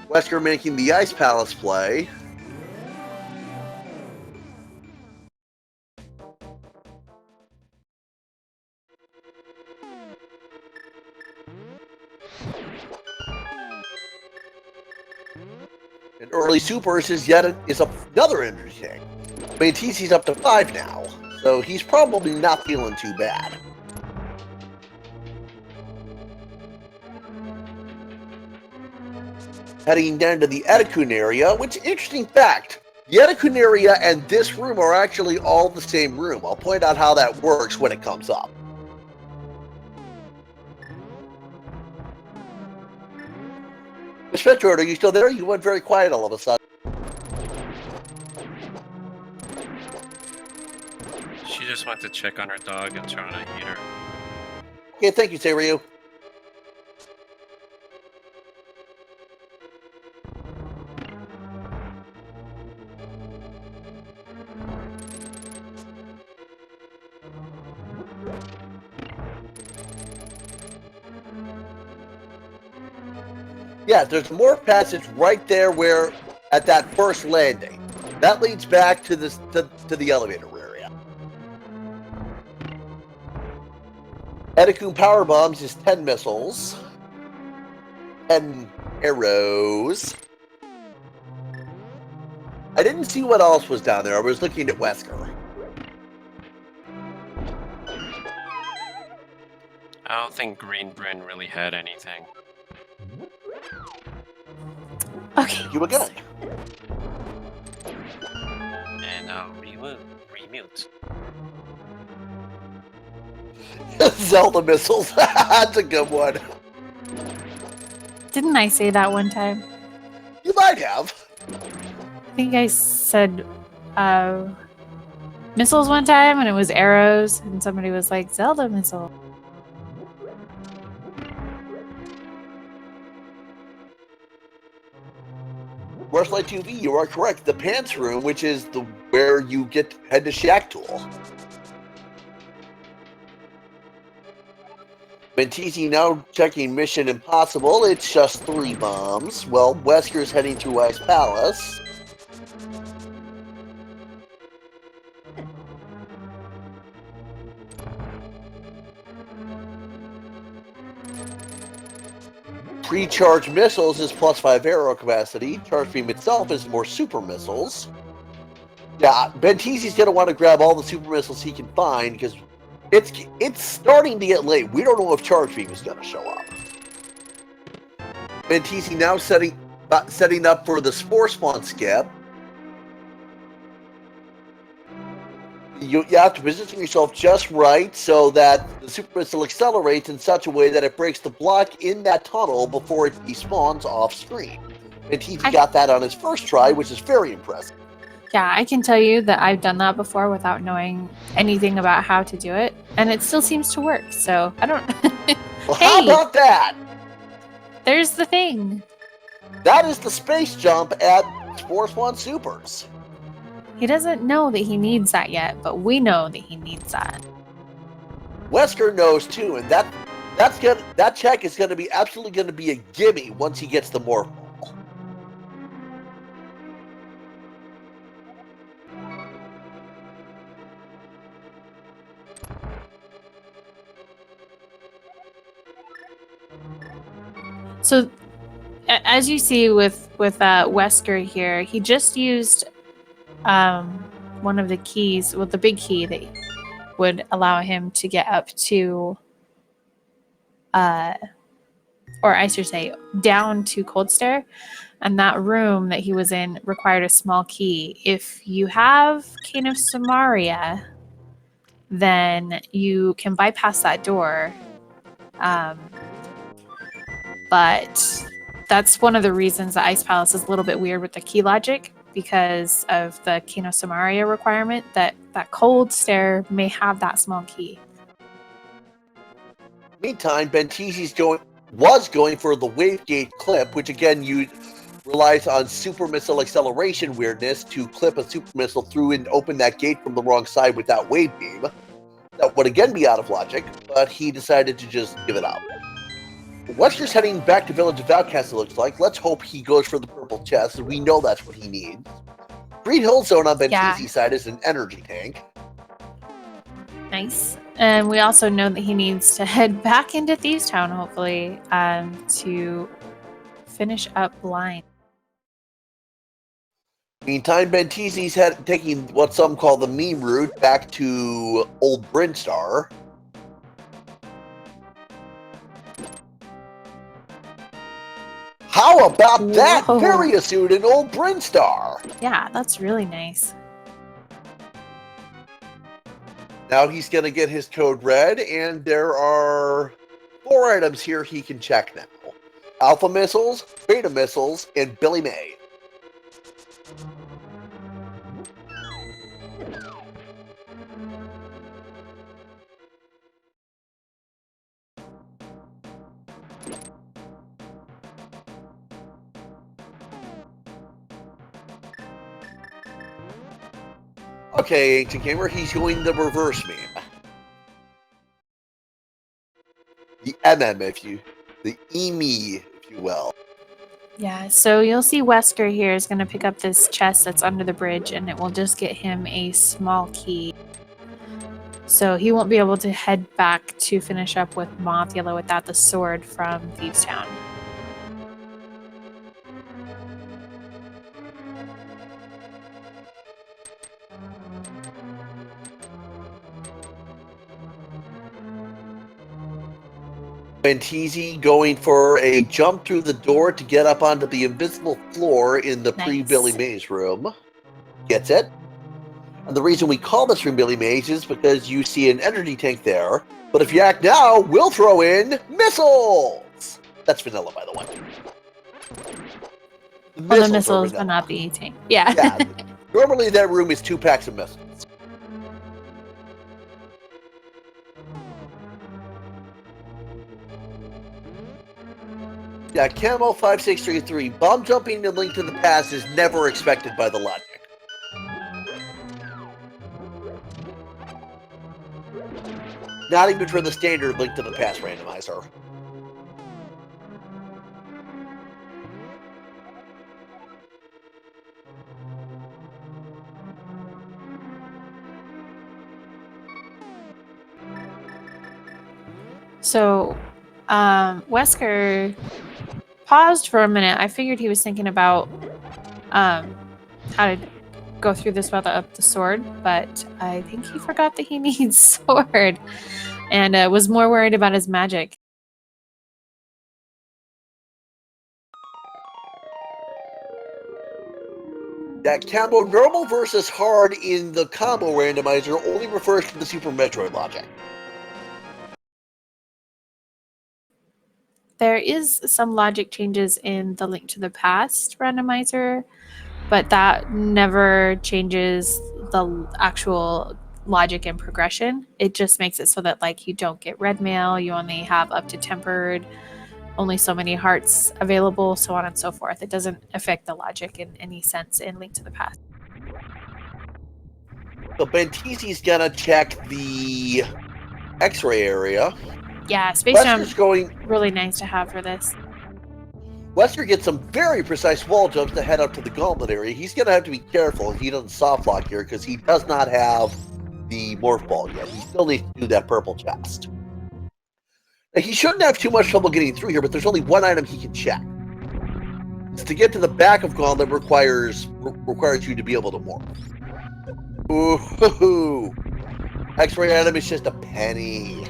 A: Wesker making the Ice Palace play. And early supers is another energy tank. Benteezy's up to 5 now, so he's probably not feeling too bad. Heading down to the Etikun area, which, interesting fact, the Etikun area and this room are actually all the same room. I'll point out how that works when it comes up. Miss Metroid, are you still there? You went very quiet all of a sudden.
C: She just went to check on her dog and turn on a heater.
A: Okay, thank you, Seiryu. Yeah, there's a morph passage right there where, at that first landing. That leads back to this to the elevator area. Edakun power bombs is 10 missiles. 10 arrows. I didn't see what else was down there. I was looking at Wesker.
C: I don't think Green Bryn really had anything.
B: Okay.
A: You again.
C: And remute.
A: Zelda missiles. That's a good one.
B: Didn't I say that one time?
A: You might have.
B: I think I said missiles one time, and it was arrows, and somebody was like, Zelda missile.
A: Rushlight 2V, you are correct. The pants room, which is where you head to Shack Tool. Benteezy now checking Mission Impossible. It's just 3 bombs. Well, Wesker's heading to Ice Palace. Pre-charged missiles is +5 arrow capacity. Charge beam itself is more super missiles. Yeah, Benteezy's going to want to grab all the super missiles he can find because it's starting to get late. We don't know if charge beam is going to show up. Benteezy now setting up for the Spore Spawn skip. You have to position yourself just right so that the super missile accelerates in such a way that it breaks the block in that tunnel before it despawns off screen. Benteezy got that on his first try, which is very impressive.
B: Yeah, I can tell you that I've done that before without knowing anything about how to do it, and it still seems to work. So I don't.
A: Well, how about that?
B: There's the thing.
A: That is the space jump at Spore Spawn Supers.
B: He doesn't know that he needs that yet, but we know that he needs that.
A: Wesker knows too, and that check is going to be absolutely going to be a gimme once he gets the morph ball.
B: So, as you see with Wesker here, he just used one of the keys, well, the big key that would allow him to get up to, or I should say, down to Cold Stare. And that room that he was in required a small key. If you have Cane of Samaria, then you can bypass that door. But that's one of the reasons the Ice Palace is a little bit weird with the key logic, because of the Cane of Samaria requirement that Cold Stare may have that small key.
A: Meantime, Benteezy was going for the Wave Gate clip, which again relies on super missile acceleration weirdness to clip a super missile through and open that gate from the wrong side with that wave beam. That would again be out of logic, but he decided to just give it up. Wesker's heading back to Village of Outcasts, it looks like. Let's hope he goes for the purple chest, and we know that's what he needs. Green Hill Zone on Benteezy's side is an energy tank.
B: Nice. And we also know that he needs to head back into Thieves Town, hopefully, to finish up line.
A: Meantime, Benteezy's taking what some call the meme route back to Old Brinstar. How about that?
B: Whoa.
A: Very astute in Old Brinstar.
B: Yeah, that's really nice.
A: Now he's going to get his code red, and there are 4 items here he can check now. Alpha Missiles, Beta Missiles, and Billy May. Okay, Ancient Gamer, he's going the reverse meme. The MM, the EME, if you will.
B: Yeah, so you'll see Wesker here is going to pick up this chest that's under the bridge, and it will just get him a small key. So he won't be able to head back to finish up with Moth Yellow without the sword from Thieves Town.
A: Benteezy going for a jump through the door to get up onto the invisible floor in the
B: Nice.
A: pre-Billy Mays room. Gets it. And the reason we call this room Billy Mays is because you see an energy tank there. But if you act now, we'll throw in missiles! That's vanilla, by the way.
B: Well, the missiles, but not the tank. Yeah.
A: Yeah. Normally that room is 2 packs of missiles. Yeah, Camo 5633. Bomb jumping and Link to the Past is never expected by the logic. Not even for the standard Link to the Past randomizer.
B: So, Wesker paused for a minute. I figured he was thinking about how to go through this without the sword, but I think he forgot that he needs sword and was more worried about his magic.
A: That combo normal versus hard in the combo randomizer only refers to the Super Metroid logic.
B: There is some logic changes in the Link to the Past randomizer, but that never changes the actual logic and progression. It just makes it so that like you don't get red mail, you only have up to tempered, only so many hearts available, so on and so forth. It doesn't affect the logic in any sense in Link to the Past.
A: So Benteezy's gonna check the X-ray area.
B: Yeah, Space Jam
A: Wesker's going.
B: really nice to have for this.
A: Wesker gets some very precise wall jumps to head up to the gauntlet area. He's gonna have to be careful he doesn't soft lock here because he does not have the morph ball yet. He still needs to do that purple chest. Now, he shouldn't have too much trouble getting through here, but there's only one item he can check. It's to get to the back of gauntlet requires you to be able to morph. Ooh, X-ray item is just a penny.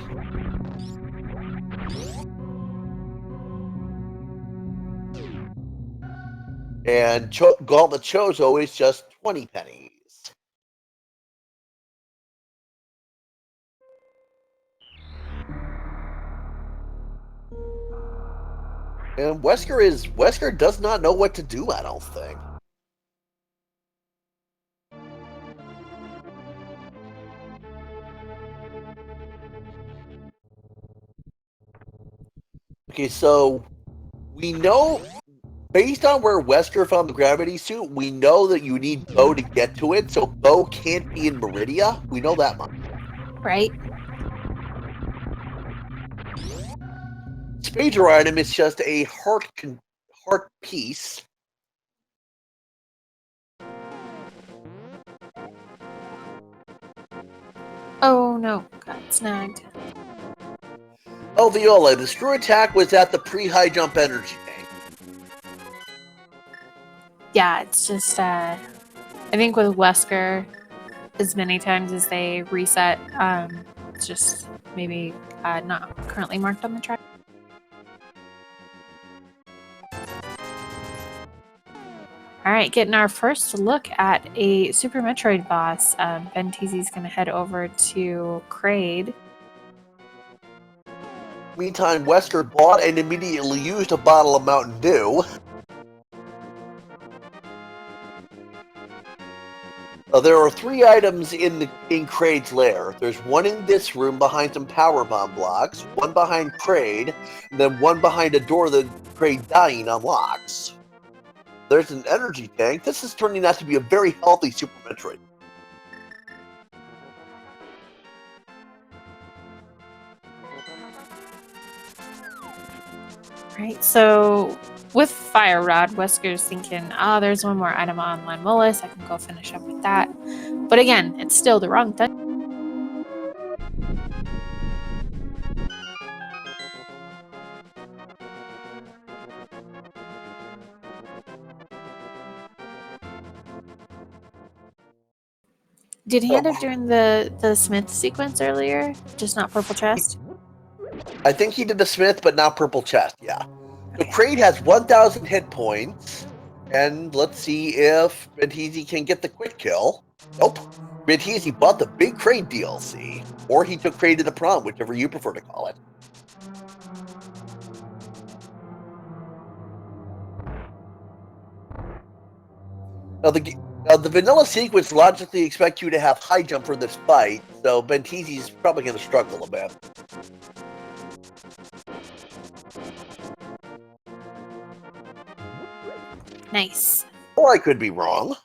A: And Gauntlet Chozo is just 20 pennies. And Wesker does not know what to do, I don't think. Okay, so we know, based on where Wesker found the gravity suit, we know that you need Bo to get to it, so Bo can't be in Meridia. We know that much.
B: Right?
A: Spader item is just a heart piece.
B: Oh no, got snagged.
A: Oh, Viola, the screw attack was at the pre-high jump energy tank.
B: Yeah, it's just I think with Wesker, as many times as they reset, it's just maybe not currently marked on the track. All right, getting our first look at a Super Metroid boss. Benteezy's going to head over to Kraid.
A: Meantime, Wesker bought and immediately used a bottle of Mountain Dew. There are 3 items in Kraid's lair. There's one in this room behind some power bomb blocks, one behind Kraid, and then one behind a door that Kraid dying unlocks. There's an energy tank. This is turning out to be a very healthy Super Metroid.
B: Right, so with fire rod, Wesker's thinking, oh, there's one more item on Lanmolas. I can go finish up with that. But again, it's still the wrong thing. Did he end up doing the Smith sequence earlier? Just not purple chest?
A: I think he did the Smith, but not purple chest, yeah. So Kraid has 1,000 hit points, and let's see if Benteezy can get the quick kill. Nope. Benteezy bought the big Kraid DLC, or he took Kraid to the prom, whichever you prefer to call it. Now the vanilla sequence logically expects you to have high jump for this fight, so Benteezy's probably going to struggle a bit.
B: Nice.
A: Or I could be wrong.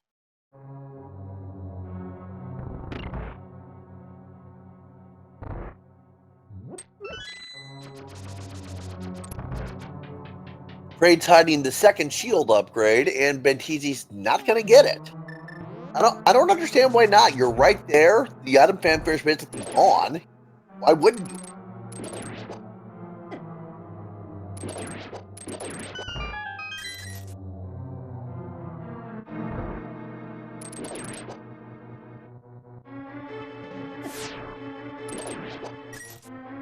A: Kraid's hiding the second shield upgrade, and Benteezy's not going to get it. I don't understand why not. You're right there. The item fanfare is basically on. Why wouldn't you?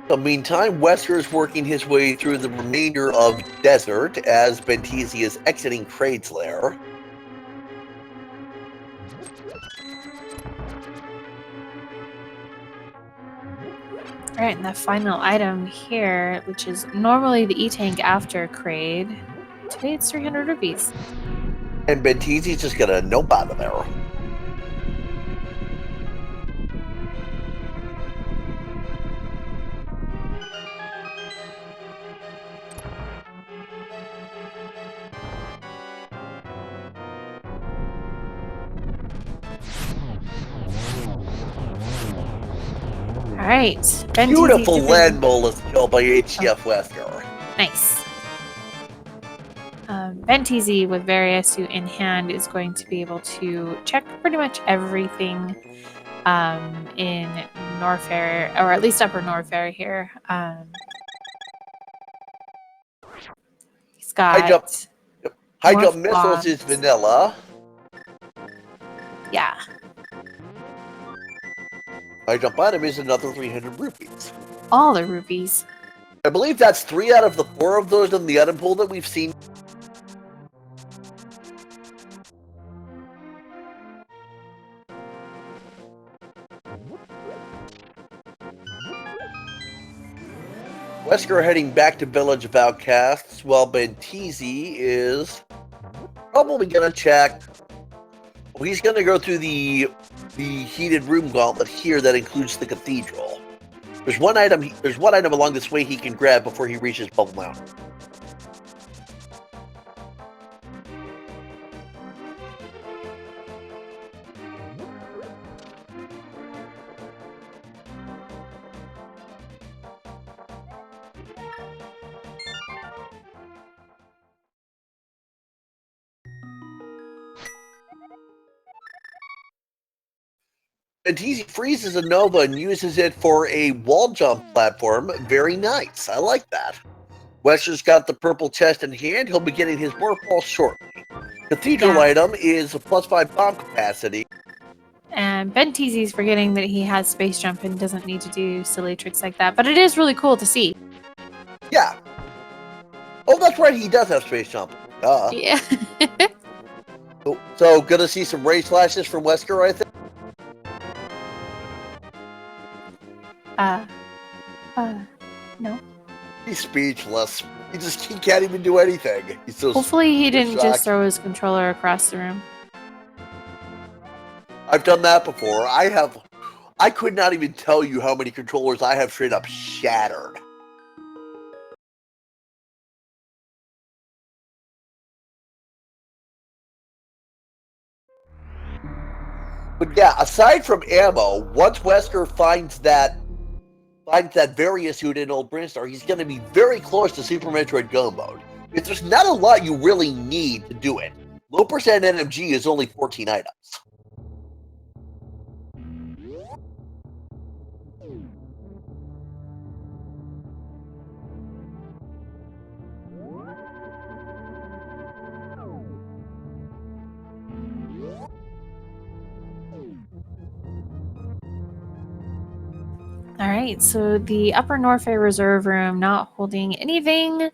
A: In the meantime, Wesker is working his way through the remainder of Desert as Benteezy is exiting Kraid's lair.
B: Alright, and the final item here, which is normally the E-Tank after Kraid. Today it's 300 rupees.
A: And Benteezy's just gonna nope out of there.
B: Alright.
A: Beautiful Landmolas killed by hcfwesker.
B: Nice. Benteezy with Various in hand is going to be able to check pretty much everything in Norfair, or at least Upper Norfair here. He's got
A: High jump missiles is vanilla.
B: Yeah.
A: High jump item is another 300 rupees.
B: All the rupees.
A: I believe that's 3 out of the 4 of those in the item pool that we've seen. Wesker heading back to Village of Outcasts, while Benteezy is probably going to check. Well, he's going to go through the heated room gauntlet here that includes the cathedral. There's one item along this way he can grab before he reaches Bubble Mountain. Benteezy freezes a Nova and uses it for a wall jump platform. Very nice. I like that. Wesker's got the purple chest in hand. He'll be getting his morph ball shortly. Cathedral item is a +5 bomb capacity.
B: And Benteezy's forgetting that he has space jump and doesn't need to do silly tricks like that. But it is really cool to see.
A: Yeah. Oh, that's right. He does have space jump. Duh.
B: Yeah.
A: So gonna see some ray slashes from Wesker, I think.
B: No.
A: He's speechless. He can't even do anything. He's so
B: Hopefully he didn't
A: shocked.
B: just throw his controller across the room.
A: I've done that before. I could not even tell you how many controllers I have straight up shattered. But yeah, aside from ammo, once Wesker finds that Various suit in Old Brinstar, he's going to be very close to Super Metroid Go mode. If there's not a lot you really need to do it. Low percent NMG is only 14 items.
B: All right, so the Upper Norfair Reserve Room not holding anything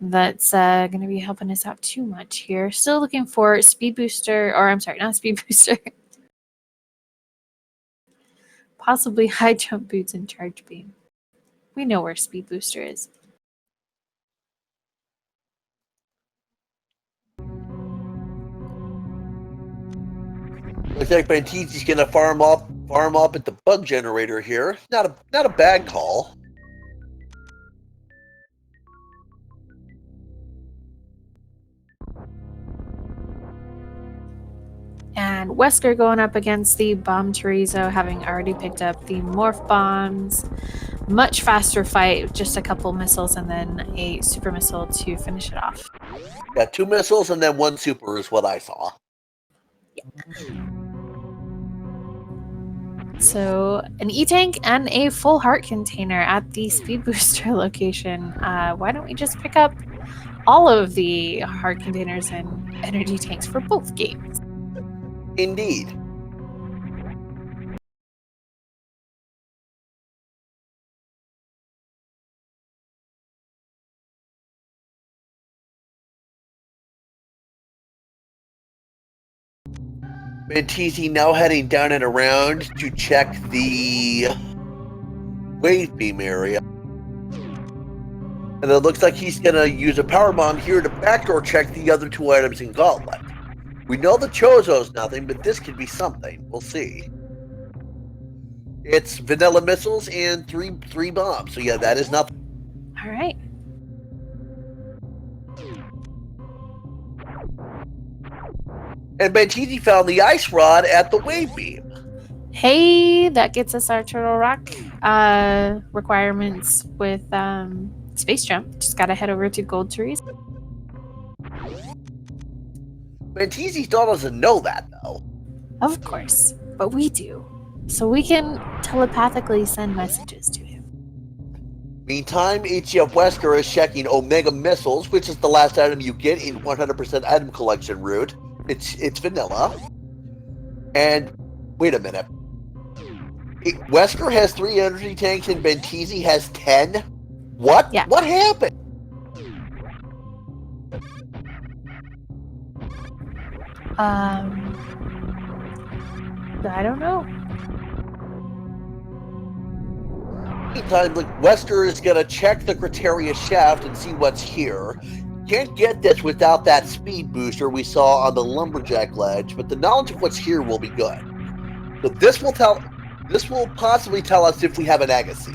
B: that's going to be helping us out too much here. Still looking for Speed Booster, or I'm sorry, not Speed Booster. Possibly High Jump Boots and Charge Beam. We know where Speed Booster is.
A: Looks like Benteezy's gonna farm up at the bug generator here. Not a bad call.
B: And Wesker going up against the Bomb Chorizo, having already picked up the Morph Bombs. Much faster fight, just a couple missiles and then a super missile to finish it off.
A: Got 2 missiles and then 1 super is what I saw.
B: So an E-Tank and a full heart container at the Speed Booster location. Why don't we just pick up all of the heart containers and energy tanks for both games?
A: Indeed. Benteezy now heading down and around to check the wave beam area. And it looks like he's going to use a power bomb here to backdoor check the other 2 items in Gauntlet. We know the Chozo's nothing, but this could be something. We'll see. It's vanilla missiles and three bombs. So yeah, that is nothing.
B: All right.
A: And Benteezy found the ice rod at the wave beam.
B: Hey, that gets us our Turtle Rock requirements with Space Jump. Just gotta head over to Gold Trees.
A: Benteezy still doesn't know that, though.
B: Of course, but we do. So we can telepathically send messages to him.
A: Meantime, hcfwesker is checking Omega Missiles, which is the last item you get in 100% item collection route. It's vanilla. And wait a minute. Wesker has 3 energy tanks and Benteezy has 10? What?
B: Yeah.
A: What happened?
B: I don't know.
A: Meantime, Wesker is going to check the Criteria shaft and see what's here. Can't get this without that speed booster we saw on the lumberjack ledge, but the knowledge of what's here will be good. So this will possibly tell us if we have an Agassiz.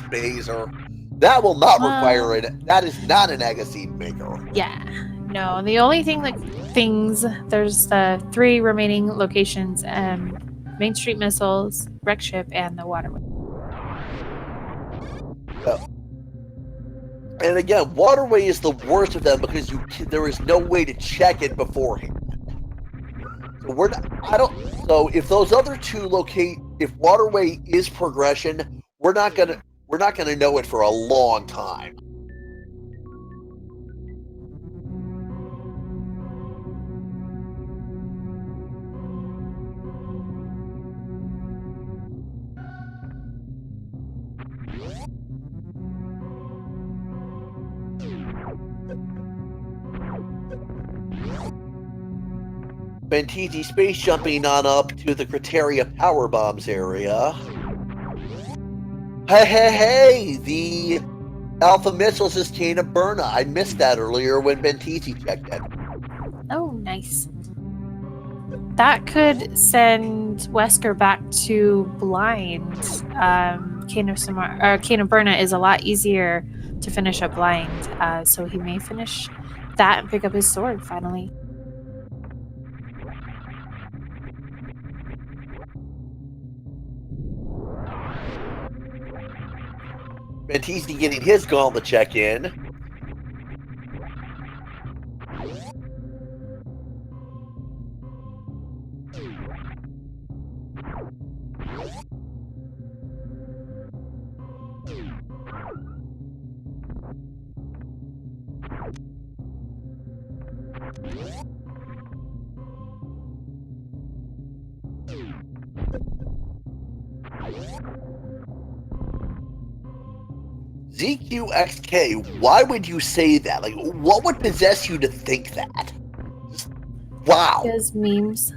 A: Spazer. That will not require it. That is not an Agassiz maker.
B: Yeah. No, the only thing there's the 3 remaining locations, Main Street Missiles, Wreck Ship, and the Waterway.
A: And again, Waterway is the worst of them because there is no way to check it beforehand. So so if those other 2 if Waterway is progression, we're not gonna know it for a long time. Benteezy space jumping on up to the Criteria power bombs area. Hey! The Alpha Missiles is Kana Burna. I missed that earlier when Benteezy checked it.
B: Oh, nice. That could send Wesker back to blind. Kana Burna is a lot easier to finish up blind, so he may finish that and pick up his sword finally.
A: Benteezy getting his gauntlet check in. ZQXK, why would you say that? Like, what would possess you to think that? Wow.
B: Because memes.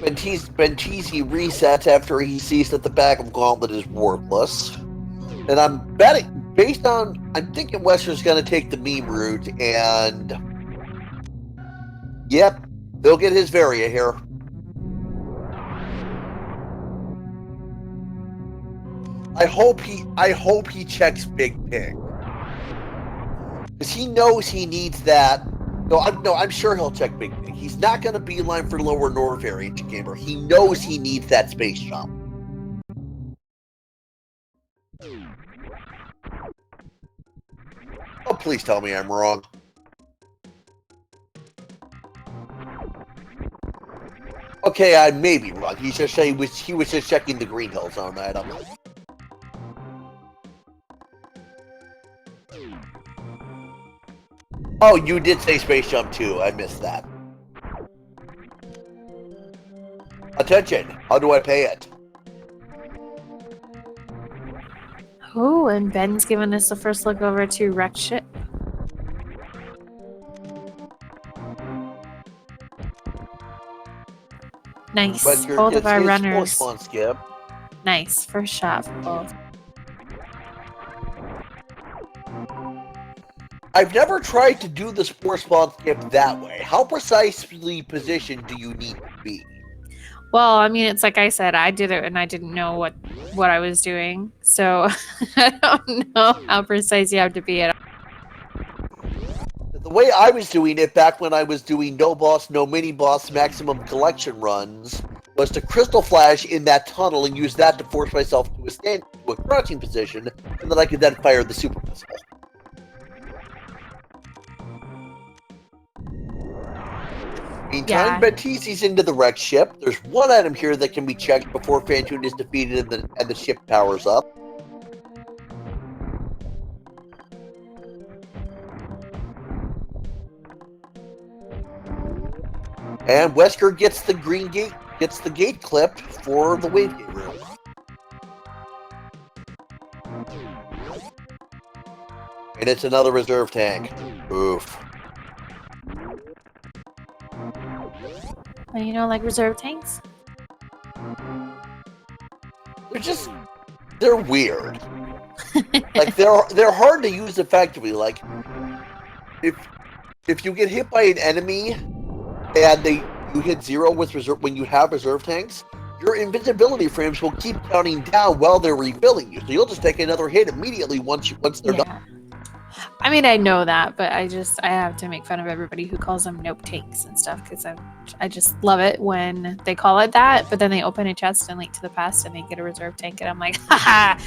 A: Benteezy resets after he sees that the bag of gauntlet is worthless. And I'm betting, I'm thinking Wesker's going to take the meme route, and yep, they'll get his Varia here. I hope he checks Big Pig, because he knows he needs that. No, I'm sure he'll check Big Pig. He's not going to beeline for lower Norfair gamer. He knows he needs that space jump. Oh, please tell me I'm wrong. Okay, I may be wrong. He was just checking the Green Hill Zone item. Oh, you did say space jump too. I missed that. Attention! How do I pay it?
B: Oh, and Ben's giving us a first look over to wrecked ship. Nice.
A: Wesker
B: Both of
A: gets
B: our
A: his
B: runners.
A: spawn skip.
B: Nice. First shot for both.
A: I've never tried to do the spore spawn skip that way. How precisely positioned do you need to be?
B: Well, I mean, it's like I said, I did it and I didn't know what I was doing. So I don't know how precise you have to be at all.
A: The way I was doing it back when I was doing no boss, no mini boss maximum collection runs was to crystal flash in that tunnel and use that to force myself to a crouching position, and then I could then fire the super missile. Meantime, Benteezy's into the wrecked ship. There's one item here that can be checked before Phantoon is defeated and the ship powers up. And Wesker gets the gate clipped for the wave gate room. And it's another reserve tank. Oof.
B: And you know, like reserve tanks?
A: They're weird. Like they're hard to use effectively. Like if you get hit by an enemy and you hit 0 with reserve when you have reserve tanks, your invisibility frames will keep counting down while they're refilling you. So you'll just take another hit immediately once they're done.
B: I mean, I know that, but I have to make fun of everybody who calls them nope tanks and stuff, because I just love it when they call it that, but then they open a chest and Link to the Past and they get a reserve tank, and I'm like, haha.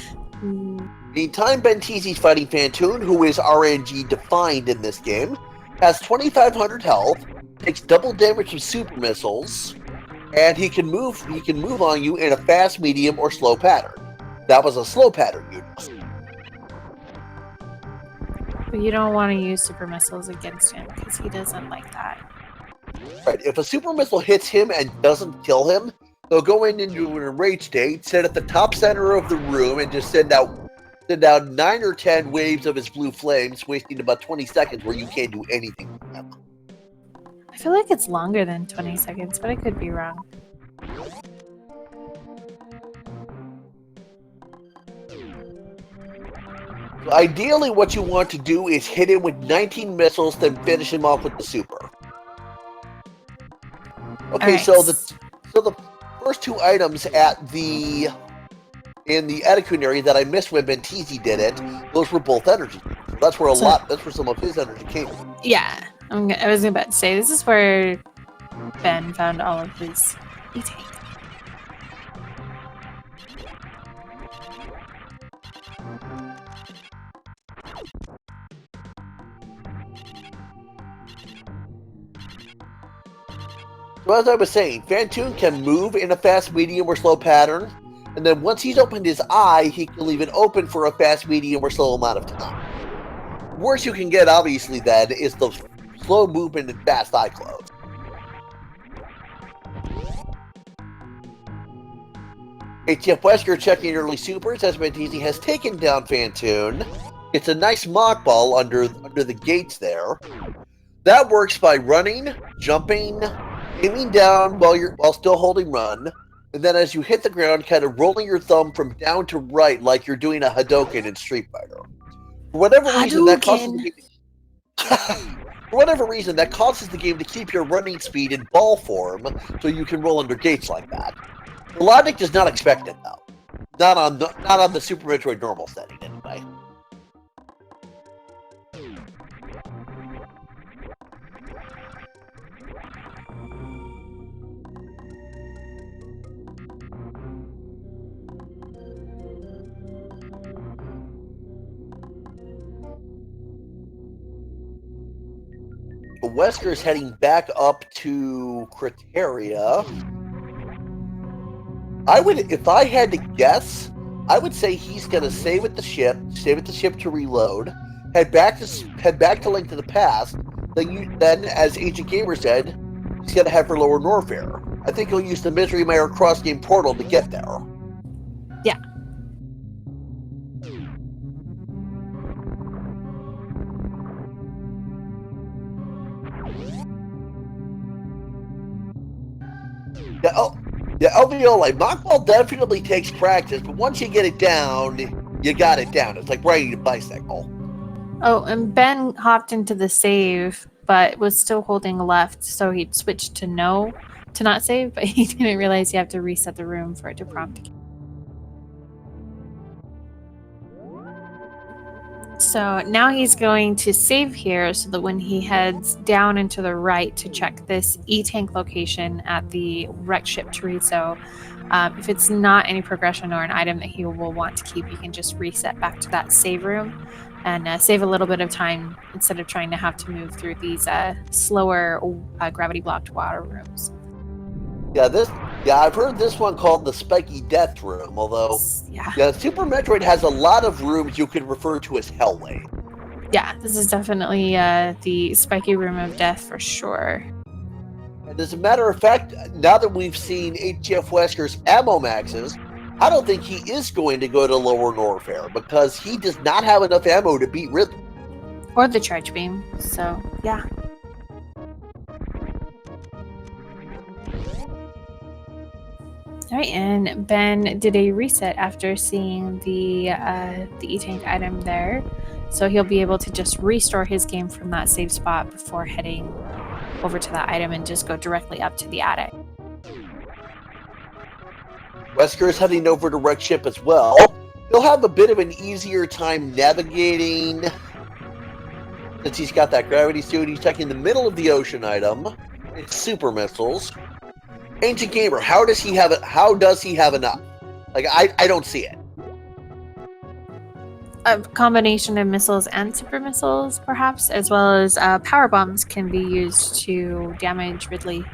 A: Meantime, Benteezy's fighting Phantoon, who is RNG defined in this game, has 2,500 health, takes double damage from super missiles, and he can move on you in a fast, medium, or slow pattern. That was a slow pattern unit.
B: But you don't want to use super missiles against him because he doesn't like that.
A: Right. If a super missile hits him and doesn't kill him, they'll go into an enraged state, sit at the top center of the room, and just send out 9 or 10 waves of his blue flames, wasting about 20 seconds where you can't do anything with them.
B: I feel like it's longer than 20 seconds, but I could be wrong.
A: So ideally, what you want to do is hit him with 19 missiles, then finish him off with the super. Okay,
B: right.
A: so the first two items in the Etikun area that I missed when Benteezy did it, those were both energy. So that's where that's where some of his energy came from.
B: Yeah, I was about to say this is where Ben found all of his tank.
A: So as I was saying, Phantoon can move in a fast, medium, or slow pattern, and then once he's opened his eye, he can leave it open for a fast, medium, or slow amount of time. The worst you can get, obviously, then, is the slow movement and fast eye close. hcfwesker checking early supers as Benteezy has taken down Phantoon. It's a nice mock ball under the gates there. That works by running, jumping, aiming down while still holding run, and then as you hit the ground, kind of rolling your thumb from down to right like you're doing a Hadouken in Street Fighter. For whatever reason, that causes the game for whatever reason, that causes the game to keep your running speed in ball form, so you can roll under gates like that. The logic does not expect it, though. Not on the Super Metroid normal setting, anyway. Wesker is heading back up to Criteria. If I had to guess, I would say he's gonna stay with the ship to reload, head back to Link to the Past. Then, as Agent Gamer said, he's gonna head for Lower Norfair. I think he'll use the Misery Mire cross-game portal to get there.
B: Yeah. Yeah, LVO, Mockball definitely takes practice, but once you get it down, you got it down. It's like riding a bicycle. Oh, and Ben hopped into the save, but was still holding left, so he switched to no to not save, but he didn't realize you have to reset the room for it to prompt again. So now he's going to save here so that when he heads down and to the right to check this E-Tank location at the wreck ship chorizo, if it's not any progression or an item that he will want to keep, he can just reset back to that save room and save a little bit of time instead of trying to have to move through these slower gravity blocked water rooms.
A: Yeah, I've heard this one called the Spiky Death Room, although Super Metroid has a lot of rooms you could refer to as Hellway.
B: Yeah, this is definitely the Spiky Room of Death for sure.
A: And as a matter of fact, now that we've seen hcfwesker's ammo maxes, I don't think he is going to go to Lower Norfair because he does not have enough ammo to beat Ridley.
B: Or the Charge Beam, so yeah. All right, and Ben did a reset after seeing the E-Tank item there, so he'll be able to just restore his game from that save spot before heading over to that item and just go directly up to the attic.
A: Wesker is heading over to Wreck Ship as well. He'll have a bit of an easier time navigating since he's got that gravity suit. He's checking the middle of the ocean item. It's super missiles. Ancient Gamer, how does he have it? How does he have enough? I don't see it.
B: A combination of missiles and super missiles, perhaps, as well as power bombs can be used to damage Ridley,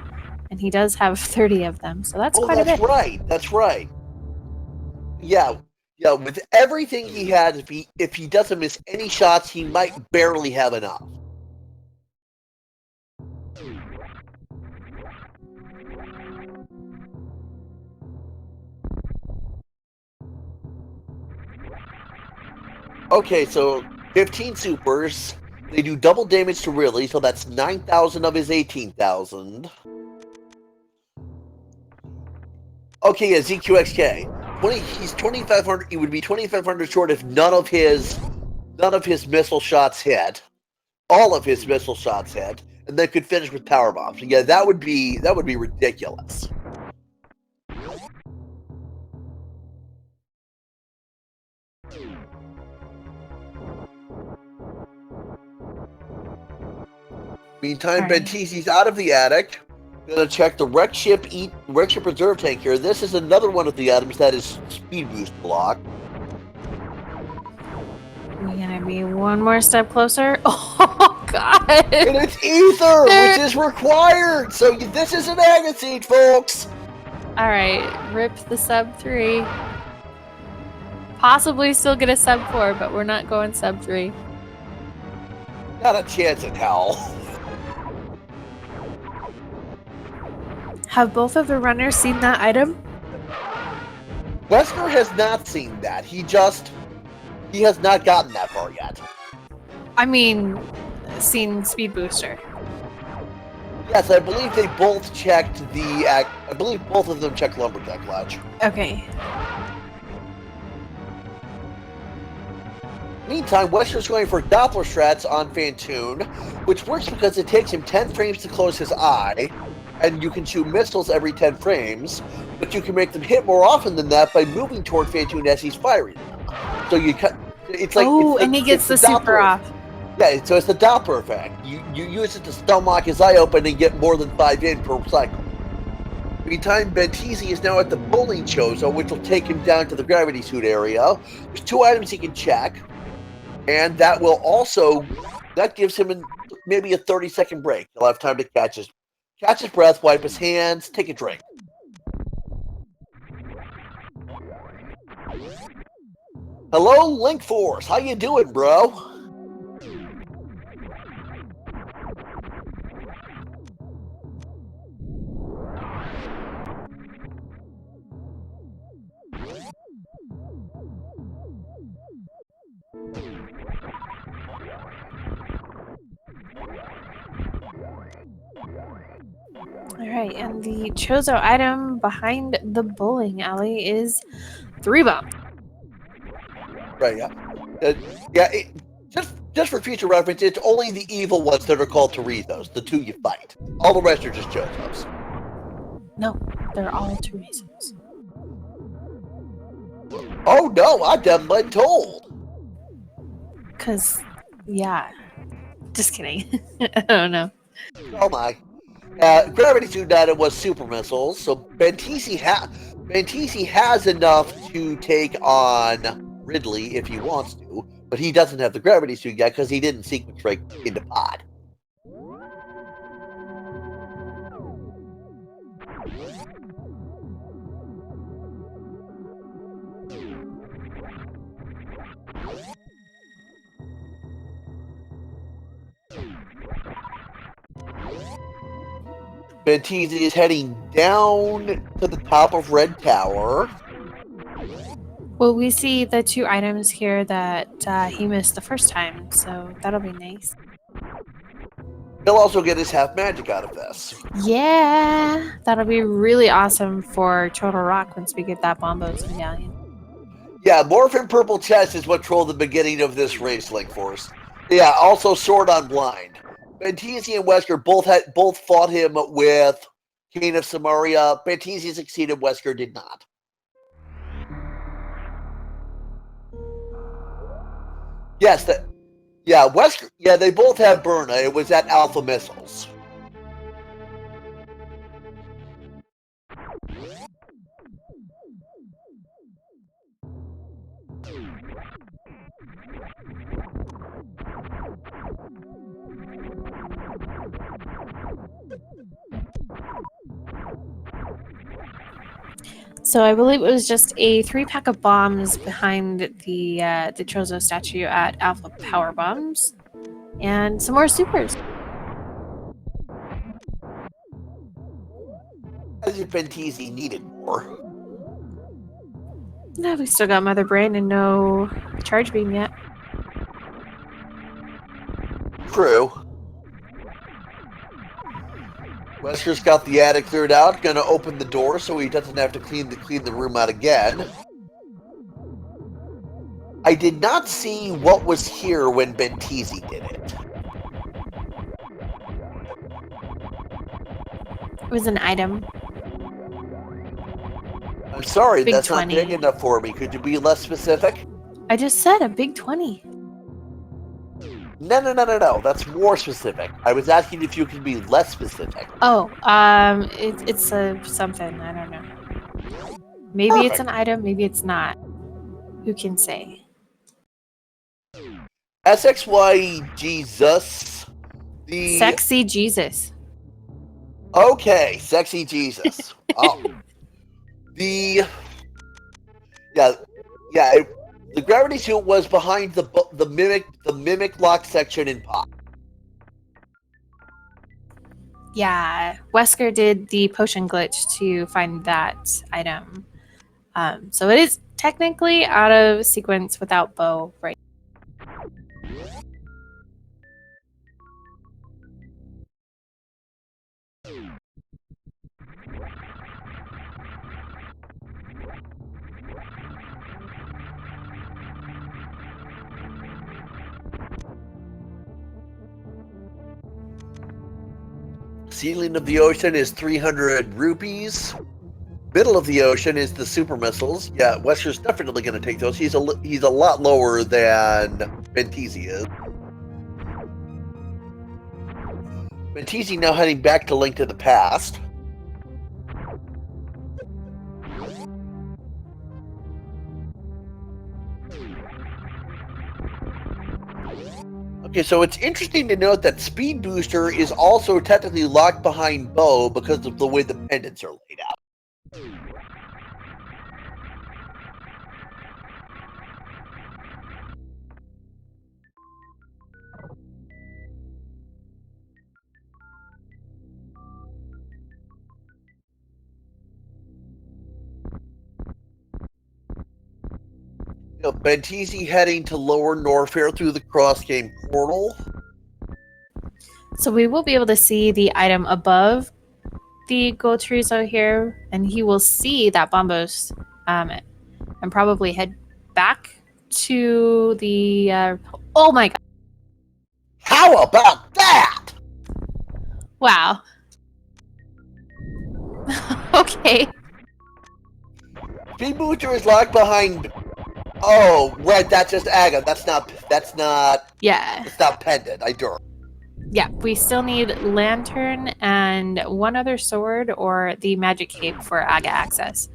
B: and he does have 30 of them, so that's quite a bit.
A: That's right. Yeah. With everything he has, if he doesn't miss any shots, he might barely have enough. Okay, so 15 supers. They do double damage to Ridley, so that's 9,000 of his 18,000. Okay, yeah, ZQXK. He's 2,500. He would be 2,500 short if none of his missile shots hit. All of his missile shots hit, and then could finish with power bombs. Yeah, that would be ridiculous. Meantime, Benteezy's out of the attic. Gonna check the wreck ship reserve tank here. This is another one of the items that is speed boost block.
B: We're gonna be one more step closer. Oh god!
A: And it's ether, which is required. So this is an Agaseed, folks.
B: All right, rip the sub 3. Possibly still get a sub 4, but we're not going sub 3.
A: Not a chance in hell.
B: Have both of the runners seen that item?
A: Wesker has not seen that. He has not gotten that far yet.
B: I mean, seen Speed Booster.
A: Yes, I believe they both checked I believe both of them checked Lumberjack Lodge.
B: Okay.
A: Meantime, Wesker's going for Doppler strats on Phantoon, which works because it takes him 10 frames to close his eye, and you can shoot missiles every 10 frames, but you can make them hit more often than that by moving toward Phantoon as he's firing them. So you cut. It's like
B: and he gets the super off.
A: Yeah, so it's the Doppler effect. You use it to stun lock his eye open and get more than 5 in per cycle. Meantime, Benteezy is now at the bowling chozo, which will take him down to the gravity suit area. There's 2 items he can check, and that gives him maybe a 30-second break. He'll have time to catch his breath, wipe his hands, take a drink. Hello, Link Force. How you doing, bro?
B: Alright, and the Chozo item behind the bowling alley is 3 bombs.
A: Right, yeah. Just for future reference, it's only the evil ones that are called Terizos, the 2 you fight. All the rest are just Chozos.
B: No, they're all Terizos.
A: Oh no, I've done been told.
B: Because, yeah. Just kidding. I don't know.
A: Oh my. Gravity Suit item was super missiles, so Benteezy has enough to take on Ridley if he wants to, but he doesn't have the Gravity Suit yet because he didn't sequence right into pod. Benteezy is heading down to the top of Red Tower.
B: Well, we see the 2 items here that he missed the first time, so that'll be nice.
A: He'll also get his half magic out of this.
B: Yeah! That'll be really awesome for Total Rock once we get that Bombos medallion.
A: Yeah, Morphin Purple Chest is what trolled the beginning of this race, Link Force. Yeah, also Sword on Blind. Benteezy and Wesker both fought him with Kane of Samaria. Benteezy succeeded, Wesker did not. Yes, Wesker. Yeah, they both have Burna. It was at Alpha Missiles.
B: So I believe it was just a 3-pack of bombs behind the Chozo statue at Alpha Power Bombs, and some more supers.
A: As if Benteezy needed more.
B: No, we still got Mother Brain and no Charge Beam yet.
A: True. Wesker's got the attic cleared out, gonna open the door so he doesn't have to clean the room out again. I did not see what was here when Benteezy did it.
B: It was an item.
A: I'm sorry,
B: Big
A: that's
B: 20.
A: not big enough for me. Could you be less specific?
B: I just said a big 20.
A: No. That's more specific. I was asking if you could be less specific.
B: Oh, it's a something. I don't know. Maybe
A: Perfect.
B: it's an item. Maybe it's not. Who can say?
A: SXY Jesus
B: Sexy Jesus.
A: Okay, sexy Jesus. Oh. The gravity suit was behind the mimic lock section in Pop.
B: Yeah, Wesker did the potion glitch to find that item. So it is technically out of sequence without Bo, right?
A: Ceiling of the ocean is 300 rupees. Middle of the ocean is the super missiles. Yeah, Wesker's definitely going to take those. He's a lot lower than Benteezy is. Benteezy now heading back to Link to the Past. Okay, so it's interesting to note that Speed Booster is also technically locked behind Bo because of the way the pendants are laid out. Benteezy heading to lower Norfair through the cross-game portal.
B: So we will be able to see the item above the gold chorizo here, and he will see that bombos, and probably head back to the. Oh my god!
A: How about that?
B: Wow. Okay.
A: Speed Booster is locked behind. Oh, right. That's just Aga. That's not.
B: Yeah.
A: It's not pendant. I do.
B: Yeah, we still need Lantern and one other sword or the magic cape for Aga access.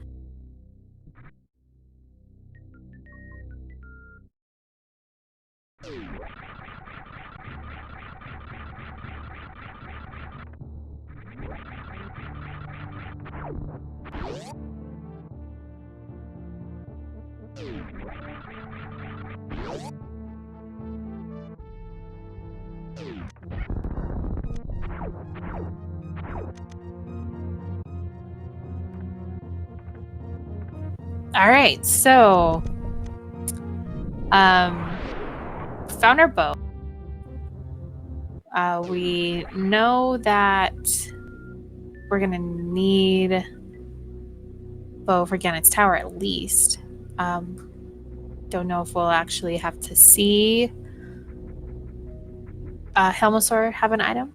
B: All right, so found our bow. We know that we're gonna need bow for Gannett's Tower at least. Don't know if we'll actually have to see Helmosaur have an item.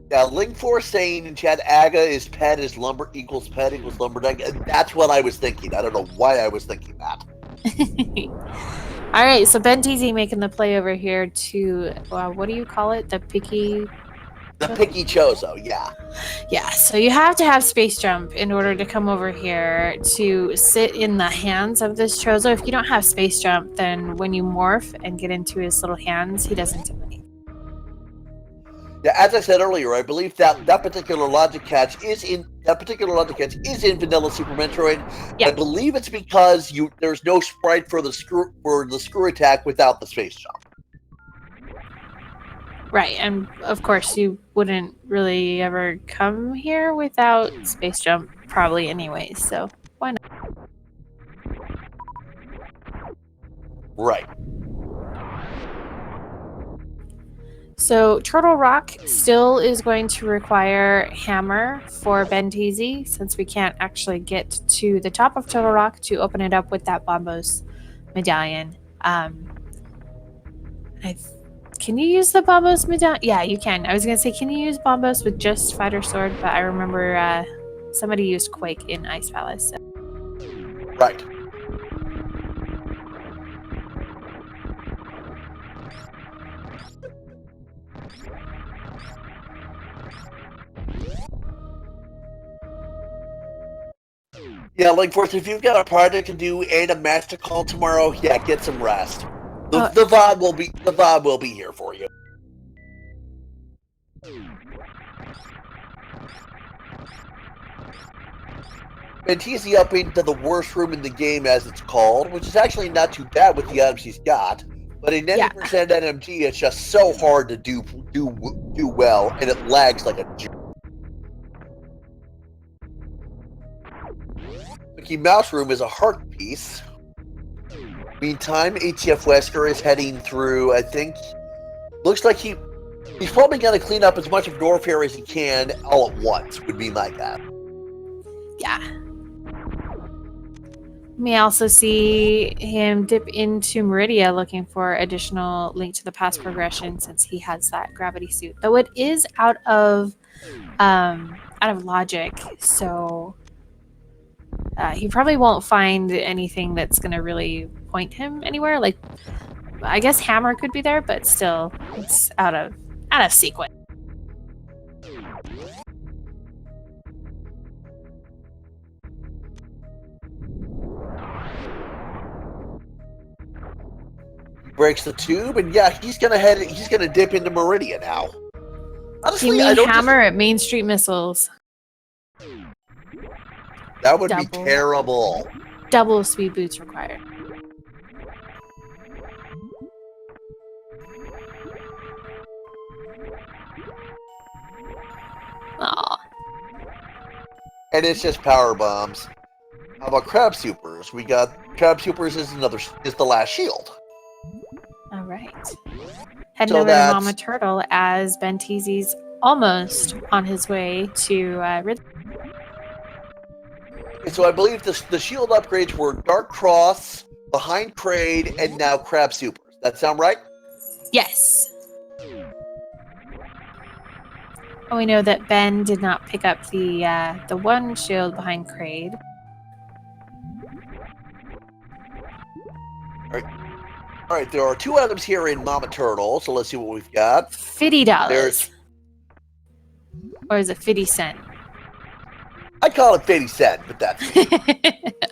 A: Yeah, Link Force saying in chat, Aga is pet is lumber equals pet equals lumberjack. That's what I was thinking. I don't know why I was thinking that.
B: All right, so Benteezy making the play over here to what do you call it? The picky
A: Chozo, yeah.
B: Yeah, so you have to have space jump in order to come over here to sit in the hands of this Chozo. If you don't have space jump, then when you morph and get into his little hands, he doesn't do anything.
A: Yeah, as I said earlier, I believe that particular logic catch is in Vanilla Super Metroid.
B: Yeah.
A: I believe it's because there's no sprite for the screw attack without the space jump.
B: Right, and of course you wouldn't really ever come here without space jump, probably anyways, so why not?
A: Right.
B: So Turtle Rock still is going to require Hammer for Benteezy, since we can't actually get to the top of Turtle Rock to open it up with that Bombos medallion. Can you use the Bombos medallion? Yeah, you can. I was going to say, can you use Bombos with just Fighter Sword? But I remember somebody used Quake in Ice Palace. So.
A: Right. Yeah, Link Force, if you've got a project to do and a master call tomorrow, yeah, get some rest. The VOD will be here for you. Benteezy up into the worst room in the game, as it's called, which is actually not too bad with the items he's got. But in 90% NMG, it's just so hard to do well, and it lags like a jerk. Mickey Mouse Room is a heart piece. Meantime, hcfwesker is heading through, I think, looks like he's probably going to clean up as much of Norfair as he can all at once, would be my guess.
B: Yeah. We may also see him dip into Meridia looking for additional Link to the Past progression since he has that gravity suit. Though it is out of logic, so he probably won't find anything that's going to really point him anywhere. Like, I guess Hammer could be there, but still, it's out of sequence.
A: Breaks the tube, and yeah, he's gonna dip into Meridia now. Honestly,
B: You mean
A: I don't
B: Hammer at Main Street Missiles?
A: That would be terrible.
B: Double speed boots required. Aw.
A: And it's just power bombs. How about Crab Supers? We got Crab Supers is the last shield.
B: All right. Heading
A: So
B: over to Mama Turtle as Benteezy's almost on his way to Ridley.
A: So I believe the shield upgrades were Dark Cross, behind Kraid, and now Crab Supers. That sound right?
B: Yes. And we know that Ben did not pick up the one shield behind Kraid.
A: All right, there are 2 items here in Mama Turtle, so let's see what we've got.
B: $50. Or is it 50 cent?
A: I call it 50 cent, but that's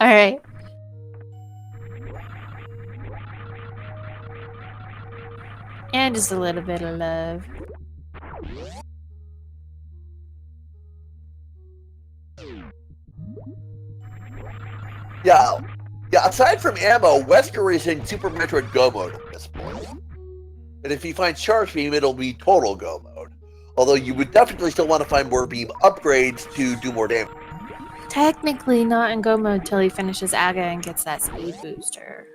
B: all right. And just a little bit of love.
A: Yeah. Aside from ammo, Wesker is in Super Metroid Go mode at this point. And if he finds Charge Beam, it'll be total Go mode. Although you would definitely still want to find more beam upgrades to do more damage.
B: Technically not in Go mode till he finishes Aga and gets that speed booster.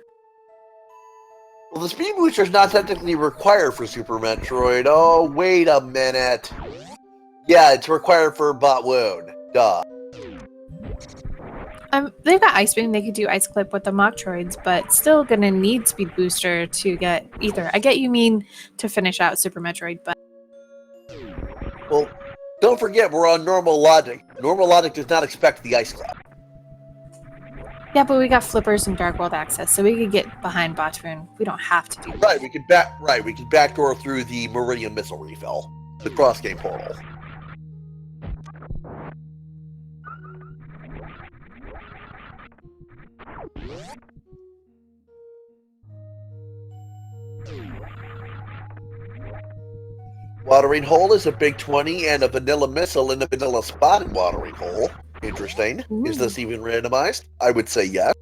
A: Well, the speed booster is not technically required for Super Metroid. Oh, wait a minute. Yeah, it's required for Bot Wound. Duh.
B: They've got Ice Beam. They could do Ice Clip with the Mocktroids, but still gonna need Speed Booster to get Ether. I get you mean to finish out Super Metroid, but...
A: Well, don't forget, we're on normal logic. Normal logic does not expect the Ice Clip.
B: Yeah, but we got Flippers and Dark World access, so we could get behind Phantoon. We don't have to do that.
A: Right, we could backdoor through the Meridian Missile Refill, the cross-game portal. Watering Hole is a big 20 and a vanilla missile in a vanilla spotted watering hole. Interesting.
B: Ooh.
A: Is this even randomized? I would say yes.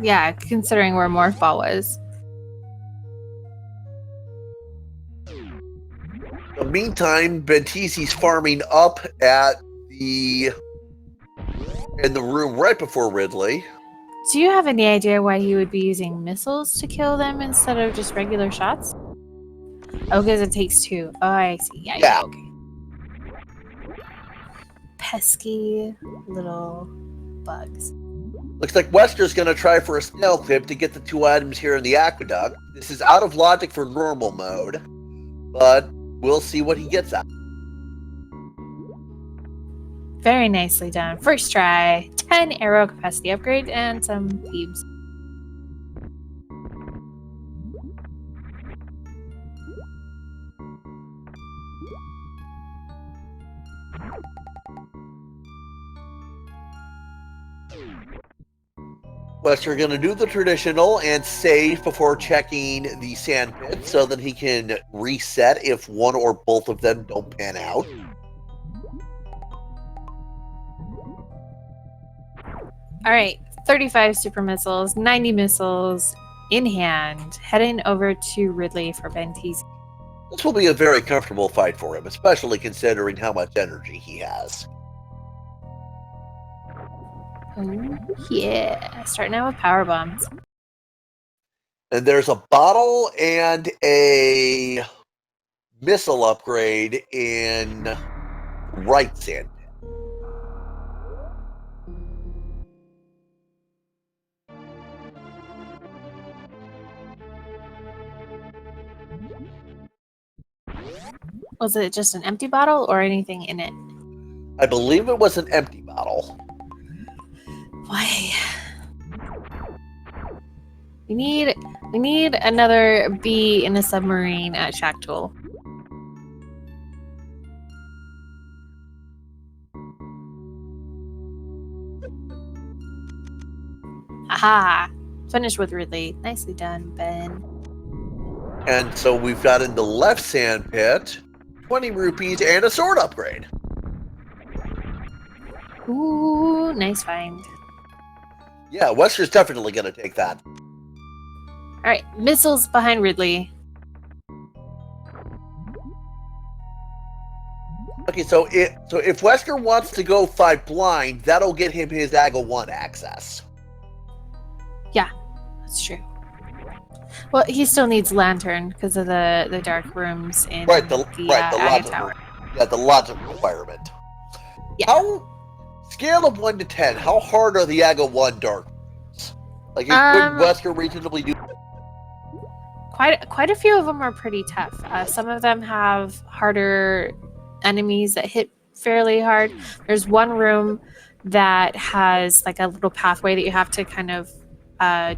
B: Yeah, considering where Morph Ball was.
A: In the meantime, Benteezy's farming up in the room right before Ridley.
B: Do you have any idea why he would be using missiles to kill them instead of just regular shots? Oh, because it takes 2. Oh, I see. Yeah. Okay. Pesky little bugs.
A: Looks like Wesker's going to try for a snail clip to get the 2 items here in the aqueduct. This is out of logic for normal mode, but we'll see what he gets at.
B: Very nicely done. First try. 10 arrow capacity upgrade and some Thieves.
A: Wesker going to do the traditional and save before checking the sand pit so that he can reset if one or both of them don't pan out.
B: All right, 35 super missiles, 90 missiles in hand, heading over to Ridley for Benteezy.
A: This will be a very comfortable fight for him, especially considering how much energy he has.
B: Oh, yeah. Starting out with power bombs.
A: And there's a bottle and a missile upgrade in right sand pit.
B: Was it just an empty bottle or anything in it?
A: I believe it was an empty bottle.
B: Why? We need another bee in a submarine at Shack Tool. Aha! Finished with Ridley. Nicely done, Ben.
A: And so we've got in the left sand pit 20 rupees and a sword upgrade.
B: Ooh, nice find.
A: Yeah, Wesker's definitely going to take that.
B: All right, missiles behind Ridley.
A: Okay, so if Wesker wants to go 5 blind, that'll get him his AGA 1 access.
B: Yeah, that's true. Well, he still needs lantern because of the dark rooms in the
A: logic
B: tower.
A: Yeah, the logic requirement.
B: Yeah.
A: How scale of 1 to 10? How hard are the AGA 1 dark rooms? Like, could Wesker reasonably do?
B: Quite a few of them are pretty tough. Some of them have harder enemies that hit fairly hard. There's one room that has like a little pathway that you have to kind of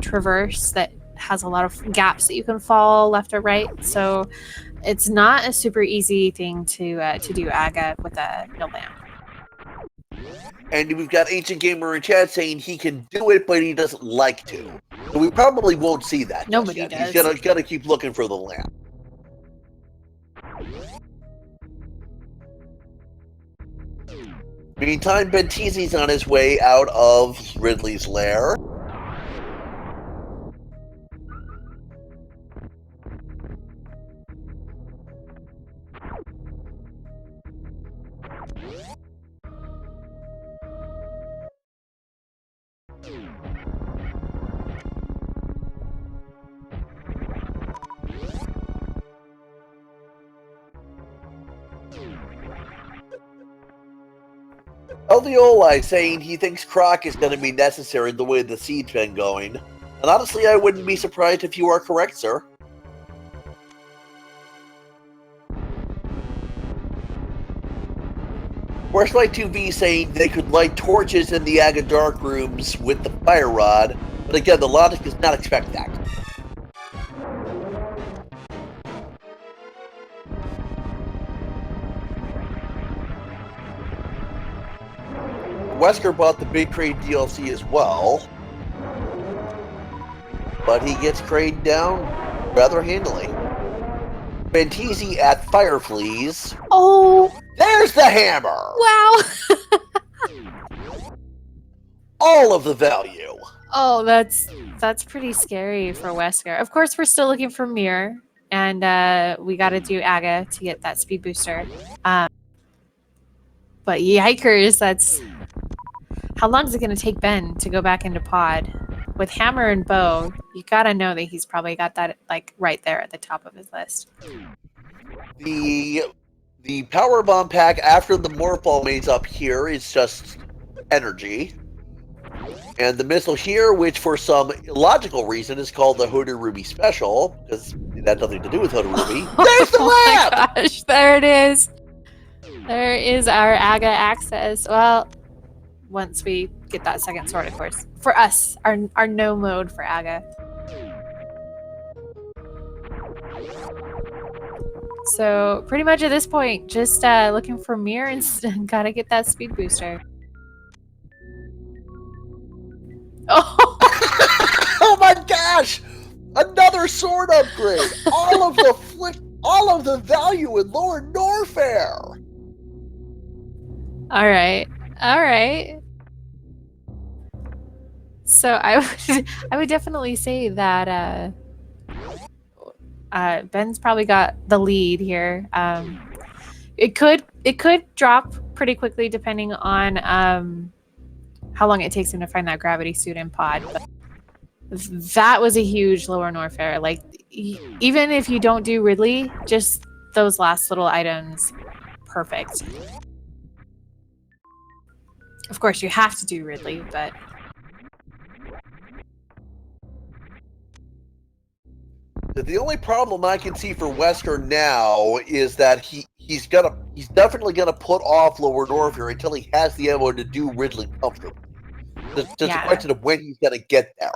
B: traverse that has a lot of gaps that you can fall left or right. So it's not a super easy thing to do AGA with a no lamp.
A: And we've got Ancient Gamer in chat saying he can do it, but he doesn't like to. So we probably won't see that.
B: Nobody does.
A: He's gonna keep looking for the lamp. Meantime, Benteezy's on his way out of Ridley's lair. Eldioli saying he thinks Croc is going to be necessary the way the siege been going. And honestly, I wouldn't be surprised if you are correct, sir. Forcelight 2V saying they could light torches in the AGA dark rooms with the fire rod, but again, the logic does not expect that. Wesker bought the big Kraid DLC as well, but he gets Kraid down rather handily. Benteezy at Fireflies.
B: Oh!
A: There's the hammer!
B: Wow!
A: All of the value.
B: Oh, that's pretty scary for Wesker. Of course, we're still looking for Mirror, and we got to do AGA to get that speed booster. But yikers, that's... How long is it going to take Ben to go back into pod? With hammer and bow, you got to know that he's probably got that like right there at the top of his list.
A: The power bomb pack after the Morphball maze up here is just energy. And the missile here, which for some illogical reason is called the Hoodoo Ruby Special, because it had nothing to do with Hoodoo Ruby. There's the lamp!
B: Oh my gosh, there it is. There is our AGA access. Well, once we get that second sword, of course. For us, our no mode for AGA. So pretty much at this point, just looking for Mirror and gotta get that speed booster. Oh!
A: gosh! Another sword upgrade! all of the value in lower Norfair!
B: All right. So I would definitely say that Ben's probably got the lead here. It could drop pretty quickly depending on how long it takes him to find that gravity suit and pod. But that was a huge lower Norfair. Like even if you don't do Ridley, just those last little items, perfect. Of course, you have to do Ridley, but
A: the only problem I can see for Wesker now is that he's definitely gonna put off lower Norfair until he has the ammo to do Ridley comfortably. Just a question of when he's gonna get there.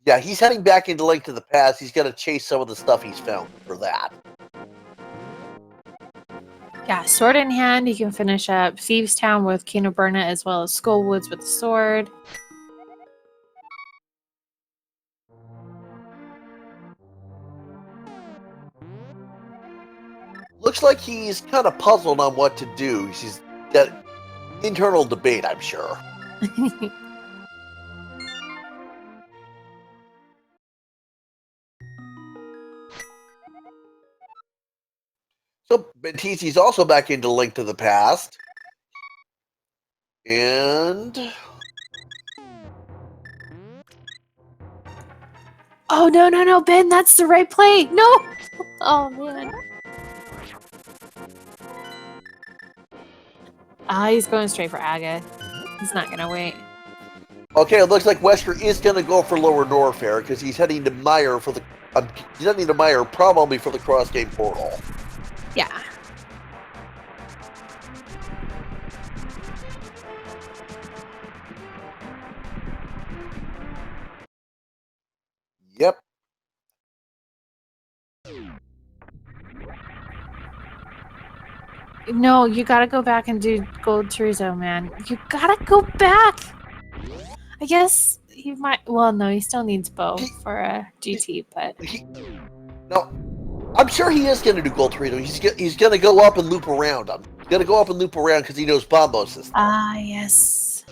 A: Yeah, he's heading back into Link to the Past. He's gonna chase some of the stuff he's found for that.
B: yeah, sword in hand, you can finish up Thieves Town with King of Burna as well as Skullwoods with the sword.
A: Looks like he's kind of puzzled on what to do. He's got internal debate, I'm sure. So Benteezy's also back into Link to the Past. And
B: Oh no, Ben, that's the right play. No. Oh man. He's going straight for Aga. He's not gonna wait.
A: okay, it looks like Wesker is gonna go for lower Norfair because he's heading to Meyer for the he's heading to Meyer probably for the cross game portal.
B: Yeah.
A: Yep.
B: No, you gotta go back and do Gold Chorizo, man. You gotta go back. I guess he might. Well, no, he still needs bow for a GT, but
A: No, I'm sure he is going to do Gold Torito. He's going to go up and loop around. He's going to go up and loop around because he knows Bombo's system.
B: yes.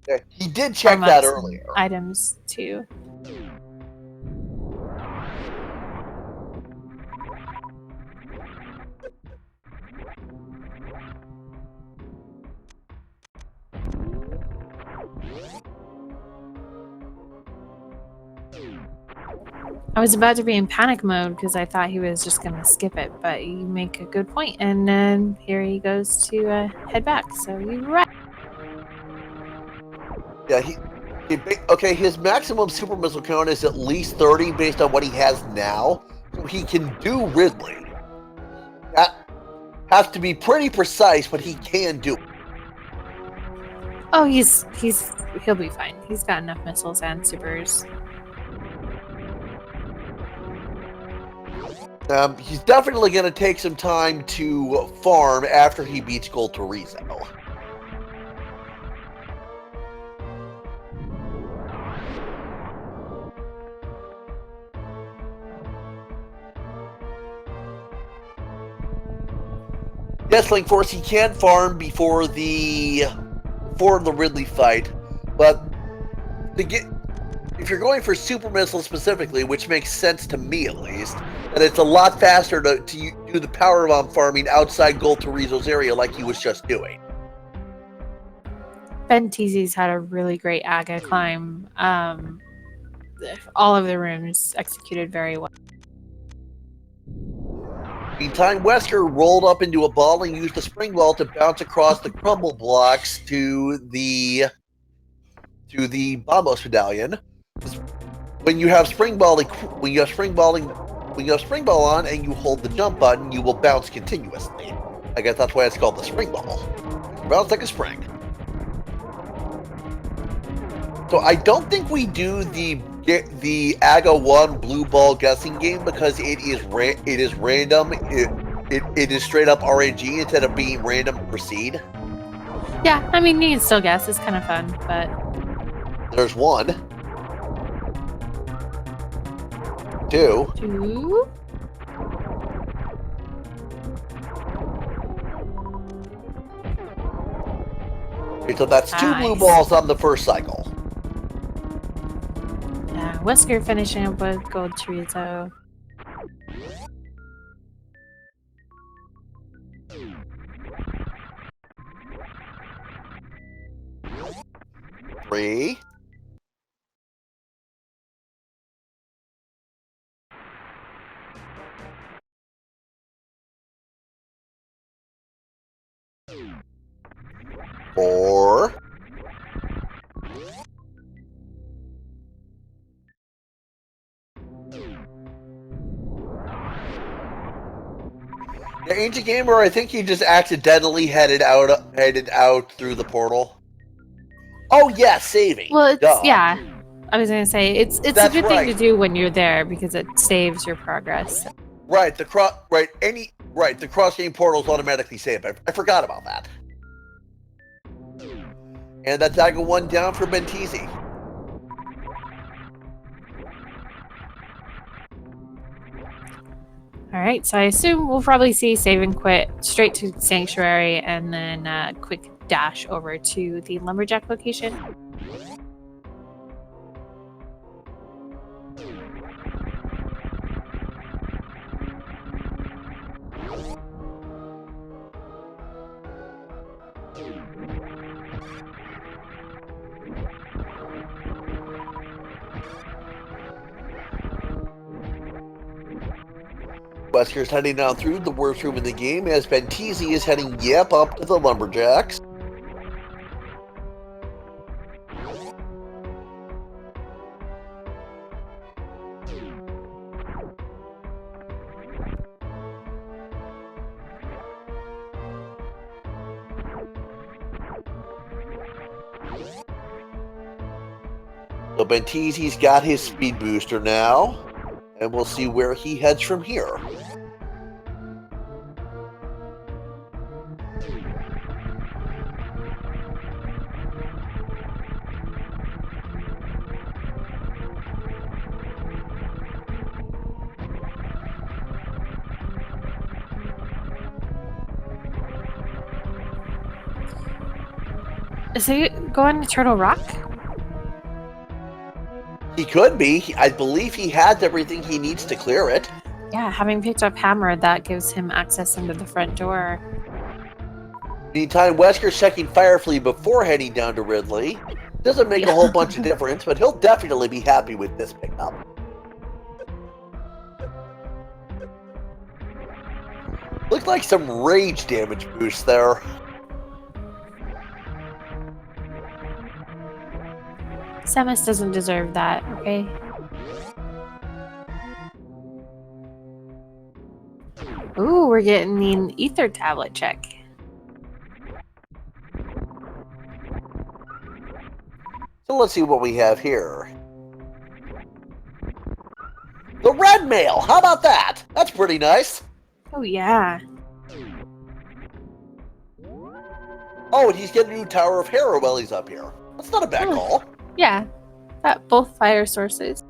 A: Okay. He did check that earlier.
B: Items too. I was about to be in panic mode because I thought he was just going to skip it, but you make a good point, and then here he goes to head back. So you're right.
A: Yeah, okay, his maximum super missile count is at least 30 based on what he has now. So he can do Ridley. That has to be pretty precise, but he can do it.
B: Oh, he'll be fine. He's got enough missiles and supers.
A: He's definitely going to take some time to farm after he beats Gold Torizo. Yes, Link Force, he can farm before the Ridley fight, but if you're going for super missile specifically, which makes sense to me at least, that it's a lot faster to do the power bomb farming outside Gold Torizo's area like he was just doing.
B: Benteezy's had a really great Aga climb. All of the rooms executed very well.
A: Meantime, Wesker rolled up into a ball and used the spring ball to bounce across the crumble blocks to the Bombos medallion. When you have spring ball on and you hold the jump button, you will bounce continuously. I guess that's why it's called the spring ball. Bounce like a spring. So I don't think we do the Aga 1 blue ball guessing game because it is random. It is straight up RNG instead of being random proceed.
B: Yeah, I mean, you can still guess. It's kind of fun, but...
A: There's one. 2.
B: 2.
A: Okay, so that's 2 blue
B: Nice.
A: balls on the first cycle.
B: Yeah, Wesker finishing up with gold chorizo.
A: Three. Four. The Ancient Gamer, I think he just accidentally headed out through the portal. Oh yeah, saving.
B: Well, it's
A: Duh.
B: yeah. I was gonna say it's a
A: That's
B: good thing to
A: right.
B: do when you're there because it saves your progress.
A: Right, the cross game portals automatically save. I forgot about that. And that's Dagger 1 down for Benteezy.
B: All right, so I assume we'll probably see save and quit straight to Sanctuary and then quick dash over to the Lumberjack location.
A: Wesker's heading down through the worst room in the game as Benteezy is heading up to the Lumberjacks. So Benteezy's got his speed booster now, and we'll see where he heads from here.
B: Is he going to Turtle Rock?
A: He could be. I believe he has everything he needs to clear it.
B: Yeah, having picked up Hammer, that gives him access into the front door.
A: Meantime, Wesker's checking Firefly before heading down to Ridley. Doesn't make a whole bunch of difference, but he'll definitely be happy with this pickup. Looks like some rage damage boost there.
B: Samus doesn't deserve that, okay? Ooh, we're getting an ether tablet check.
A: So let's see what we have here. The red mail! How about that? That's pretty nice.
B: Oh, yeah.
A: Oh, and he's getting a new Tower of Hera while he's up here. That's not a bad call.
B: Yeah. Got both fire sources.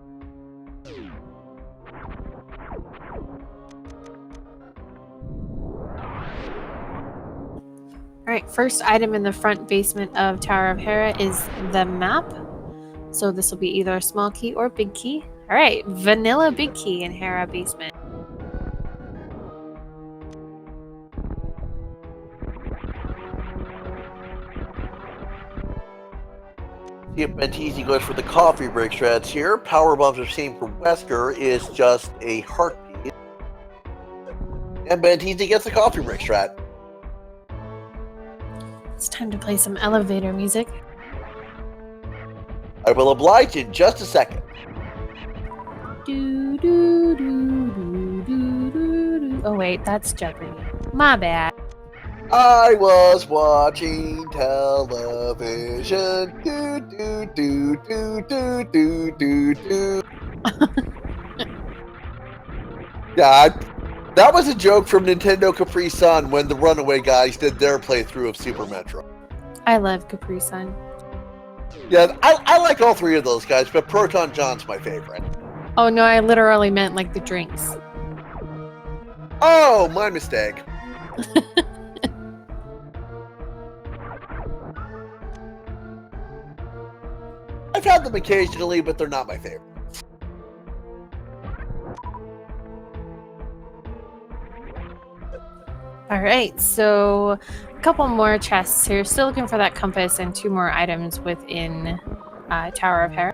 B: Alright, first item in the front basement of Tower of Hera is the map. So this will be either a small key or big key. Alright, vanilla big key in Hera basement.
A: See if Benteezy goes for the coffee break strats here. Power bombs are same for Wesker is just a heartbeat. And Benteezy gets the coffee break strat.
B: It's time to play some elevator music.
A: I will oblige in just a second.
B: Do, do, do, do, do, do, do. Oh wait, that's Jeopardy. My bad.
A: I was watching television. Do do do do do do do do. Yeah, that was a joke from Nintendo Capri Sun when the Runaway guys did their playthrough of Super Metroid.
B: I love Capri Sun.
A: Yeah, I like all three of those guys, but Proton John's my favorite.
B: Oh no, I literally meant like the drinks.
A: Oh, my mistake. I've had them occasionally, but they're not my favorite.
B: All right, so a couple more chests here. Still looking for that compass and 2 more items within Tower of Hera.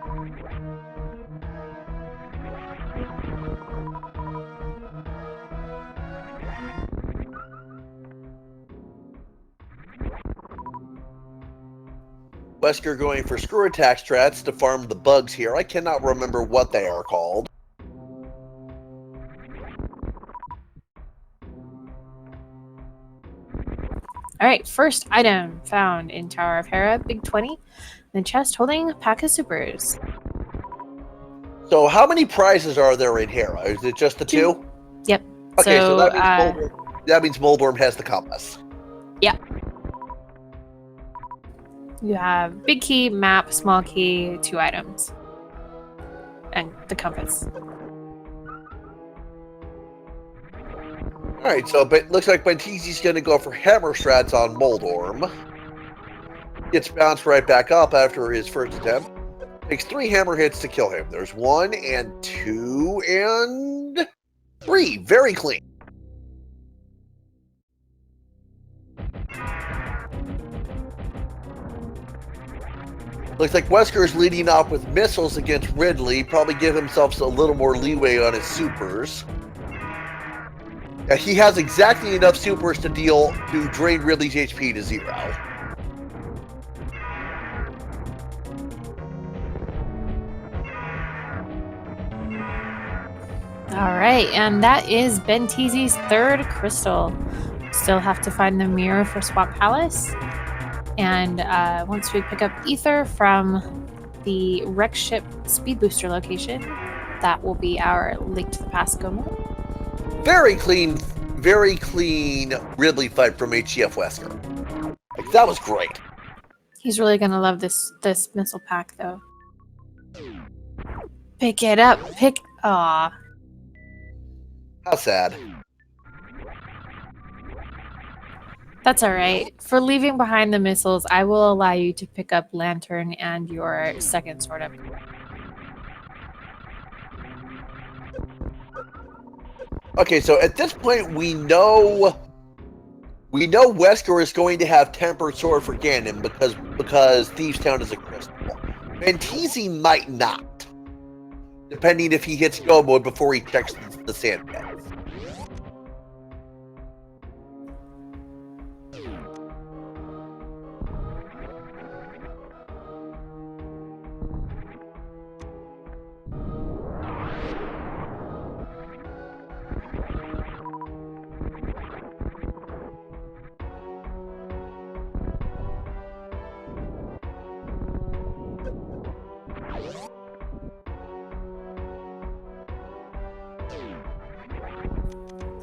A: Wesker going for screw attack strats to farm the bugs here. I cannot remember what they are called.
B: All right, first item found in Tower of Hera, big 20. The chest holding a pack of supers.
A: So how many prizes are there in Hera? Is it just the 2?
B: Yep.
A: Okay, so
B: So,
A: that means Moldorm has the compass.
B: Yeah. You have big key, map, small key, 2 items. And the compass.
A: Alright, so it looks like Benteezy's going to go for hammer strats on Moldorm. Gets bounced right back up after his first attempt. Takes 3 hammer hits to kill him. There's 1 and 2 and 3. Very clean. Looks like Wesker is leading off with missiles against Ridley. Probably give himself a little more leeway on his supers. Yeah, he has exactly enough supers to drain Ridley's HP to 0.
B: All right, and that is Benteezy's 3rd crystal. Still have to find the mirror for Swap Palace. And once we pick up Ether from the wreck ship speed booster location, that will be our Link to the Past go mode.
A: Very clean Ridley fight from hcfwesker. Like, that was great.
B: He's really gonna love this missile pack, though. Pick it up. Aw.
A: How sad.
B: That's all right. For leaving behind the missiles, I will allow you to pick up Lantern and your 2nd sword up.
A: Okay, so at this point, we know Wesker is going to have Tempered Sword for Ganon because Thieves Town is a crystal. Benteezy might not, depending if he hits go mode before he checks the sandbags.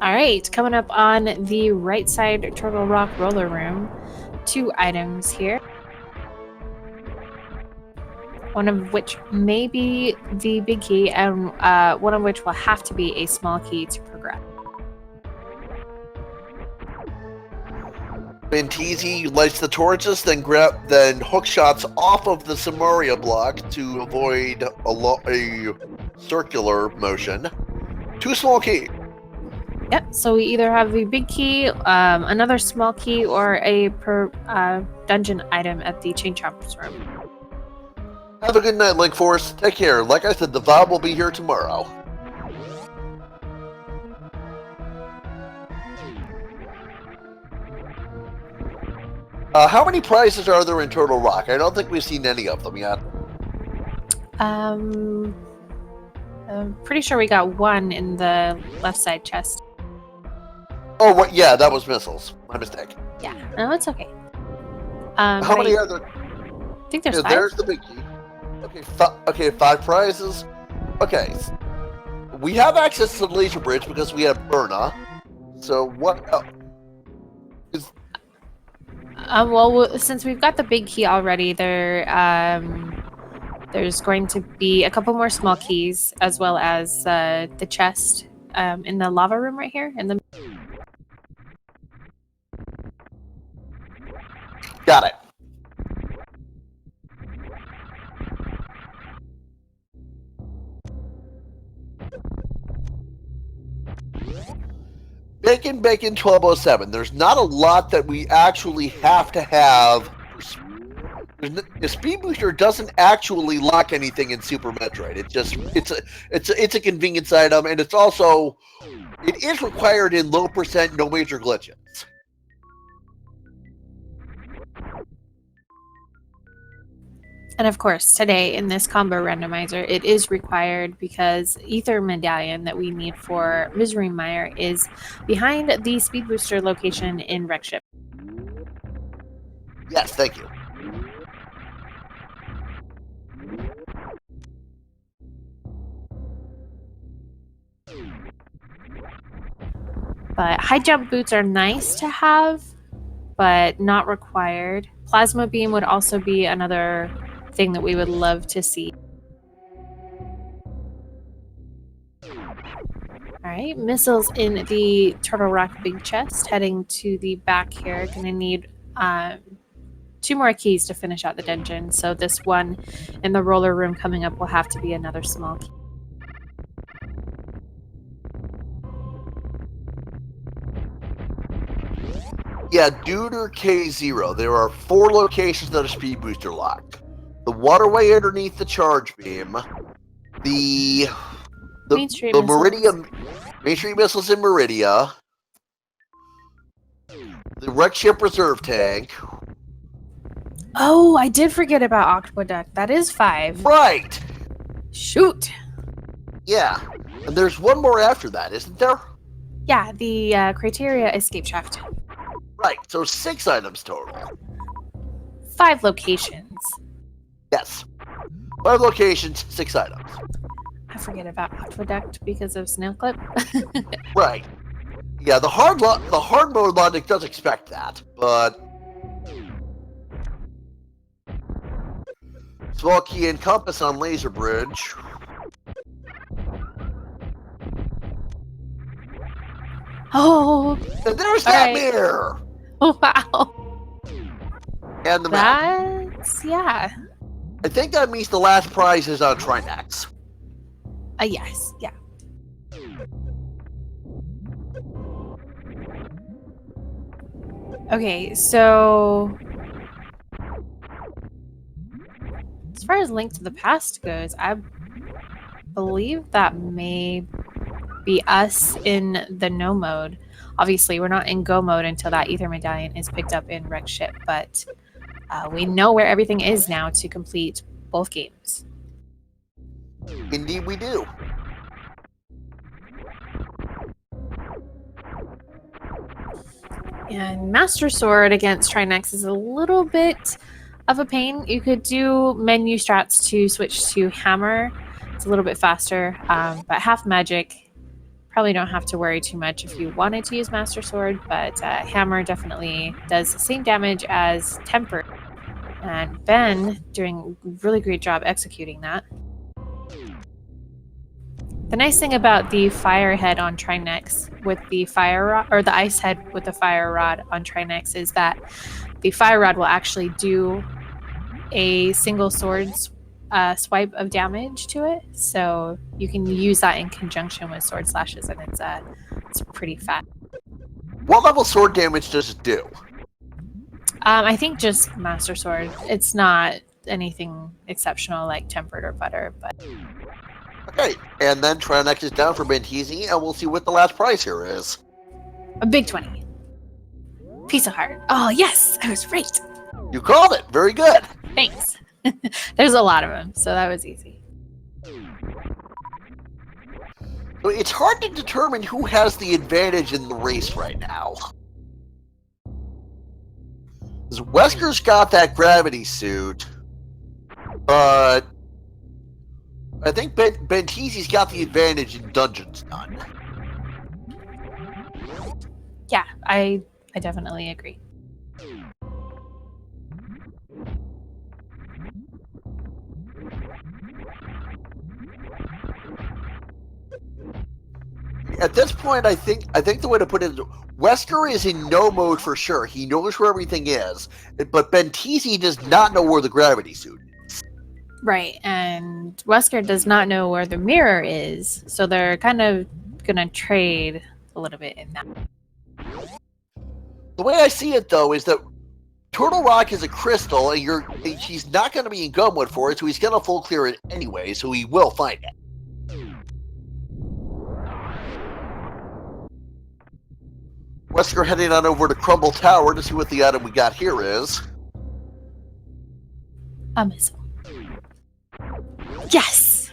B: All right, coming up on the right side Turtle Rock Roller Room, 2 items here. One of which may be the big key, and one of which will have to be a small key to progress.
A: Benteezy lights the torches, then hook shots off of the Samaria block to avoid a circular motion. 2 small key.
B: Yep, so we either have the big key, another small key, or a dungeon item at the Chain Chomper's room.
A: Have a good night, Link Force. Take care. Like I said, the vibe will be here tomorrow. How many prizes are there in Turtle Rock? I don't think we've seen any of them yet.
B: I'm pretty sure we got 1 in the left side chest.
A: Oh, what? Yeah, that was missiles. My mistake.
B: Yeah, no, it's okay.
A: How many are there?
B: I think there's 5.
A: There's the big key. Okay, 5 prizes. Okay, we have access to the laser bridge because we have Burna. So what else?
B: Well, since we've got the big key already, There's going to be a couple more small keys, as well as the chest in the lava room right here.
A: Got it. Bacon 1207. There's not a lot that we actually have to have. The speed booster doesn't actually lock anything in Super Metroid. It's a convenience item, and it is required in low percent, no major glitches.
B: And of course, today in this combo randomizer, it is required because Ether Medallion that we need for Misery Mire is behind the speed booster location in Wreck Ship.
A: Yes, thank you.
B: But high jump boots are nice to have, but not required. Plasma beam would also be another thing that we would love to see. All right, missiles in the Turtle Rock big chest. Heading to the back here. Gonna need 2 more keys to finish out the dungeon. So this one in the roller room coming up will have to be another small key.
A: Yeah, due to K0, there are 4 locations that are speed booster locked. The waterway underneath the charge beam, the
B: Main Street
A: Meridian, Main Street missiles in Meridia, the Wreck Ship reserve tank.
B: Oh, I did forget about Aqueduct. That is 5.
A: Right.
B: Shoot.
A: Yeah, and there's one more after that, isn't there?
B: Yeah, the Criteria Escape Shaft.
A: Right, so 6 items total.
B: 5 locations.
A: Yes. 5 locations, 6 items.
B: I forget about Aqueduct because of Snail Clip.
A: Right. Yeah, the hard mode logic does expect that, but small key and compass on Laser Bridge.
B: Oh,
A: And there's that
B: right.
A: mirror!
B: Wow.
A: And the map.
B: That's, yeah.
A: I think that means the last prize is on Trinex.
B: Yes, yeah. Okay, so as far as Link to the Past goes, I believe that may be us in the no mode. Obviously, we're not in go mode until that Ether Medallion is picked up in Wreck Ship, but we know where everything is now to complete both games.
A: Indeed we do.
B: And Master Sword against Trinex is a little bit of a pain. You could do menu strats to switch to Hammer. It's a little bit faster, but half magic. Probably don't have to worry too much if you wanted to use Master Sword, but Hammer definitely does the same damage as Temper. And Ben doing a really great job executing that. The nice thing about the fire head on Trinex with the fire rod, or the ice head with the fire rod on Trinex, is that the fire rod will actually do a single sword swipe of damage to it. So you can use that in conjunction with sword slashes, and it's pretty fast.
A: What level sword damage does it do?
B: I think just Master Sword. It's not anything exceptional like Tempered or Butter, but
A: Okay, and then Trinex is down for Benteezy, and we'll see what the last prize here is.
B: a big 20. Piece of heart. Oh, yes! I was right.
A: You called it! Very good!
B: Thanks. There's a lot of them, so that was easy.
A: So it's hard to determine who has the advantage in the race right now. Because Wesker's got that gravity suit, but I think Benteezy's got the advantage in Dungeons done.
B: Yeah, I definitely agree.
A: at this point, I think the way to put it is, Wesker is in no mode for sure. He knows where everything is, but Benteezy does not know where the gravity suit is.
B: Right, and Wesker does not know where the mirror is, so they're kind of gonna trade a little bit in that.
A: The way I see it, though, is that Turtle Rock is a crystal, and he's not going to be in go mode for it, so he's going to full clear it anyway, so he will find it. Wesker heading on over to Crumble Tower to see what the item we got here is.
B: A missile. Yes!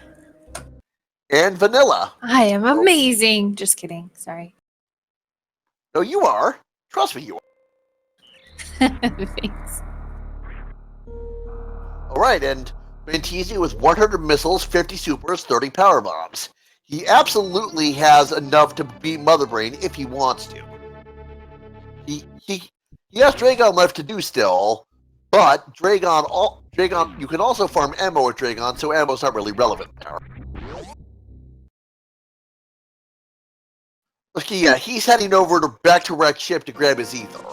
A: And Vanilla.
B: I am amazing! Just kidding, sorry.
A: No, you are. Trust me, you are.
B: Thanks.
A: Alright, and Benteezy with 100 missiles, 50 supers, 30 power bombs. He absolutely has enough to beat Mother Brain if he wants to. He has Dragon left to do still, but Dragon, you can also farm ammo with Dragon, so ammo's not really relevant there. Okay, yeah, he's heading over back to Wreck's ship to grab his ether.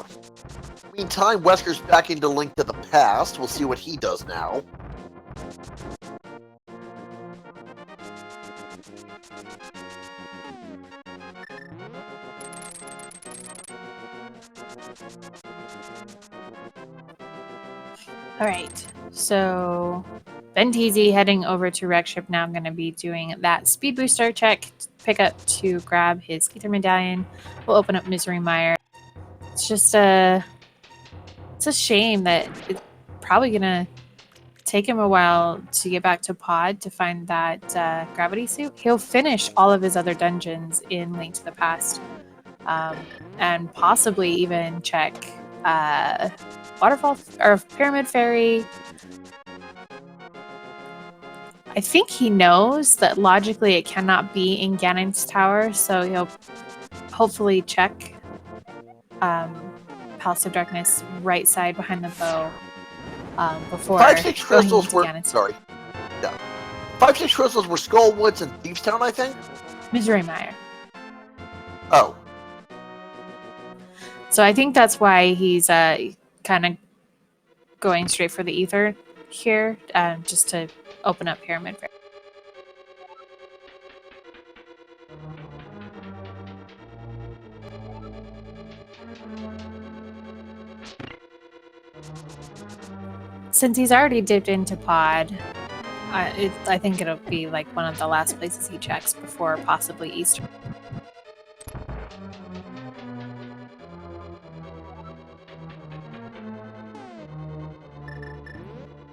A: Meantime, Wesker's back into Link to the Past. We'll see what he does now.
B: Alright, so Benteezy heading over to Wreck's ship now. I'm going to be doing that speed booster check, pick up to grab his ether medallion. We'll open up Misery Mire. It's just it's a shame that it's probably gonna take him a while to get back to Pod to find that gravity suit. He'll finish all of his other dungeons in Link to the Past, and possibly even check Waterfall or Pyramid Fairy. I think he knows that logically it cannot be in Ganon's Tower, so he'll hopefully check Palace of Darkness right side behind the bow before
A: 5-6 crystals were
B: Ganon's.
A: sorry. Yeah. 5-6 crystals were Skullwoods and Thieves Town, I think.
B: Misery Mire.
A: Oh.
B: So I think that's why he's kind of going straight for the ether here, just to open up Pyramid Fairy. Since he's already dipped into Pod, I think it'll be like one of the last places he checks before possibly Easter.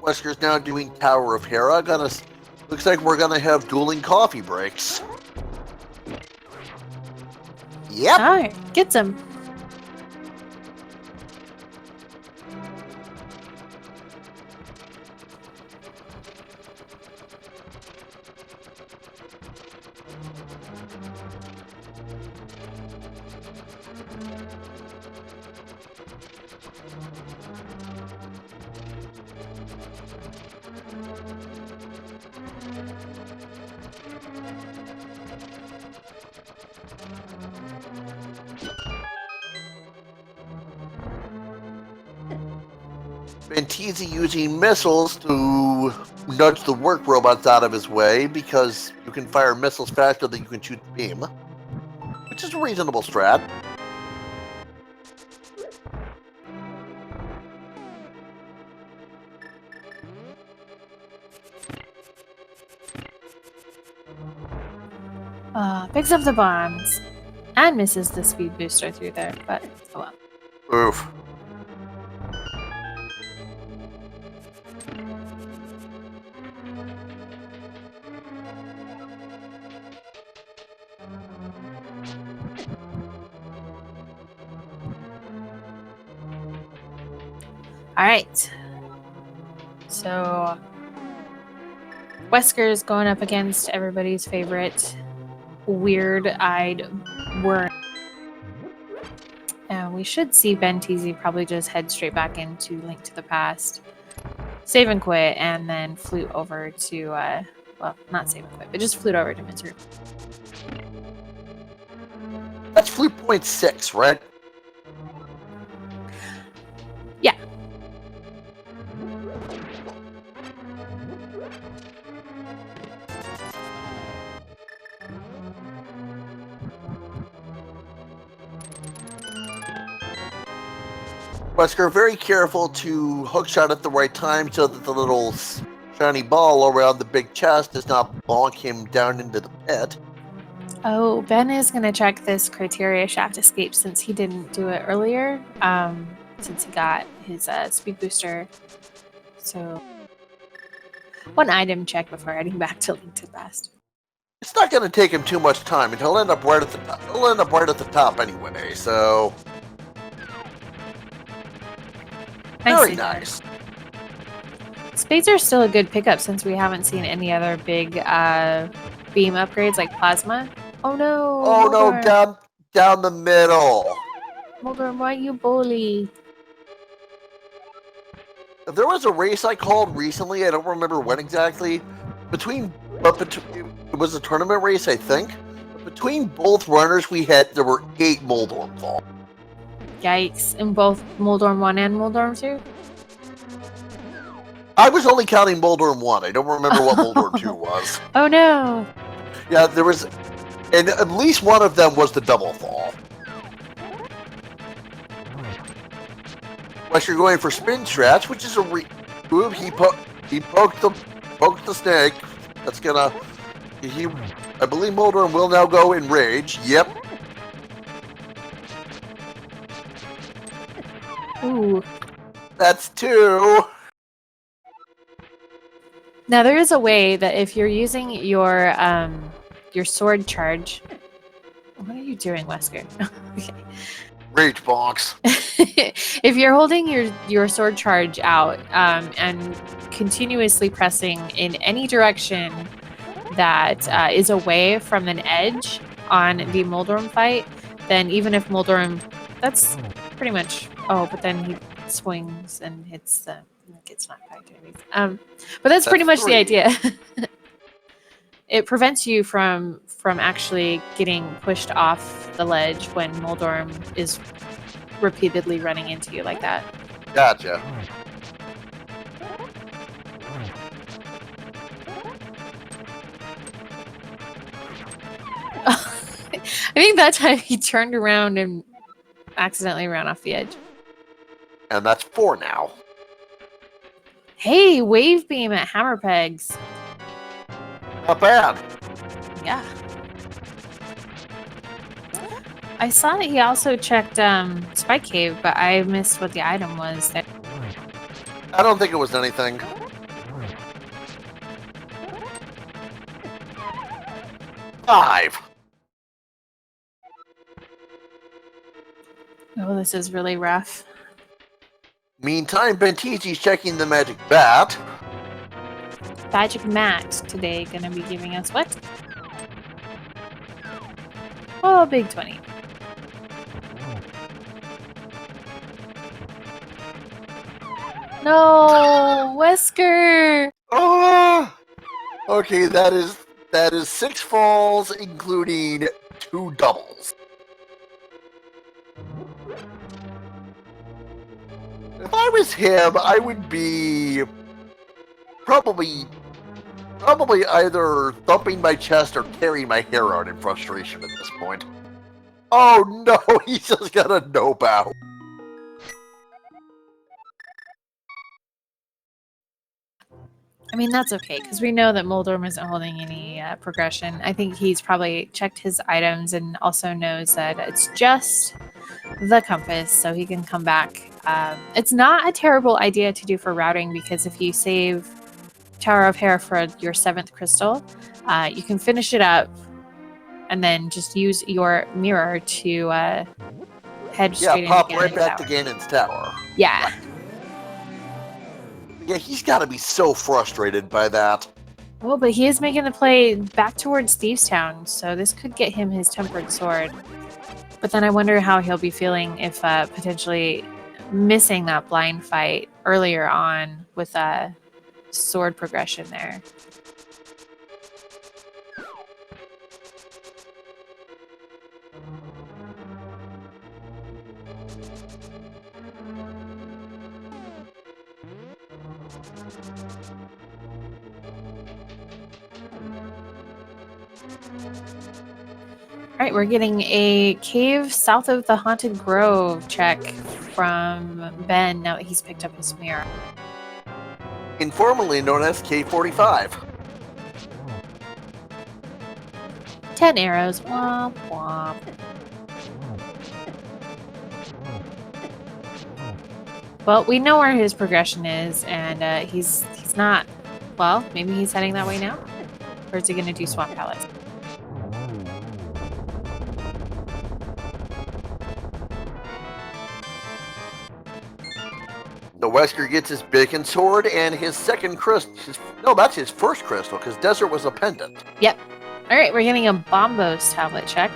A: Wesker's now doing Tower of Hera. Looks like we're gonna have dueling coffee breaks. Yep.
B: Alright, gets him.
A: Benteezy using missiles to nudge the work robots out of his way because you can fire missiles faster than you can shoot the beam, which is a reasonable strat.
B: Picks up the bombs and misses the speed booster through there, but oh well.
A: Oof.
B: All right. So Wesker's going up against everybody's favorite weird-eyed worm. And we should see Benteezy probably just head straight back into Link to the Past, save and quit, and then flute over to, well, not save and quit, but just flute over to Misery.
A: That's flute point 6, right?
B: Yeah.
A: Wesker, very careful to hookshot at the right time so that the little shiny ball around the big chest does not bonk him down into the pit.
B: Oh, Ben is going to check this criteria shaft escape since he didn't do it earlier, since he got his speed booster. So, one item check before heading back to Link to the Past.
A: It's not going to take him too much time, and he'll end up right at the top. He'll end up right at the top anyway. So, very nice.
B: Spades are still a good pickup since we haven't seen any other big beam upgrades like plasma. Oh no!
A: Oh
B: Moldorm.
A: no! Down the middle.
B: Moldorm, why you bully?
A: There was a race I called recently. I don't remember when exactly. It was a tournament race, I think. But between both runners, there were 8 Moldorm falls.
B: Yikes! In both Moldorm 1 and Moldorm 2.
A: I was only counting Moldorm 1. I don't remember what Moldorm 2 was.
B: Oh no!
A: Yeah, there was, and at least one of them was the double fall. Unless you're going for spin strats, which is a move. He poked the snake. That's gonna. I believe Moldorm will now go in rage. Yep.
B: Ooh.
A: That's 2.
B: Now there is a way that if you're using your sword charge. What are you doing, Wesker? Okay.
A: Rage box.
B: If you're holding your sword charge out and continuously pressing in any direction that is away from an edge on the Moldorm fight, then even if Moldorm, that's pretty much. Oh, but then he swings and hits the. It's not back to anything. But that's pretty much
A: 3.
B: the idea. It prevents you from actually getting pushed off the ledge when Moldorm is repeatedly running into you like that.
A: Gotcha.
B: I think that time he turned around and accidentally ran off the edge.
A: And that's 4 now.
B: Hey, wave beam at hammer pegs.
A: Not bad.
B: Yeah. I saw that he also checked Spike Cave, but I missed what the item was there.
A: I don't think it was anything. Five.
B: Oh, this is really rough.
A: Meantime, Benteezy's checking the magic bat.
B: Magic Mat today gonna be giving us what? Oh, big 20. No, Wesker.
A: Oh, okay, that is 6 falls, including 2 doubles. If I was him, I would be probably either thumping my chest or tearing my hair out in frustration at this point. Oh no, he's just got a no bow.
B: I mean, that's okay, because we know that Moldorm isn't holding any progression. I think he's probably checked his items and also knows that it's just the compass, so he can come back. It's not a terrible idea to do for routing, because if you save Tower of Hair for your 7th crystal, you can finish it up and then just use your mirror to head straight
A: pop
B: into
A: right back to
B: tower.
A: Ganon's tower.
B: Yeah.
A: Yeah, he's got to be so frustrated by that.
B: Well, but he is making the play back towards Thieves Town, so this could get him his tempered sword. But then I wonder how he'll be feeling if potentially missing that blind fight earlier on with a sword progression there. All right, we're getting a cave south of the Haunted Grove check from Ben now that he's picked up his mirror.
A: Informally known as K45.
B: 10 arrows. Womp womp. Well, we know where his progression is, and he's not. Well, maybe he's heading that way now? Or is he going to do Swamp Palace?
A: The Wesker gets his bacon sword and his second crystal. No, that's his first crystal, because Desert was a pendant.
B: Yep. All right, we're getting a Bombos tablet check.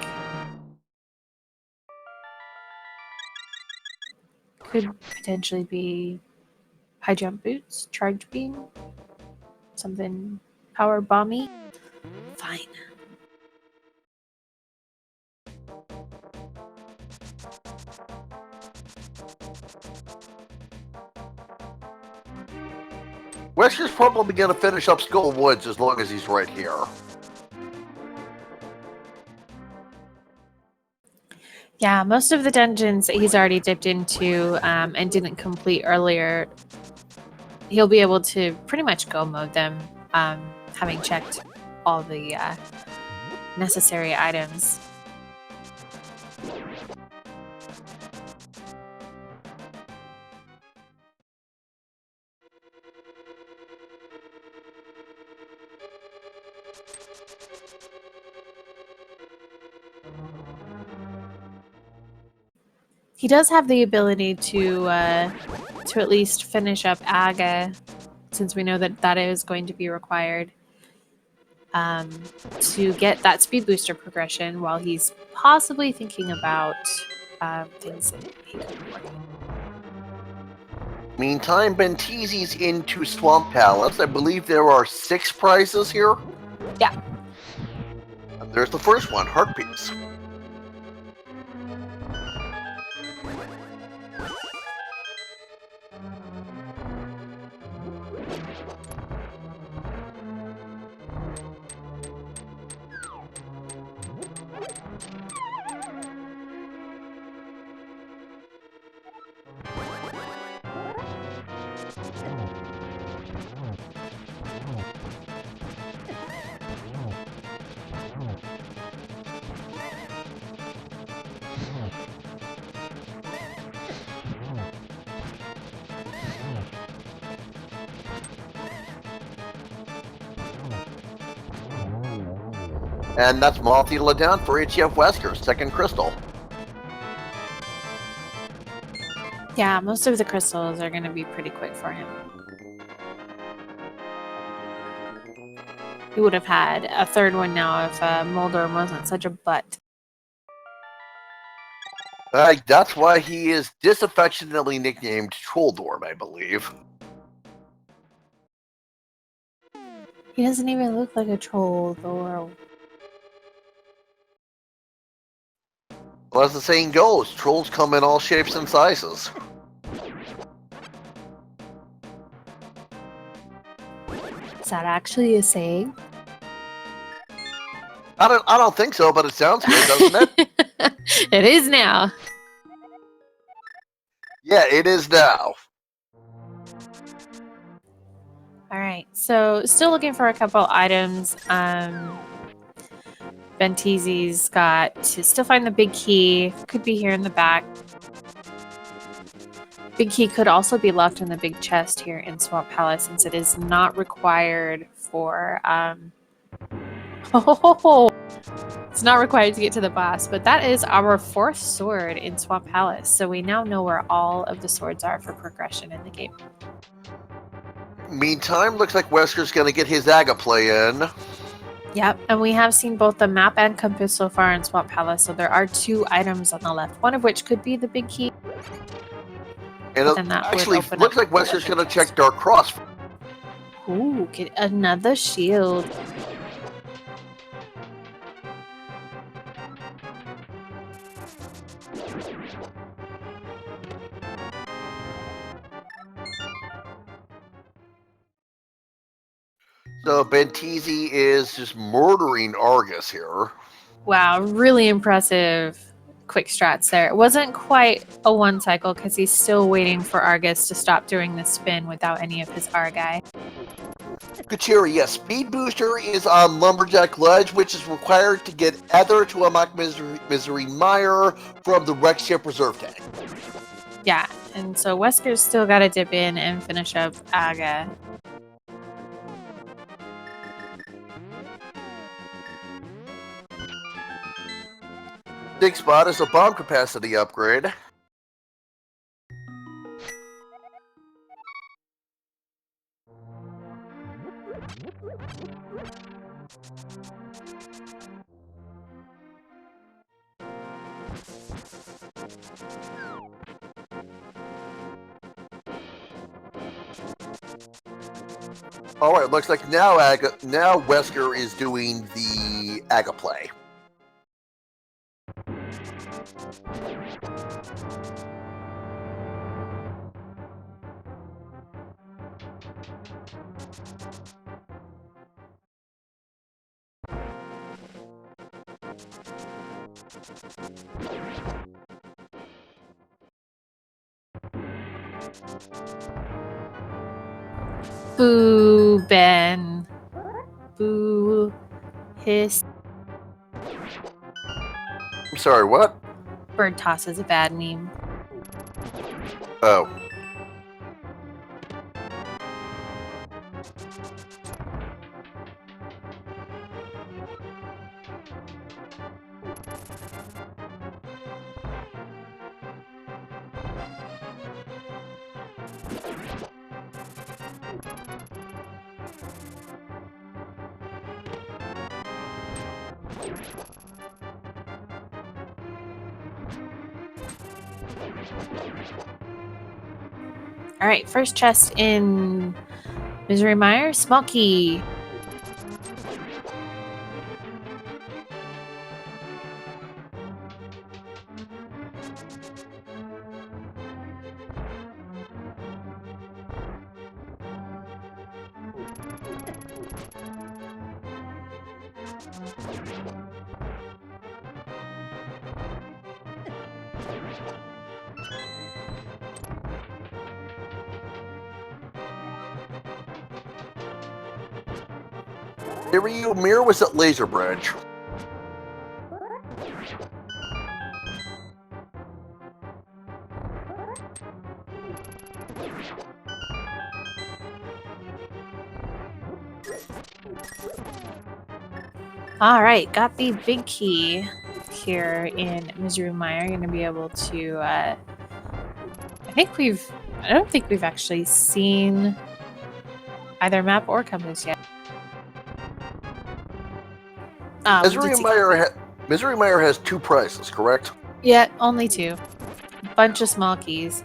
B: Could potentially be high jump boots, charge beam, something power bomby. Fine.
A: Wesker's probably going to finish up Skull Woods as long as he's right here.
B: Yeah, most of the dungeons that he's already dipped into and didn't complete earlier, he'll be able to pretty much go mode them, having checked all the necessary items. He does have the ability to at least finish up Aga, since we know that that is going to be required to get that speed booster progression while he's possibly thinking about things that he could work on.
A: Meantime, Benteezy's into Swamp Palace. I believe there are 6 prizes here.
B: Yeah.
A: And there's the first one, Heart Piece. And that's Mothula down for hcfwesker, second crystal.
B: Yeah, most of the crystals are going to be pretty quick for him. He would have had a third one now if Mulder wasn't such a butt.
A: That's why he is disaffectionately nicknamed Trolldorm, I believe.
B: He doesn't even look like a troll, though.
A: Well, as the saying goes, trolls come in all shapes and sizes.
B: Is that actually a saying?
A: I don't think so, but it sounds good, doesn't it?
B: It is now.
A: Yeah, it is now.
B: All right, so still looking for a couple items. Benteezy's got to still find the big key. Could be here in the back. Big key could also be locked in the big chest here in Swamp Palace, since it is not required for it's not required to get to the boss, but that is our 4th sword in Swamp Palace. So we now know where all of the swords are for progression in the game.
A: Meantime, looks like Wesker's going to get his Aga play in.
B: Yep, and we have seen both the map and compass so far in Swamp Palace, so there are 2 items on the left, one of which could be the big key.
A: And it actually looks like Wesker's going to check Dark Cross.
B: Ooh, get another shield.
A: So Benteezy is just murdering Argus here.
B: Wow, really impressive quick strats there. It wasn't quite a one cycle because he's still waiting for Argus to stop doing the spin without any of his Argai.
A: Kachiri, yes, Speed Booster is on Lumberjack Ledge, which is required to get Ether to unlock Misery Mire from the Wreck Ship Reserve tag.
B: Yeah, and so Wesker's still got to dip in and finish up Aga.
A: Big Spot is a bomb capacity upgrade. Alright, looks like now Wesker is doing the Aga play.
B: Boo, Ben. Boo. Hiss.
A: I'm sorry, what?
B: Bird toss is a bad meme.
A: Oh.
B: All right, first chest in Misery Mire, small key.
A: Mir was at Laser Bridge.
B: All right, got the big key here in Misery Mire. Going to be able to. I don't think we've actually seen either map or compass yet.
A: Misery Mire has 2 prizes, correct?
B: Yeah, only 2. Bunch of small keys.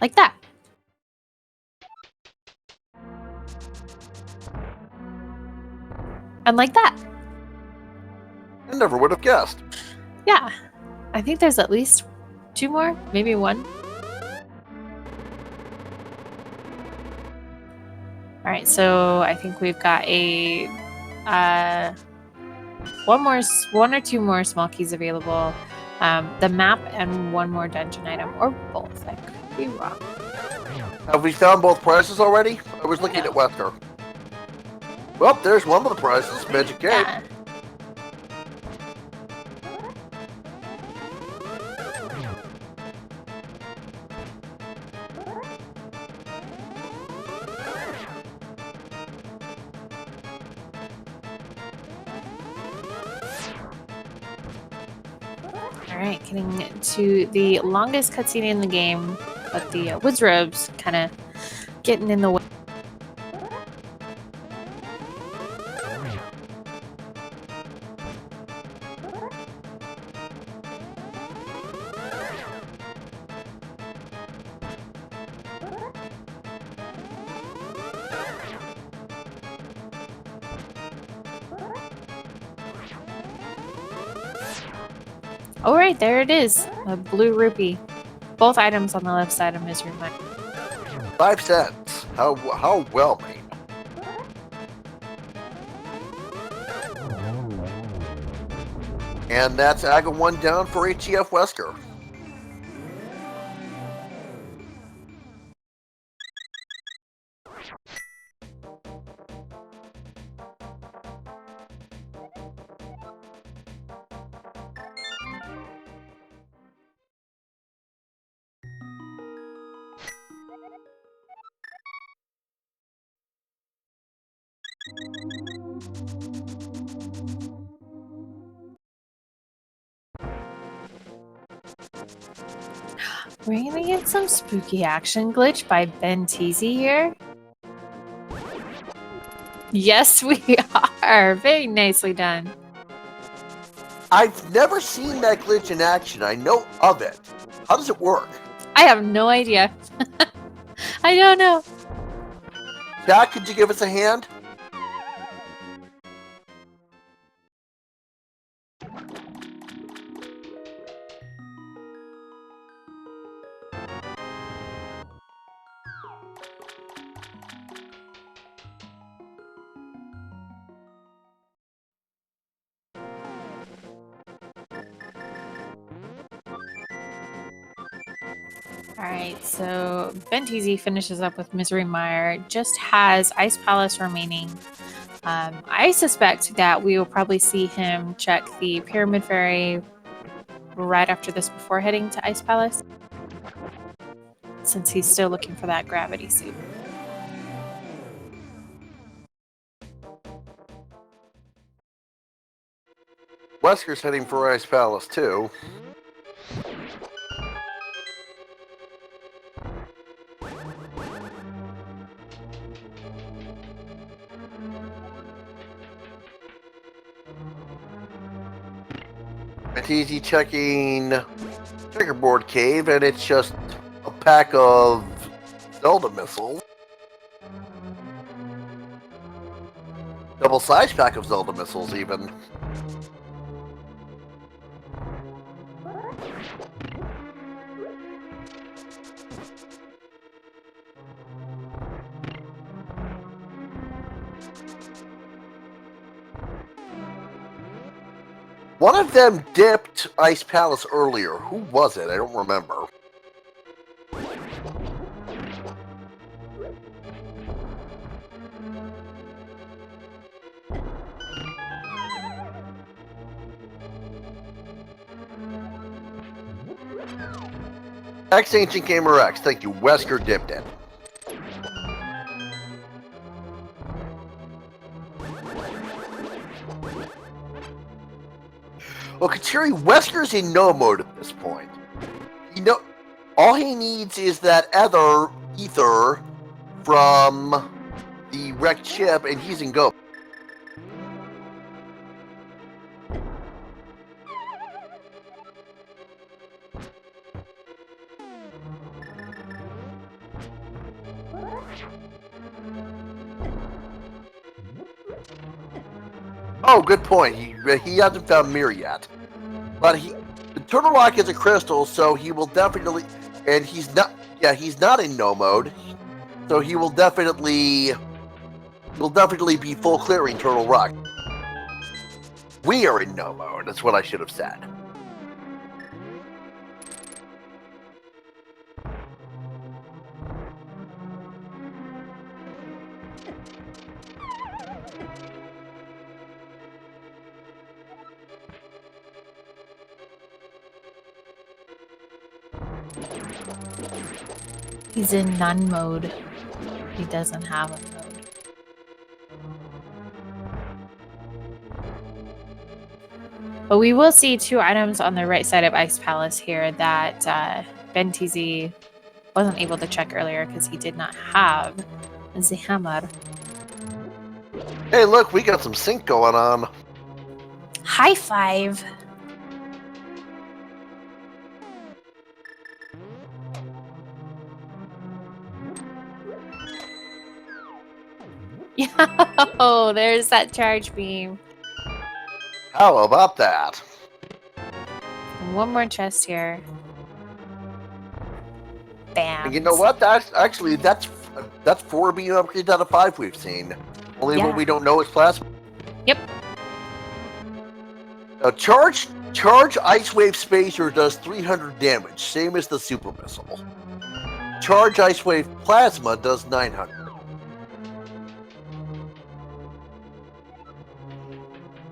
B: Like that. And like that.
A: I never would have guessed.
B: Yeah. I think there's at least 2 more, maybe 1. All right, so I think we've got a 1 or 2 more small keys available. The map and 1 more dungeon item, or both. I could be wrong.
A: Have we found both prizes already? I was looking at Wesker. Well, there's one of the prizes, Magic Cape.
B: Yeah. Alright, getting to the longest cutscene in the game, but the woods robes kind of getting in the way. All right, there it is, a blue rupee. both items on the left side of Misery Mine.
A: 5 cents. How well made. And that's Aga 1 down for hcfwesker.
B: We're gonna get some spooky action glitch by Benteezy here. Yes, we are. Very nicely done.
A: I've never seen that glitch in action. I know of it. How does it work?
B: I have no idea. I don't know.
A: Jack, could you give us a hand?
B: Alright, so Benteezy finishes up with Misery Mire, just has Ice Palace remaining. I suspect that we will probably see him check the Pyramid Fairy right after this before heading to Ice Palace, since he's still looking for that gravity suit.
A: Wesker's heading for Ice Palace too. Benteezy checking Checkerboard Cave, and it's just a pack of Zelda missiles. Double-sized pack of Zelda missiles, even. One of them dipped Ice Palace earlier. Who was it? I don't remember. X Ancient Gamer X, thank you. Wesker dipped it. Well, Kateri, Wesker's in no mode at this point. All he needs is that other ether from the wrecked ship, and he's in go. Oh, good point. He hasn't found Mir yet, but the Turtle Rock is a crystal, so he will definitely, and he's not. Yeah, he's not in no mode, so he will definitely be full clearing Turtle Rock. We are in no mode. That's what I should have said.
B: He's in none mode. He doesn't have a mode. But we will see 2 items on the right side of Ice Palace here that Benteezy wasn't able to check earlier because he did not have the hammer.
A: Hey, look, we got some sync going on.
B: High five! Yo, there's that charge beam.
A: How about that?
B: One more chest here. Bam.
A: And you know what? That's 4 beam upgrades out of 5 we've seen. Only what we don't know is plasma.
B: Yep.
A: Now, charge Ice Wave Spacer does 300 damage, same as the Super Missile. Charge Ice Wave Plasma does 900.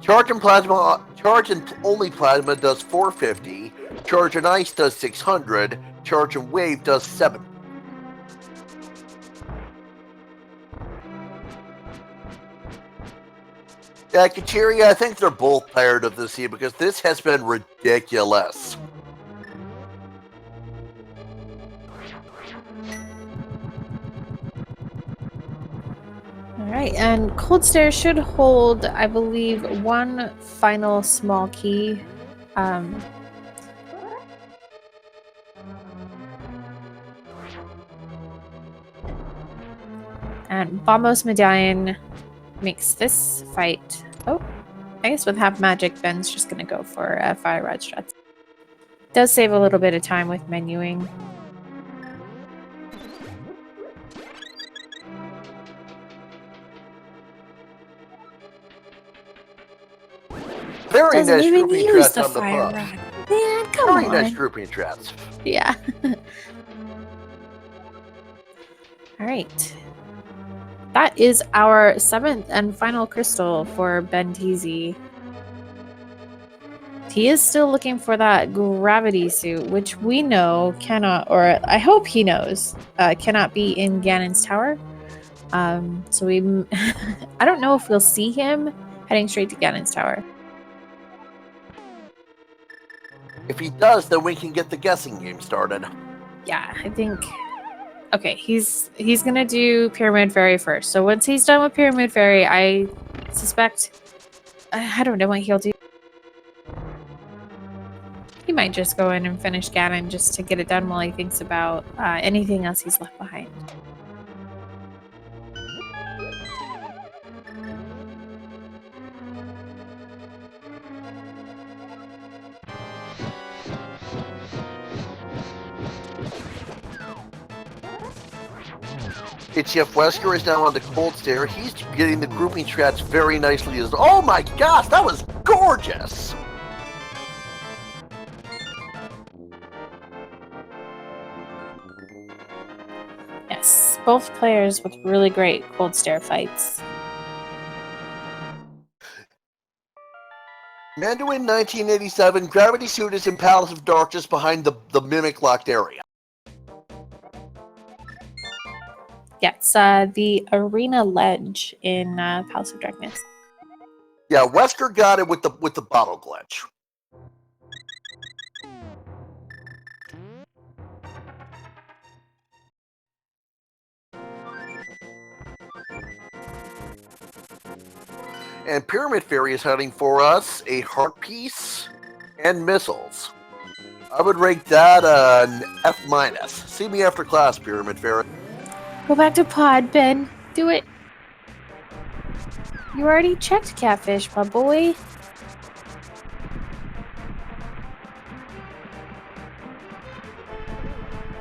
A: Charge and only Plasma does 450. Charge and Ice does 600. Charge and Wave does 7. Yeah, Kachiri, I think they're both tired of this here because this has been ridiculous.
B: Alright, and Cold Stare should hold, I believe, one final small key. And Bombos Medallion makes this fight. Oh, I guess with half magic, Ben's just gonna go for a Fire Rod Struts. Does save a little bit of time with menuing.
A: Very
B: Doesn't
A: nice
B: even
A: grouping
B: use
A: traps
B: the
A: on the
B: Fire
A: puff.
B: Rod. Man, come
A: Very
B: on.
A: nice grouping traps.
B: Yeah. Alright. That is our 7th and final crystal for Benteezy. He is still looking for that gravity suit, which we know cannot, or I hope he knows, cannot be in Ganon's tower. So we, I don't know if we'll see him heading straight to Ganon's tower.
A: If he does, then we can get the guessing game started.
B: Yeah, I think. Okay, he's gonna do Pyramid Fairy first. So once he's done with Pyramid Fairy, I suspect, I don't know what he'll do. He might just go in and finish Ganon just to get it done while he thinks about anything else he's left behind.
A: hcfwesker is now on the Cold Stare. He's getting the grouping strats very nicely. Oh my gosh, that was gorgeous!
B: Yes, both players with really great Cold Stare fights.
A: Mandarin 1987, Gravity Suit is in Palace of Darkness behind the Mimic locked area.
B: Yeah, it's the Arena Ledge in Palace of Darkness.
A: Yeah, Wesker got it with the bottle glitch. And Pyramid Fairy is hunting for us a heart piece and missiles. I would rate that an F-. See me after class, Pyramid Fairy.
B: Go back to pod, Ben. Do it. You already checked Catfish, my boy.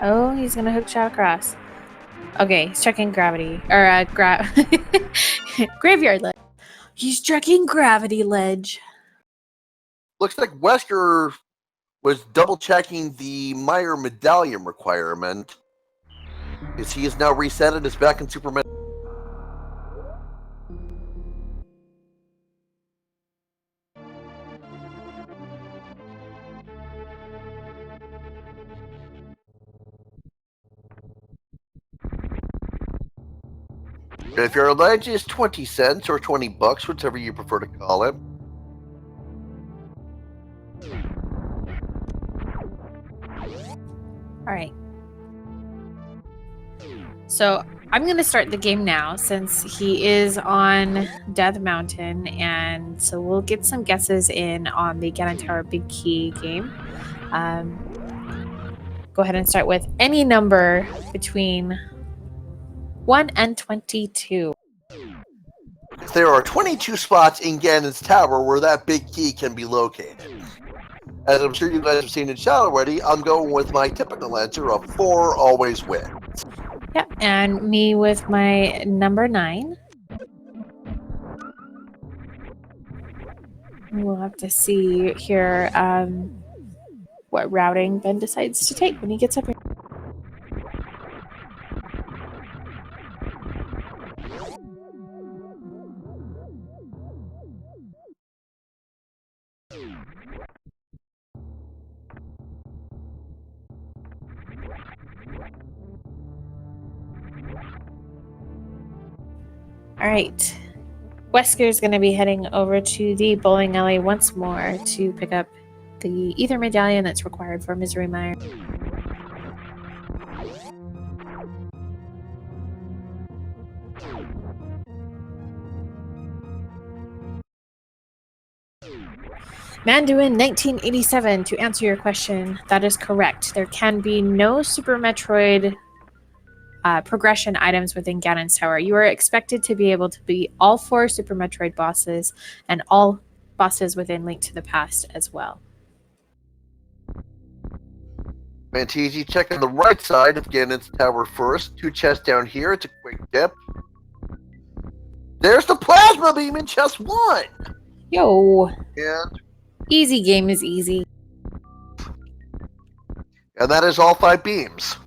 B: Oh, he's gonna hook shot across. Okay, he's checking gravity. Or, Graveyard Ledge. He's checking Gravity Ledge.
A: Looks like Wesker was double-checking the Meyer Medallion requirement. As he is now reset and is back in Superman. If your ledge is 20 cents or 20 bucks, whatever you prefer to call it.
B: All right. So I'm going to start the game now since he is on Death Mountain. And so we'll get some guesses in on the Ganon Tower Big Key game. Go ahead and start with any number between 1 and 22.
A: There are 22 spots in Ganon's tower where that big key can be located. As I'm sure you guys have seen in chat already, I'm going with my typical answer of 4 always win.
B: Yep, and me with my number 9. We'll have to see here what routing Ben decides to take when he gets up here. All right. Wesker is going to be heading over to the bowling alley once more to pick up the ether medallion that's required for Misery Mire. Manduin 1987, to answer your question, that is correct. There can be no Super Metroid progression items within Ganon's Tower. You are expected to be able to beat all 4 Super Metroid bosses and all bosses within Link to the Past as well.
A: Benteezy, check on the right side of Ganon's Tower first. 2 chests down here. It's a quick dip. There's the plasma beam in chest 1!
B: Yo!
A: And
B: Easy game is easy.
A: that is all 5 beams.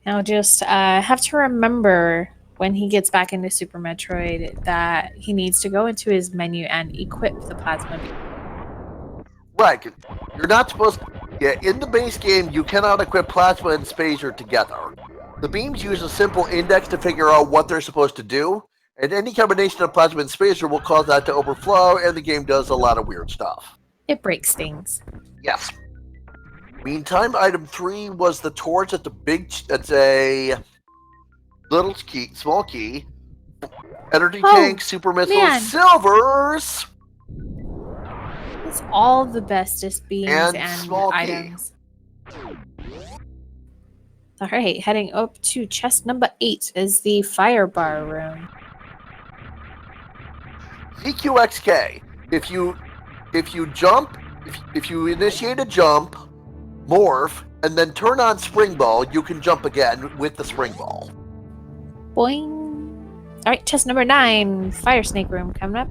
B: Now just have to remember when he gets back into Super Metroid that he needs to go into his menu and equip the plasma beam.
A: Right. You're not supposed to... Yeah, in the base game, you cannot equip plasma and spacer together. The beams use a simple index to figure out what they're supposed to do, and any combination of plasma and spacer will cause that to overflow, and the game does a lot of weird stuff.
B: It breaks things.
A: Yes. Meantime, item 3 was the torch at the big... It's a little key, small key. Energy tank, super missiles,
B: man.
A: silvers!
B: It's all the bestest beams and
A: small key.
B: items. Alright, heading up to chest number 8 is the fire bar room.
A: CQXK. If you jump, if you initiate a jump, morph, and then turn on spring ball, you can jump again with the spring ball.
B: Boing! Alright, chest number 9, fire snake room coming up.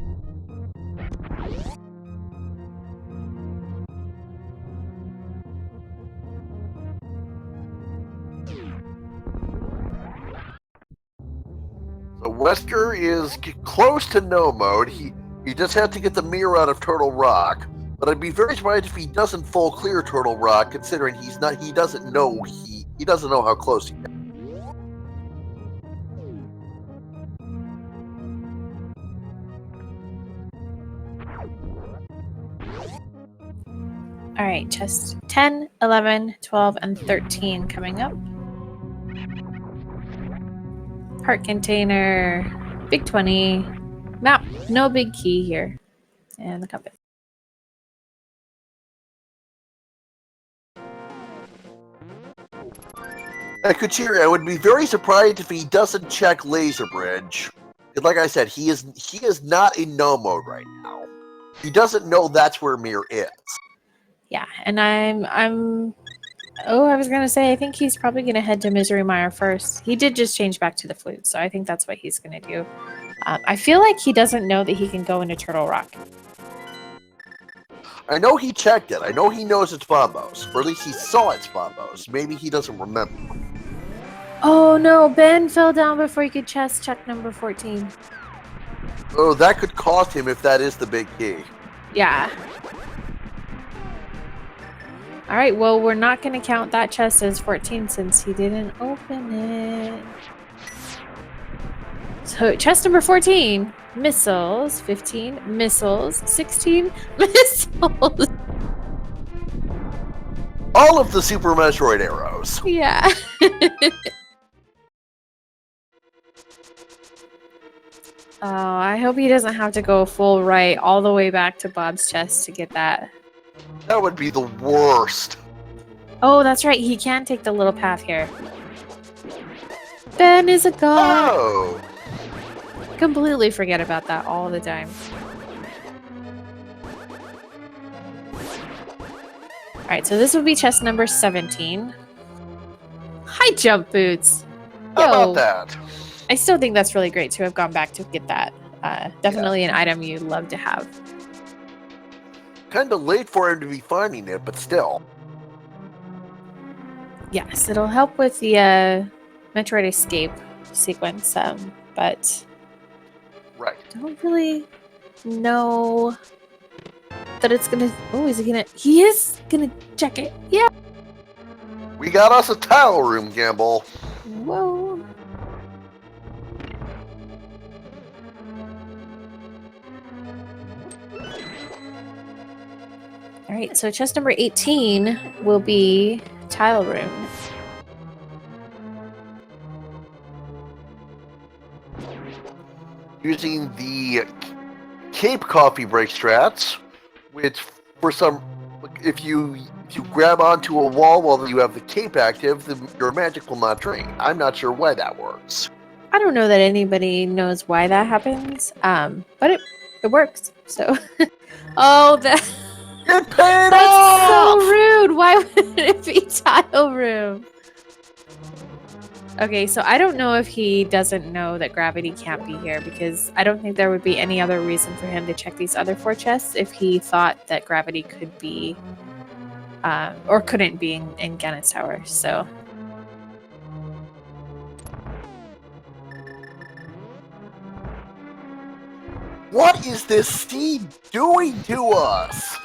A: So Wesker is close to no mode. He just had to get the mirror out of Turtle Rock, but I'd be very surprised if he doesn't full clear Turtle Rock, considering he doesn't know how close he is.
B: Alright, chest 10, 11, 12, and 13 coming up. Heart container, big 20, map, no big key here, and the compass.
A: Kuchiri, I would be very surprised if he doesn't check Laser Bridge. Like I said, he is not in no mode right now. He doesn't know that's where Mir is.
B: Yeah, and I was gonna say, I think he's probably gonna head to Misery Mire first. He did just change back to the flute, so I think that's what he's gonna do. I feel like he doesn't know that he can go into Turtle Rock.
A: I know he checked it. I know he knows it's Bombos, or at least he saw it's Bombos. Maybe he doesn't remember.
B: Oh no, Ben fell down before he could chest check number 14.
A: Oh, that could cost him if that is the big key.
B: Yeah. Alright, well, we're not going to count that chest as 14 since he didn't open it. So, chest number 14, missiles. 15, missiles. 16, missiles.
A: All of the Super Metroid arrows.
B: Yeah. Oh, I hope he doesn't have to go full right all the way back to Bob's chest to get that.
A: That would be the worst.
B: Oh, that's right. He can take the little path here. Ben is a god.
A: Oh!
B: Completely forget about that all the time. right, so this would be chest number 17. High jump boots.
A: How
B: Yo,
A: about that?
B: I still think that's really great to have gone back to get that. Definitely an item you'd love to have.
A: Kind of late for him to be finding it, but still.
B: Yes, it'll help with the Metroid escape sequence, but
A: Right.
B: I don't really know that it's gonna. Oh, is he gonna? He is gonna check it. Yeah.
A: We got us a tile room, Gamble.
B: Whoa. All right, so chest number 18 will be tile room.
A: Using the Cape coffee break strats, which for some, if you grab onto a wall while you have the cape active, your magic will not drain. I'm not sure why that works.
B: I don't know that anybody knows why that happens, but it works. So, oh,
A: It paid
B: that's
A: off!
B: so rude. Why would it be tile room? Okay, so I don't know if he doesn't know that gravity can't be here, because I don't think there would be any other reason for him to check these other 4 chests if he thought that gravity could be, or couldn't be in Gannett's Tower. So,
A: What is this steed doing to us?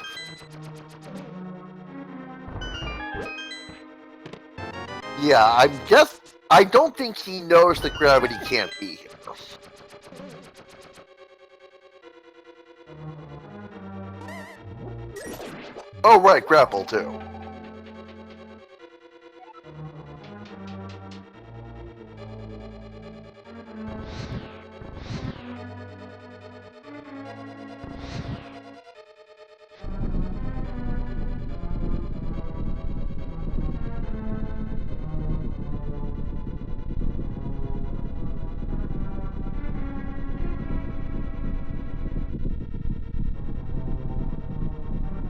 A: Yeah, I don't think he knows that gravity can't be here. Oh, right, grapple too.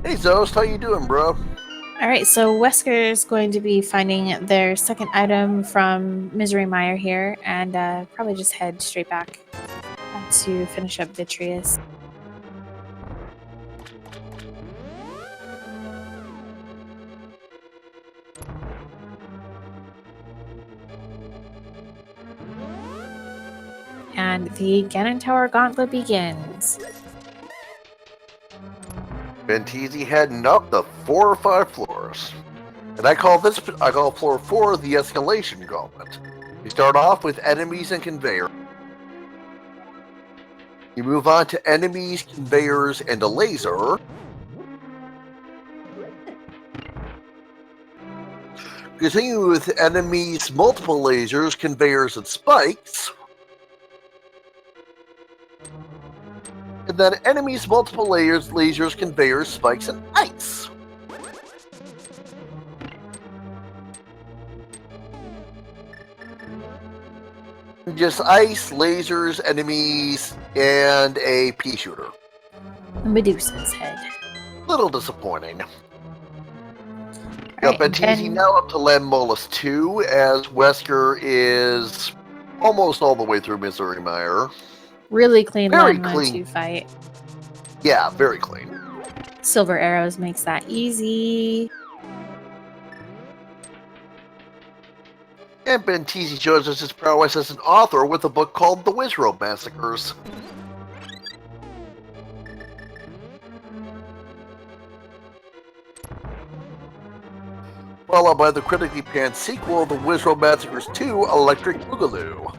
A: Hey Zost, how you doing, bro?
B: all right, so Wesker is going to be finding their second item from Misery Mire here, and probably just head straight back to finish up Vitreous. And the Ganon Tower Gauntlet begins.
A: Benteezy heading up the 4 or 5 floors. And I call floor 4 the escalation gauntlet. You start off with enemies and conveyor. You move on to enemies, conveyors, and a laser. Continue with enemies, multiple lasers, conveyors, and spikes. And then enemies, multiple lasers, conveyors, spikes, and ice. Just ice, lasers, enemies, and a pea shooter.
B: Medusa's head.
A: Little disappointing.
B: Right,
A: Benteezy now up to Lammolas 2, as Wesker is almost all the way through Misery Mire.
B: Really clean
A: Very
B: Landmine
A: clean.
B: 2 fight.
A: Yeah, very clean.
B: Silver Arrows makes that easy.
A: And Benteezy shows us his prowess as an author with a book called The Wizrobe Massacres. Followed by the critically panned sequel, The Wizrobe Massacres 2 Electric Boogaloo.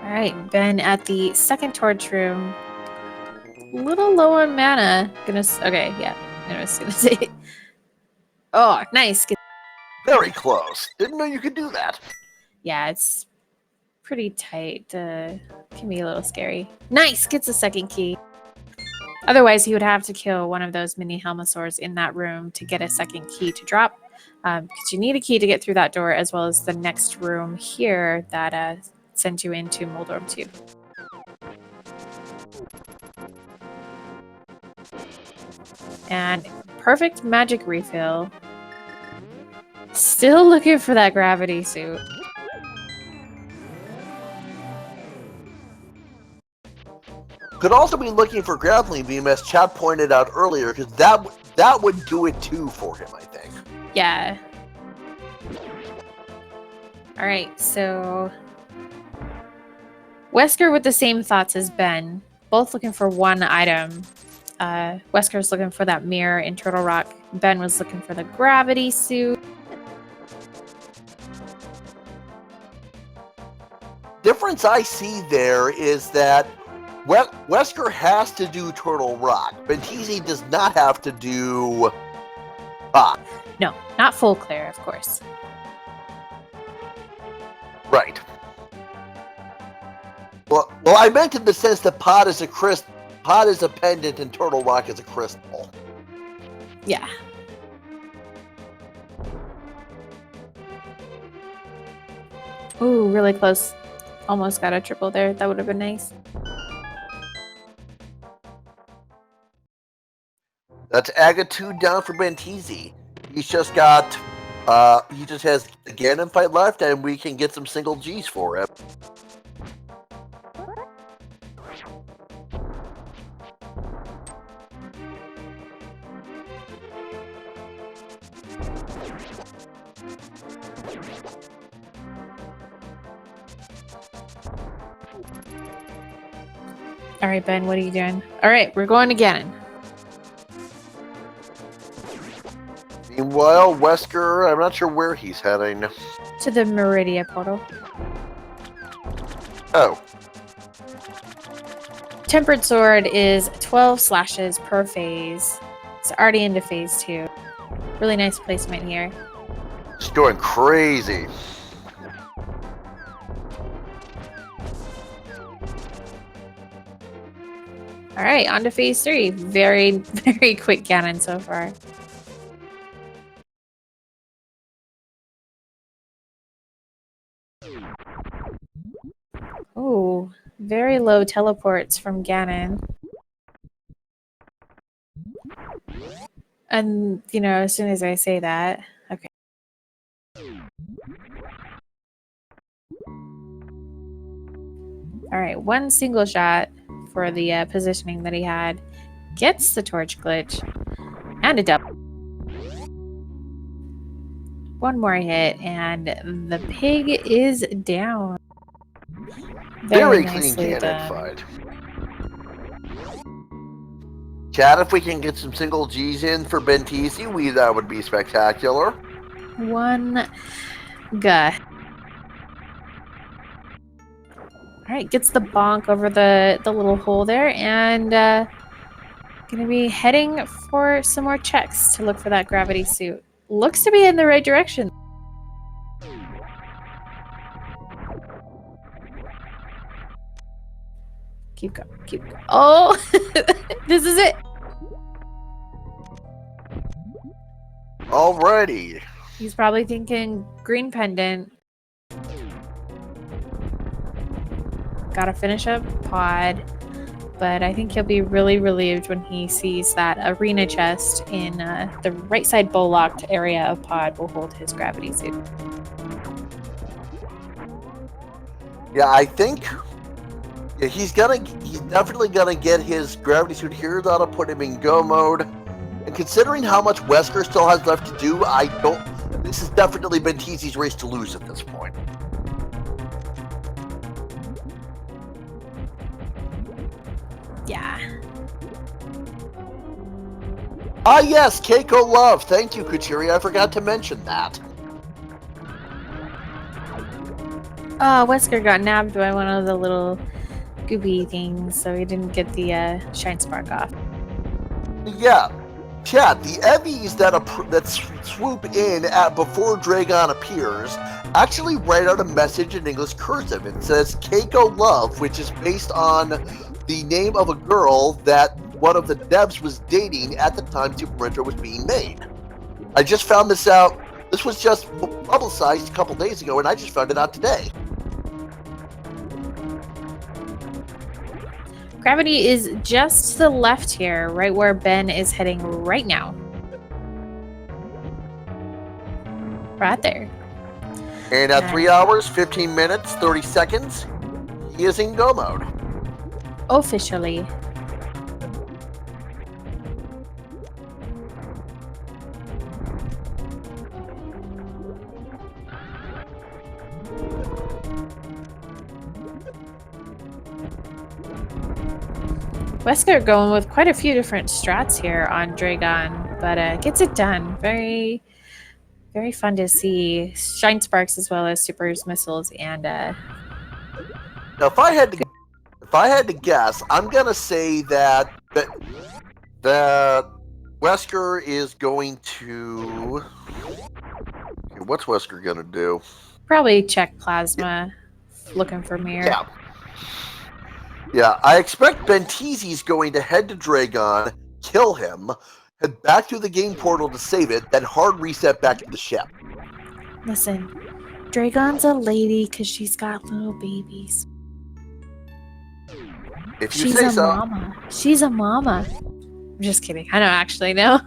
B: Alright, Ben at the second torch room. Little low on mana. Okay, yeah. I was gonna say. Oh, nice.
A: Very close. Didn't know you could do that.
B: Yeah, it's pretty tight. Can be a little scary. Nice! Gets a second key. Otherwise, he would have to kill one of those mini Helmosaurs in that room to get a second key to drop. Because you need a key to get through that door, as well as the next room here that sends you into Moldorm 2. And perfect magic refill. Still looking for that gravity suit.
A: Could also be looking for grappling beam, as Chad pointed out earlier, because that would do it too for him, I think.
B: Yeah. Alright, so Wesker with the same thoughts as Ben. Both looking for one item. Wesker's looking for that mirror in Turtle Rock. Ben was looking for the gravity suit.
A: Difference I see there is that Wesker has to do Turtle Rock. Benteezy does not have to do
B: No, not full clear, of course.
A: Right. Well, I meant in the sense that Pod is a pendant and Turtle Rock is a crystal.
B: Yeah. Ooh, really close. Almost got a triple there. That would have been nice.
A: That's Aga 2 down for Benteezy. He's just got, he just has the Ganon fight left, and we can get some single Gs for him.
B: All right, Ben, what are you doing? All right, we're going again.
A: Meanwhile, Wesker, I'm not sure where he's heading.
B: To the Meridia portal.
A: Oh.
B: Tempered Sword is 12 slashes per phase. It's already into phase 2. Really nice placement here.
A: It's going crazy.
B: All right, on to phase 3. Very, very quick Ganon so far. Ooh, very low teleports from Ganon. And, you know, as soon as I say that, okay. All right, one single shot for the positioning that he had. Gets the torch glitch. And a double. One more hit, and the pig is down.
A: Very clean
B: nicely
A: Ganon
B: done.
A: fight. Chad, if we can get some single Gs in for Benteezy, that would be spectacular.
B: One guy. All right, gets the bonk over the little hole there, and gonna be heading for some more checks to look for that gravity suit. Looks to be in the right direction. Keep going, keep going. Oh, this is it.
A: Alrighty.
B: He's probably thinking green pendant. Gotta finish up Pod, but I think he'll be really relieved when he sees that arena chest in the right side bow-locked area of Pod will hold his gravity suit.
A: Yeah, I think he's definitely gonna get his gravity suit here. That'll put him in go mode. And considering how much Wesker still has left to do, this is definitely Benteezy's race to lose at this point.
B: Yeah.
A: Ah yes, Keiko Love. Thank you, Kuturi. I forgot to mention that.
B: Wesker got nabbed by one of the little goopy things, so he didn't get the shine spark off.
A: Yeah. Chad, the Evies that swoop in before Dragon appears actually write out a message in English cursive. It says Keiko Love, which is based on the name of a girl that one of the devs was dating at the time Super Metroid was being made. I just found this out. This was just publicized a couple days ago, and I just found it out today.
B: Gravity is just to the left here, right where Ben is heading right now. Right there.
A: And at 3 hours, 15 minutes, 30 seconds, he is in go mode.
B: Officially. Wesker going with quite a few different strats here on Dragon, but gets it done. Very, very fun to see. Shine Sparks as well as Supers, Missiles, and
A: Now, if I had to guess, I'm gonna say that Wesker is going to. Okay, what's Wesker gonna do?
B: probably check Plasma, looking for Mirror.
A: Yeah, I expect Benteezy's going to head to Dragon, kill him, head back to the game portal to save it, then hard reset back to the ship.
B: Listen, Dragon's a lady because she's got little babies.
A: If you
B: She's
A: say
B: a
A: so.
B: mama. She's a mama. I'm just kidding. I don't actually know.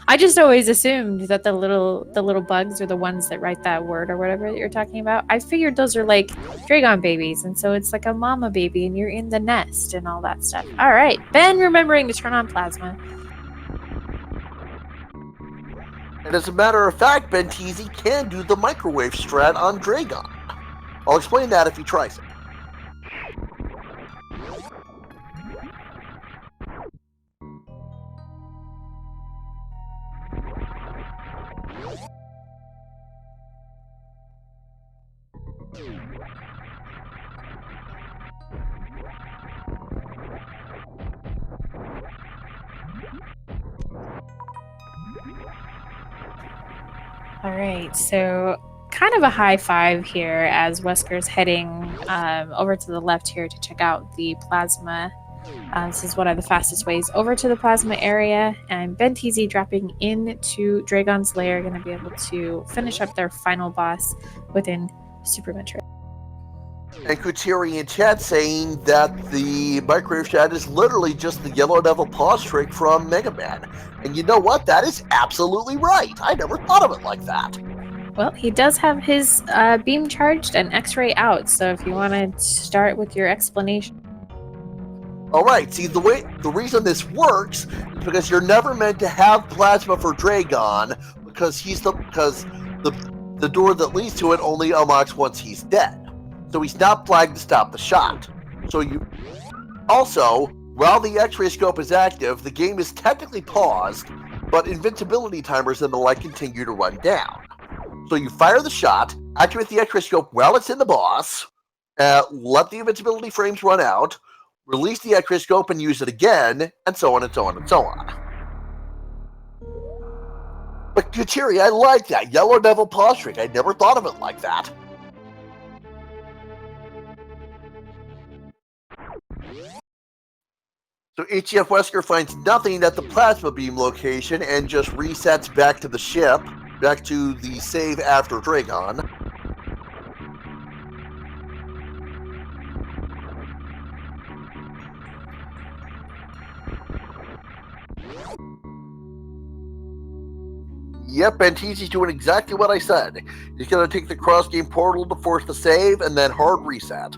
B: I just always assumed that the little bugs are the ones that write that word or whatever that you're talking about. I figured those are like Dragon babies, and so it's like a mama baby, and you're in the nest and all that stuff. All right, Ben, remembering to turn on Plasma.
A: And as a matter of fact, Benteezy can do the microwave strat on Dragon. I'll explain that if he tries it.
B: All right, so kind of a high five here as Wesker's heading over to the left here to check out the Plasma. This is one of the fastest ways over to the Plasma area, and Benteezy dropping into Dragon's Lair, going to be able to finish up their final boss within Super Metroid.
A: And Kutiri in chat saying that the microwave strat is literally just the Yellow Devil pause trick from Mega Man. And you know what? That is absolutely right. I never thought of it like that.
B: Well, he does have his beam charged and X-ray out, so if you want to start with your explanation.
A: All right. See, the reason this works is because you're never meant to have plasma for Dragon because the door that leads to it only unlocks once he's dead. So he's not flagged to stop the shot. So you also, while the X-ray scope is active, the game is technically paused, but invincibility timers and the like continue to run down. So you fire the shot, activate the X-ray scope while it's in the boss, let the invincibility frames run out, release the X-ray scope and use it again, and so on and so on and so on. But Kutiri, I like that Yellow Devil pause trick. I never thought of it like that. So hcfwesker finds nothing at the plasma beam location and just resets back to the ship, back to the save after Dragon. Yep, Benteezy's doing exactly what I said. He's going to take the cross-game portal to force the save and then hard reset.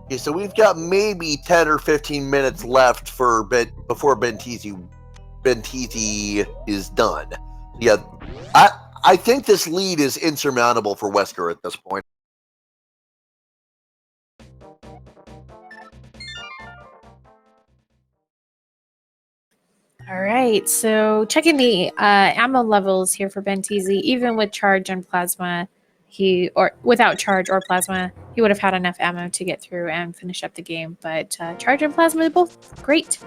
A: Okay, so we've got maybe 10 or 15 minutes left for before Benteezy is done. Yeah, I think this lead is insurmountable for Wesker at this point.
B: All All right, so checking the ammo levels here for Benteezy. Even with charge and plasma, or without charge or plasma, he would have had enough ammo to get through and finish up the game. But charge and plasma are both great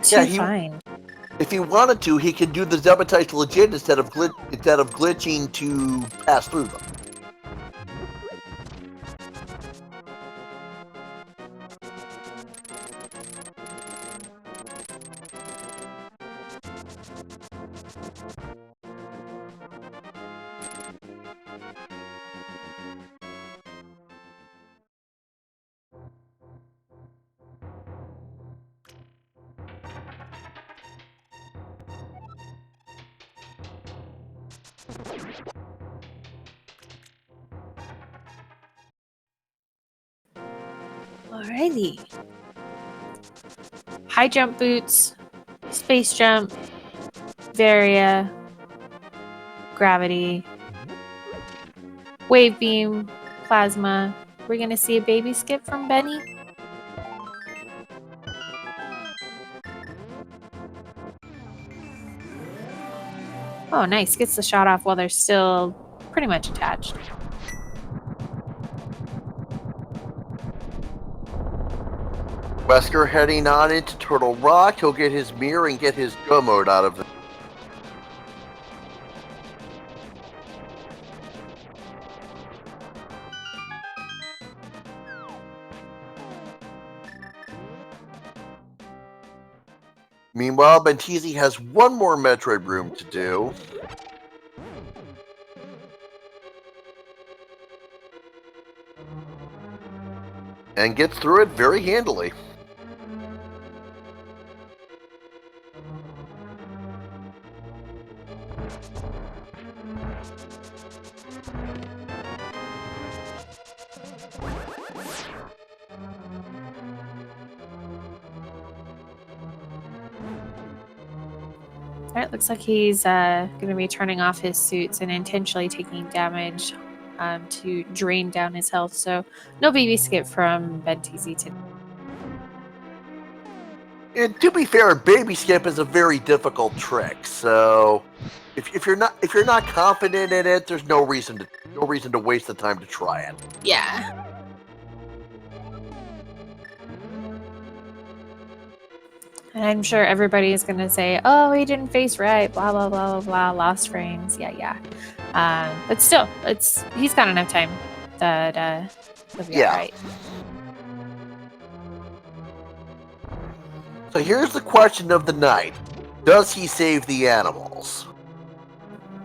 B: to find.
A: If he wanted to, he could do the Zebatites legit instead of glitching to pass through them.
B: Alrighty. High jump boots, space jump, Varia, gravity, wave beam, plasma. We're gonna see a baby skip from Benny. Oh, nice. Gets the shot off while they're still pretty much attached.
A: Wesker heading on into Turtle Rock. He'll get his mirror and get his go mode out of it. Meanwhile, Benteezy has one more Metroid room to do. And gets through it very handily.
B: Alright, looks like he's going to be turning off his suits and intentionally taking damage to drain down his health. So no baby skip from Benteezy today.
A: And to be fair, baby skip is a very difficult trick. So if you're not confident in it, there's no reason to waste the time to try it.
B: Yeah. And I'm sure everybody is going to say, oh, he didn't face right, blah, blah, blah, blah, blah, lost frames. Yeah. But still, he's got enough time that he'll be all right.
A: So here's the question of the night. Does he save the animals?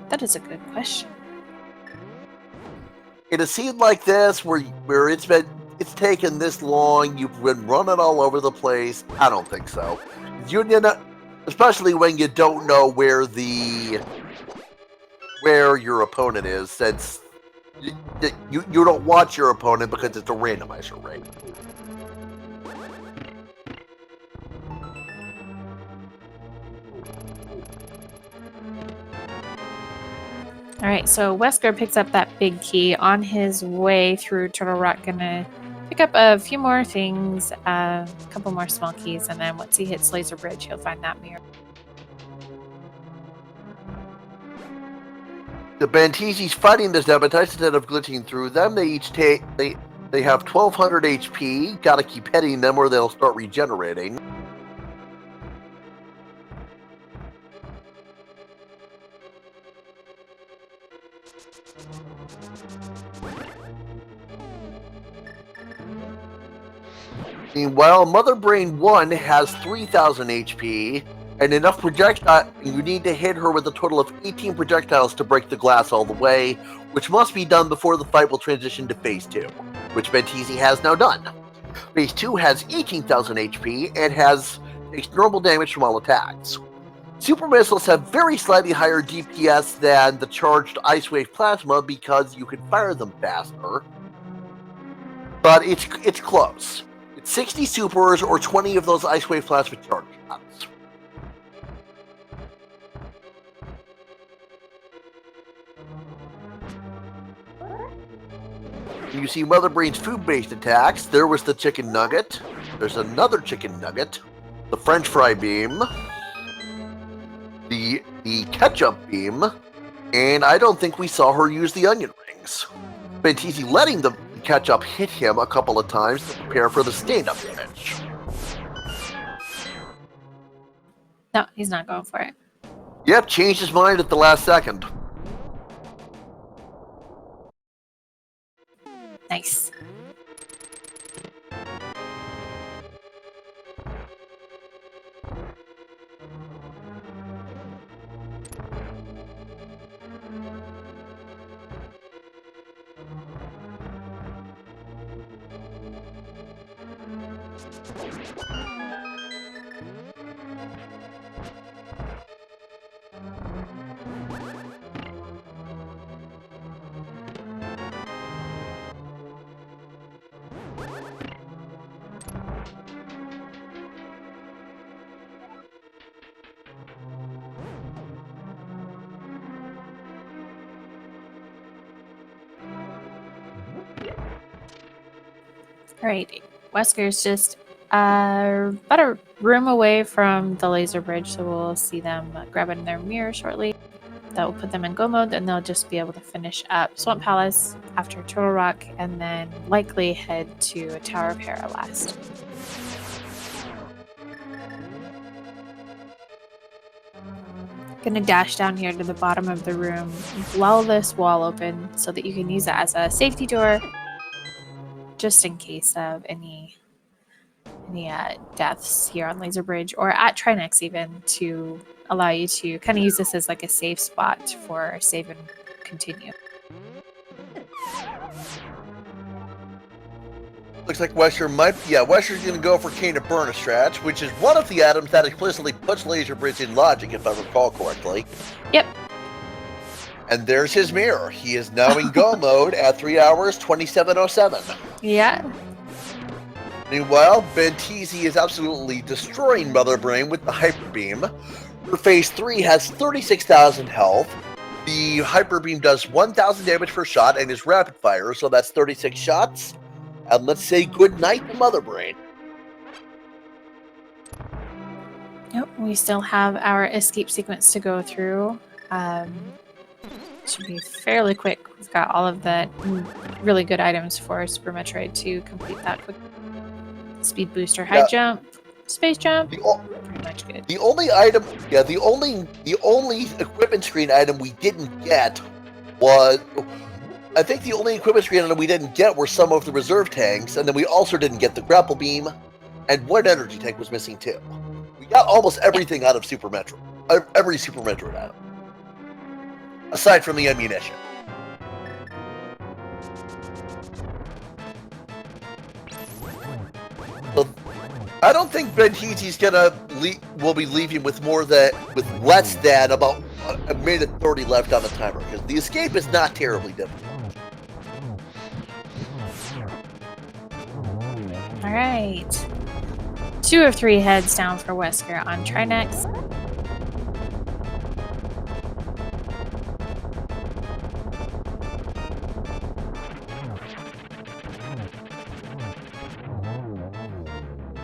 B: That is a good question.
A: In a scene like this, where it's taken this long, you've been running all over the place, I don't think so. Especially when you don't know where your opponent is, since you don't watch your opponent because it's a randomizer ring.
B: Alright, so Wesker picks up that big key on his way through Turtle Rock. Gonna pick up a few more things, a couple more small keys, and then once he hits Laser Bridge, he'll find that mirror.
A: The Benteezy's fighting the Zebatites instead of glitching through them. They have 1200 HP. Gotta keep hitting them or they'll start regenerating. Meanwhile, Mother Brain 1 has 3000 HP and enough projectile. You need to hit her with a total of 18 projectiles to break the glass all the way, which must be done before the fight will transition to Phase 2, which Benteezy has now done. Phase 2 has 18,000 HP and takes normal damage from all attacks. Super missiles have very slightly higher DPS than the charged Ice Wave Plasma because you can fire them faster, but it's close. 60 supers or 20 of those Ice Wave Plasma charge shots. You see Mother Brain's food-based attacks. There was the chicken nugget. There's another chicken nugget. The French fry beam. the ketchup beam, and I don't think we saw her use the onion rings. Benteezy letting the ketchup hit him a couple of times to prepare for the stand-up damage.
B: No, he's not going for it.
A: Yep, changed his mind at the last second.
B: Nice. Alright, Wesker's just about a room away from the laser bridge, so we'll see them grabbing their mirror shortly. That will put them in go mode, and they'll just be able to finish up Swamp Palace after Turtle Rock, and then likely head to a Tower of Hera last. Gonna dash down here to the bottom of the room, blow this wall open so that you can use it as a safety door, just in case of any deaths here on Laser Bridge or at Trinex, even to allow you to kind of use this as like a safe spot for save and continue.
A: Looks like Wesker's going to go for Cane of Burn strat, which is one of the items that explicitly puts Laser Bridge in logic, if I recall correctly.
B: Yep.
A: And there's his mirror. He is now in go mode at 3 hours, 27:07.
B: Yeah.
A: Meanwhile, Benteezy is absolutely destroying Mother Brain with the Hyper Beam. Her phase 3 has 36,000 health. The Hyper Beam does 1,000 damage per shot and is rapid fire, so that's 36 shots. And let's say good night to Mother Brain.
B: Yep, we still have our escape sequence to go through. Should be fairly quick. We've got all of the really good items for Super Metroid to complete that quick. Speed booster, high jump, space jump. Pretty much good.
A: The only item, the only equipment screen item we didn't get was, I think the only equipment screen item we didn't get were some of the reserve tanks, and then we also didn't get the grapple beam, and one energy tank was missing too. We got almost everything out of Super Metroid, every Super Metroid item, aside from the ammunition. So, I don't think Benteezy's will be leaving with less than about a minute 30 left on the timer, because the escape is not terribly difficult.
B: All right. 2 of 3 heads down for Wesker on Trinex.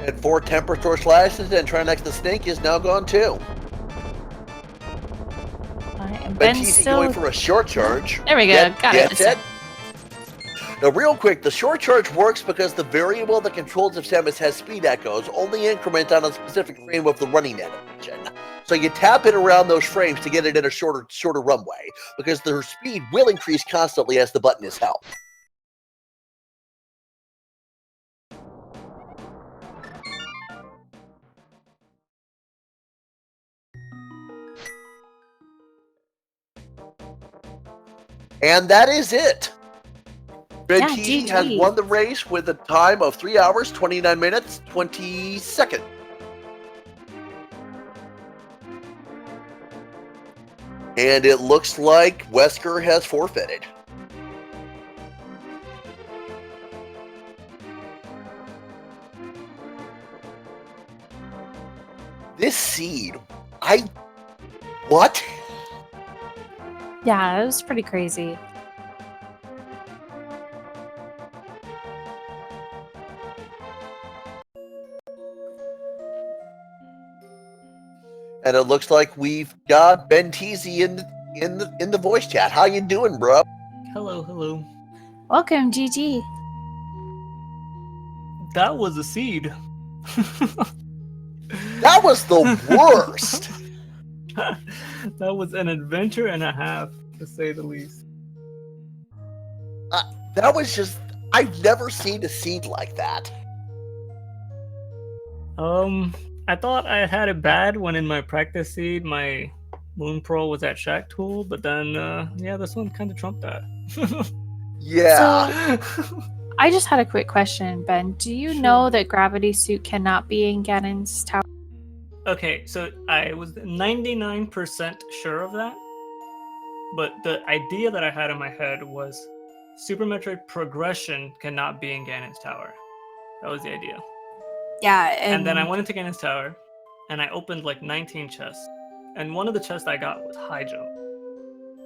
A: And 4 temperature slashes, and Trinex the Snake is now gone too.
B: And
A: Benteezy still going for a short charge.
B: There we go. Got it.
A: That's it. Now, real quick, the short charge works because the variable that controls if Samus has speed echoes only increment on a specific frame of the running animation. So you tap it around those frames to get it in a shorter runway, because their speed will increase constantly as the button is held. And that is it. Benteezy has won the race with a time of 3 hours, 29 minutes, 20 seconds. And it looks like Wesker has forfeited. This seed, what?
B: Yeah, it was pretty crazy.
A: And it looks like we've got Benteezy in the voice chat. How you doing, bro?
D: Hello, hello.
B: Welcome, GG.
D: That was a seed.
A: That was the worst.
D: That was an adventure and a half, to say the least.
A: That was just... I've never seen a seed like that.
D: I thought I had it bad when in my practice seed, my Moon Pearl was at Shack Tool, but then, yeah, this one kind of trumped that.
A: Yeah.
D: So,
B: I just had a quick question, Ben. Do you know that Gravity Suit cannot be in Ganon's tower?
D: okay, so I was 99% sure of that, but the idea that I had in my head was Super Metroid progression cannot be in Ganon's tower. That was the idea.
B: Yeah,
D: And then I went into Ganon's tower, and I opened like 19 chests. And one of the chests I got was High Jump,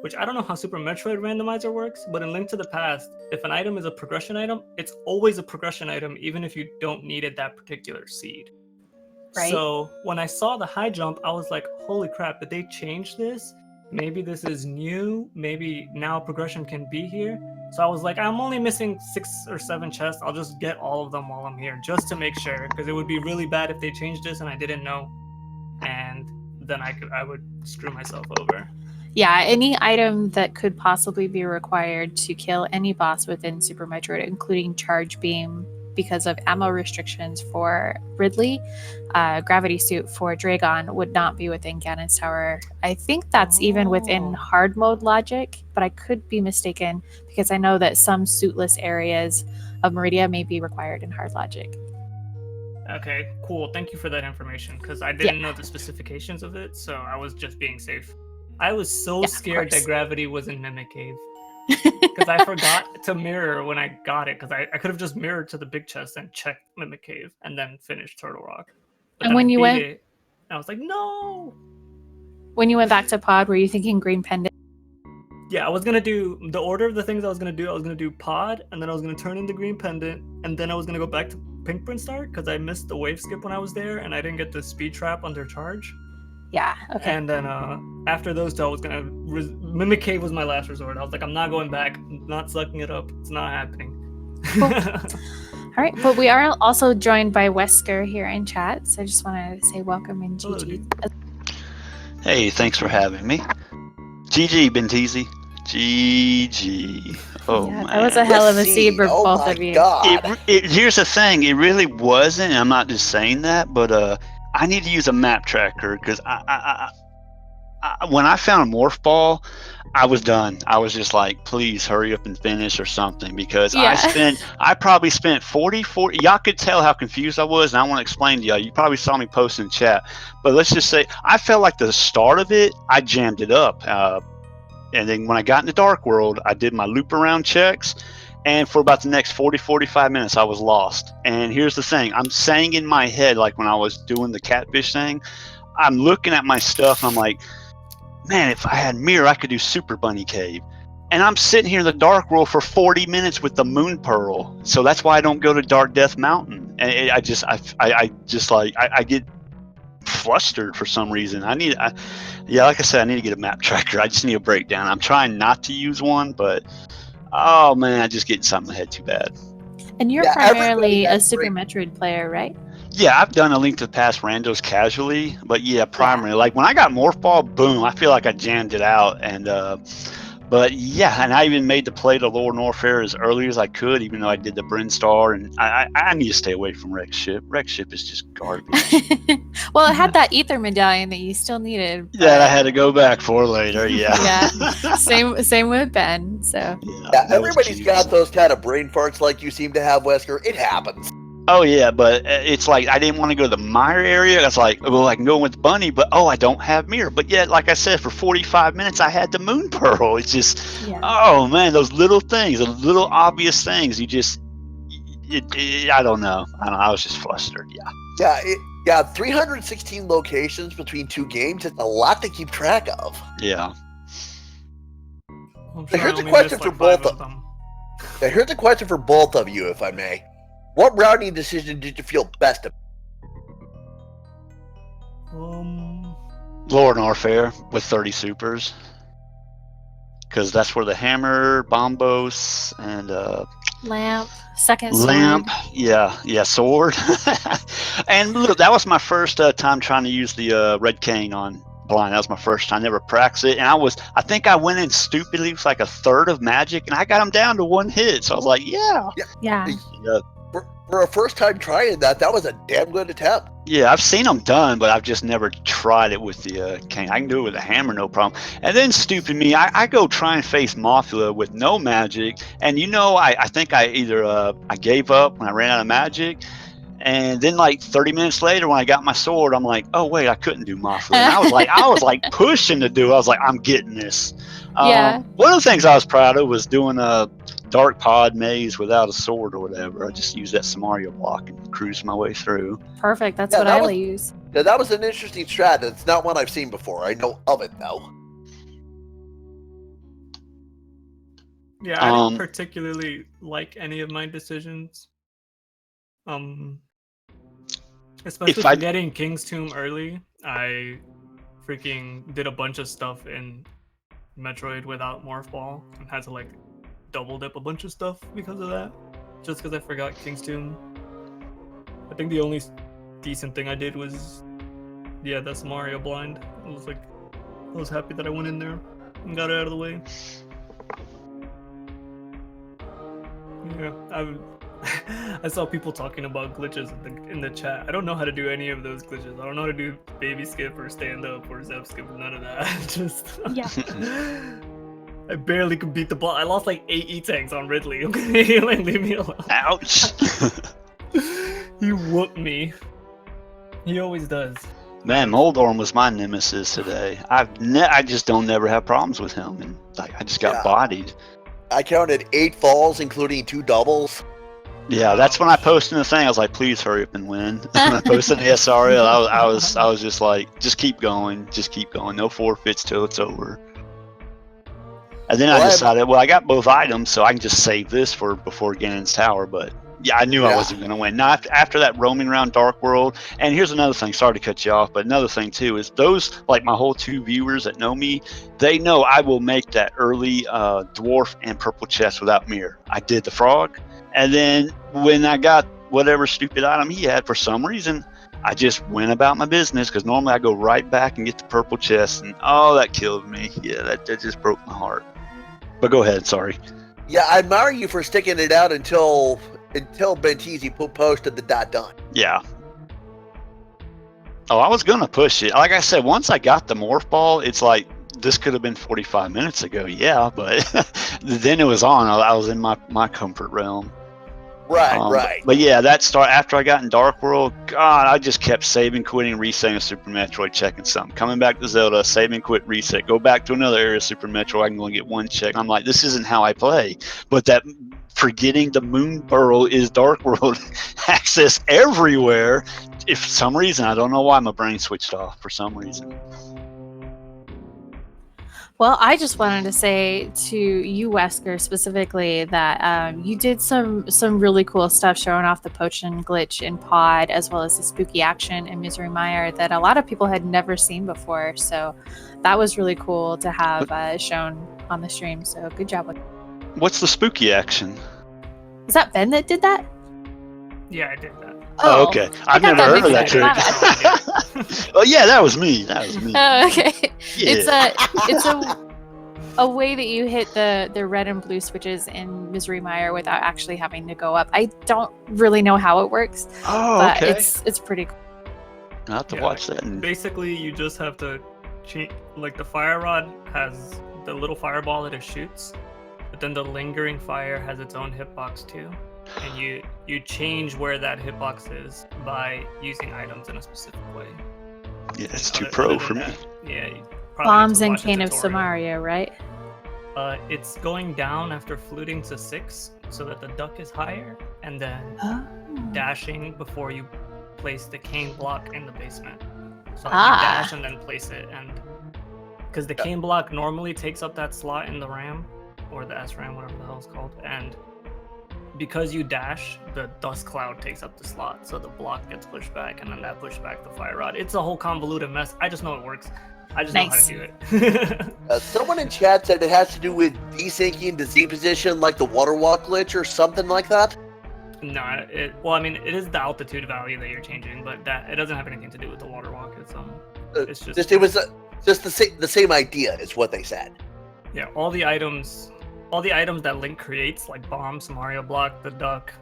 D: which I don't know how Super Metroid Randomizer works, but in Link to the Past, if an item is a progression item, it's always a progression item, even if you don't need it that particular seed.
B: Right.
D: So when I saw the High Jump, I was like, holy crap, did they change this? Maybe this is new. Maybe now progression can be here. So I was like, I'm only missing 6 or 7 chests. I'll just get all of them while I'm here, just to make sure, because it would be really bad if they changed this and I didn't know, and then I would screw myself over.
B: Yeah, any item that could possibly be required to kill any boss within Super Metroid, including Charge Beam because of ammo restrictions for Ridley, Gravity Suit for Dragon, would not be within Ganon's Tower. I think that's even within hard mode logic, but I could be mistaken because I know that some suitless areas of Meridia may be required in hard logic.
D: Okay, cool. Thank you for that information, because I didn't know the specifications of it, so I was just being safe. I was so scared that Gravity was in Mimic Cave. Because I forgot to mirror when I got it, because I could have just mirrored to the big chest and checked Mimic Cave and then finished Turtle Rock. But
B: and when you went,
D: I was like, no!
B: When you went back to Pod, were you thinking Green Pendant?
D: Yeah, I was gonna do the order of the things I was gonna do. I was gonna do Pod, and then I was gonna turn in the Green Pendant, and then I was gonna go back to Pink Prince Star because I missed the wave skip when I was there, and I didn't get the speed trap under charge.
B: Yeah, okay.
D: And then after those two, I was gonna Mimic Cave was my last resort. I was like, I'm not going back. I'm not sucking it up. It's not happening.
B: Cool. All right, but we are also joined by Wesker here in chat, so I just want to say welcome and GG.
E: Hey, thanks for having me. GG, Benteezy. GG. Oh,
B: yeah,
E: man.
B: that was a hell of a seed for both of you.
A: God.
E: Here's the thing. It really wasn't, and I'm not just saying that, but I need to use a map tracker because when I found Morph Ball, I was done. I was just like, please hurry up and finish or something, because I probably spent 40, y'all could tell how confused I was, and I want to explain to y'all. You probably saw me post in chat, but let's just say I felt like the start of it, I jammed it up. And then when I got into Dark World, I did my loop around checks, and for about the next 40, 45 minutes, I was lost. And here's the thing. I'm saying in my head, like when I was doing the catfish thing, I'm looking at my stuff, and I'm like, man, if I had mirror, I could do Super Bunny Cave. And I'm sitting here in the Dark World for 40 minutes with the Moon Pearl. So that's why I don't go to Dark Death Mountain. And I get flustered for some reason. Like I said, I need to get a map tracker. I just need a breakdown. I'm trying not to use one, but oh man, I just get something ahead too bad.
B: And you're primarily a Super Metroid player, right?
E: Yeah, I've done a Link to the Past randos casually, but yeah, primarily. Like when I got Morph Ball, boom, I feel like I jammed it out. And but yeah, and I even made the play to Lord Norfair as early as I could, even though I did the Bryn Star. And I need to stay away from Wreck Ship. Wreck Ship is just garbage.
B: Well, it had that ether medallion that you still needed.
E: That I had to go back for later. Yeah.
B: Yeah. Same with Ben. So.
A: Yeah, everybody's got those kind of brain farts like you seem to have, Wesker. It happens.
E: Oh yeah, but it's like I didn't want to go to the Mire area. I was like, well, I can go with Bunny, but I don't have mirror. But yet, like I said, for 45 minutes, I had the Moon Pearl. It's just, oh man, those little things, those little obvious things. You just, I don't know. I was just flustered. Yeah.
A: Yeah. 316 locations between 2 games. It's a lot to keep track of.
E: Yeah.
A: So here's a question for both of them. Here's a question for both of you, if I may. What routing decision did you feel best about?
E: Lord Norfair with 30 supers. Because that's where the hammer, bombos, and
B: Lamp, second
E: lamp,
B: sword.
E: yeah, sword. And look, that was my first time trying to use the red cane on blind. That was my first time. I never practiced it, and I think I went in stupidly with like a third of magic, and I got him down to one hit. So I was like, yeah.
B: Yeah.
A: For a first time trying that was a damn good attempt.
E: Yeah, I've seen them done, but I've just never tried it with the cane. I can do it with a hammer, no problem. And then, stupid me, I go try and face Mothula with no magic, and I think I either I gave up when I ran out of magic, and then like 30 minutes later when I got my sword, I'm like, oh wait, I couldn't do Mothula. And I was like pushing to do. I was like, I'm getting this.
B: Yeah.
E: One of the things I was proud of was doing a dark pod maze without a sword or whatever. I just used that Samaria block and cruised my way through.
B: Perfect. That's
A: Yeah,
B: what
A: that
B: I
A: was-
B: use.
A: Yeah, that was an interesting strat. It's not one I've seen before. I know of it though.
D: Yeah, I didn't particularly like any of my decisions. Especially for getting King's Tomb early. I freaking did a bunch of stuff in Metroid without Morph Ball and had to like double dip a bunch of stuff because of that. Just because I forgot King's Tomb. I think the only decent thing I did was, yeah, that's Mario blind. I was happy that I went in there and got it out of the way. Yeah, I saw people talking about glitches in the chat. I don't know how to do any of those glitches. I don't know how to do baby skip or stand up or zap skip. None of that. Just
B: Yeah.
D: I barely could beat the boss. I lost like 8 E-tanks on Ridley. Okay, like leave me alone.
E: Ouch.
D: He whooped me. He always does.
E: Man, Moldorm was my nemesis today. I just don't never have problems with him, and like I just got bodied.
A: I counted 8 falls, including 2 doubles.
E: Yeah, that's when I posted the thing. I was like, please hurry up and win. When I posted the SRL, I was just like, just keep going, no forfeits till it's over. And then I decided, well, I got both items, so I can just save this for before Ganon's Tower. But yeah, I knew I wasn't going to win. Now, after that roaming around Dark World, and here's another thing, sorry to cut you off, but another thing too is those, like my whole 2 viewers that know me, they know I will make that early dwarf and purple chest without mirror. I did the frog, and then when I got whatever stupid item he had, for some reason, I just went about my business, because normally I go right back and get the purple chest, and oh, that killed me. Yeah, that just broke my heart. But go ahead, sorry.
A: Yeah, I admire you for sticking it out until Benteezy posted the done.
E: Yeah. Oh, I was gonna push it. Like I said, once I got the morph ball, it's like this could have been 45 minutes ago. Yeah, but then it was on. I was in my comfort realm.
A: Right.
E: But yeah, after I got in Dark World, God, I just kept saving, quitting, resetting a Super Metroid, checking something. Coming back to Zelda, saving, quit, reset. Go back to another area of Super Metroid. I can go and get one check. I'm like, this isn't how I play. But that forgetting the Moon Burrow is Dark World access everywhere. If for some reason, I don't know why my brain switched off for some reason.
B: Well, I just wanted to say to you, Wesker, specifically that you did some really cool stuff showing off the potion glitch in Pod, as well as the spooky action in Misery Mire that a lot of people had never seen before. So that was really cool to have shown on the stream. So good job.
E: What's the spooky action?
B: Was that Ben that did that?
D: Yeah, I did that.
E: Oh, okay. I've never heard of that trick. Oh yeah, that was me.
B: Oh, okay.
E: Yeah.
B: It's a way that you hit the red and blue switches in Misery Mire without actually having to go up. I don't really know how it works.
E: Oh,
B: but
E: okay.
B: It's pretty cool.
E: I'll have to watch that.
D: Basically, you just have to change. Like the fire rod has the little fireball that it shoots, but then the lingering fire has its own hitbox too. And you change where that hitbox is by using items in a specific way.
E: Yeah, it's too pro for me.
D: Yeah.
B: Bombs and Cane of Samaria, right?
D: It's going down after fluting to 6 so that the duck is higher, and then dashing before you place the cane block in the basement. So you dash and then place it, and because the cane block normally takes up that slot in the RAM, or the SRAM, whatever the hell it's called, and because you dash, the dust cloud takes up the slot, so the block gets pushed back, and then that pushed back the fire rod. It's a whole convoluted mess. I just know it works. I just
B: Nice.
D: know how to do it.
A: Someone in chat said it has to do with desyncing to Z position, like the water walk glitch or something like that.
D: No, well, I mean, it is the altitude value that you're changing, but that it doesn't have anything to do with the water walk. It's just
A: It was just the same idea, is what they said.
D: yeah, all the items that Link creates, like bombs, Mario block, the duck,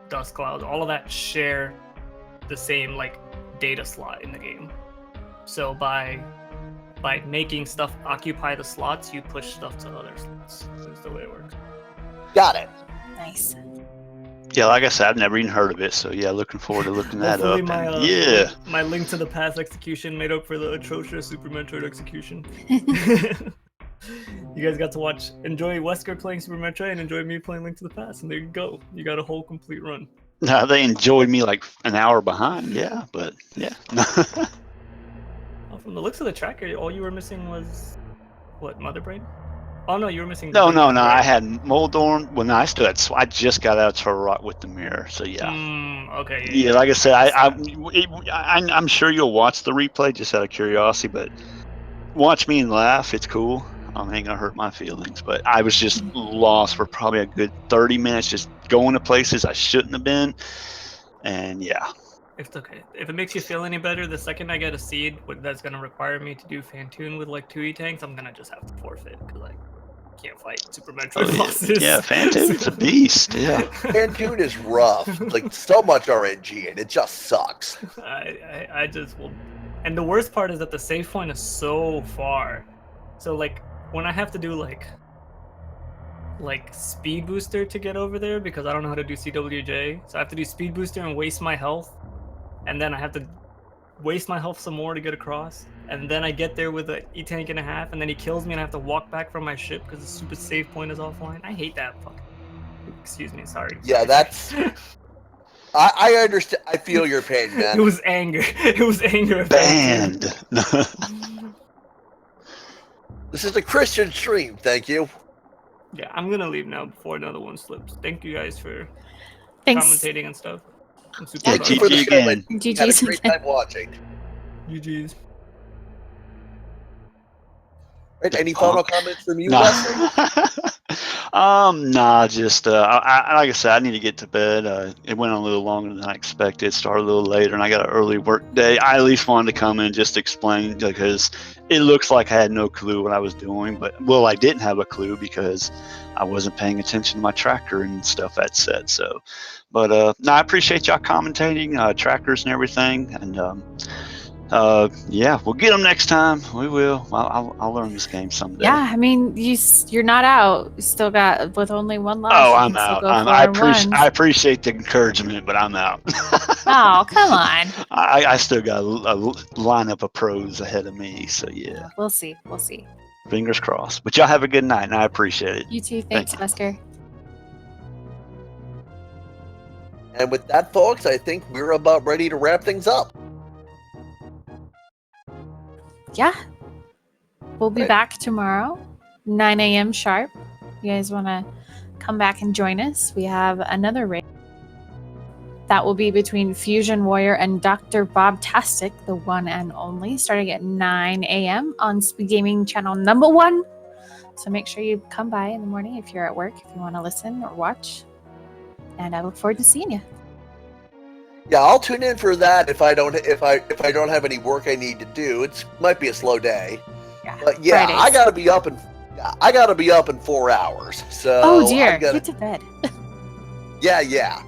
D: dust cloud, all of that share the same like data slot in the game. So by making stuff occupy the slots, you push stuff to other slots. That's the way it works.
A: Got it.
B: Nice.
E: Yeah, like I said, I've never even heard of it, so yeah, looking forward to looking that
D: Hopefully
E: up.
D: my,
E: and yeah,
D: my Link to the Past execution made up for the atrocious Super Metroid execution. You guys got to enjoy Wesker playing Super Metroid and enjoy me playing Link to the Past, and there you go. You got a whole complete run.
E: no, they enjoyed me like an hour behind. Yeah, but yeah.
D: Oh, from the looks of the tracker, all you were missing was what, Mother Brain? Oh no, you were missing.
E: No,
D: Blink,
E: I
D: right?
E: had Moldorm. Well, no, I still had. I just got out to Rock with the mirror, so yeah.
D: Okay.
E: Yeah, like I said, I'm sure you'll watch the replay just out of curiosity, but watch me and laugh. It's cool. I ain't gonna hurt my feelings, but I was just lost for probably a good 30 minutes, just going to places I shouldn't have been, and yeah.
D: It's okay. If it makes you feel any better, the second I get a seed that's gonna require me to do Phantoon with like 2 E-tanks, I'm gonna just have to forfeit because I can't fight Super Metroid bosses.
E: Yeah, Phantoon's a beast. Yeah.
A: Phantoon is rough. Like, so much RNG, and it just sucks.
D: I just will. And the worst part is that the save point is so far. So like when I have to do like speed booster to get over there because I don't know how to do CWJ, so I have to do speed booster and waste my health, and then I have to waste my health some more to get across, and then I get there with an E-tank and a half, and then he kills me and I have to walk back from my ship because the stupid save point is offline. I hate that fucking. Excuse me, sorry.
A: Yeah, that's. I understand. I feel your pain, man.
D: It was anger. It was anger.
E: Banned.
A: This is a Christian stream. Thank you.
D: Yeah, I'm gonna leave now before another one slips. Thank you guys for
B: Thanks.
D: commentating and stuff. I'm super
E: Yeah,
D: proud.
A: Thank you for the
E: GG
A: show,
E: again.
A: and you had a
B: GG's
A: great
B: again.
A: time watching.
D: GG's.
A: Right, any final comments from you,
E: Nah.
A: Wesley?
E: Nah, just I like I said, I need to get to bed. It went on a little longer than I expected. It started a little later, and I got an early work day. I at least wanted to come in and just explain because it looks like I had no clue what I was doing. But I didn't have a clue because I wasn't paying attention to my tracker and stuff that said. So, but no, I appreciate y'all commentating, trackers and everything, and yeah, we'll get them next time. We will. I'll learn this game someday.
B: Yeah, I mean, you're not out. You still got with only one loss.
E: Oh,
B: you
E: I'm
B: can still
E: out.
B: go
E: I
B: 4-1.
E: appreciate the encouragement, but I'm out.
B: Oh, come on.
E: I still got a lineup of pros ahead of me, so yeah,
B: We'll see. We'll see.
E: fingers crossed. But y'all have a good night, and I appreciate it.
B: You too. Thanks, Wesker.
A: And with that, folks, I think we're about ready to wrap things up.
B: Yeah. We'll be
A: Right.
B: back tomorrow, 9 a.m. sharp. You guys want to come back and join us? We have another race. That will be between Fusion Warrior and Dr. Bob-tastic, the one and only, starting at 9 a.m. on Speed Gaming channel number 1. So make sure you come by in the morning if you're at work, if you want to listen or watch. And I look forward to seeing you.
A: Yeah, I'll tune in for that if I don't have any work I need to do. It might be a slow day,
B: Yeah.
A: but yeah,
B: Fridays.
A: I gotta be up in 4 hours. So
B: Oh dear,
A: I'm gonna,
B: get to bed.
A: yeah.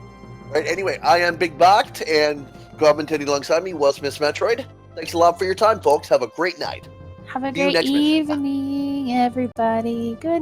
A: Right. Anyway, I am Big Boct, and commentating alongside me was Miss Metroid. Thanks a lot for your time, folks. Have a great night.
B: Have a
A: See you
B: great
A: next week.
B: evening, everybody. Good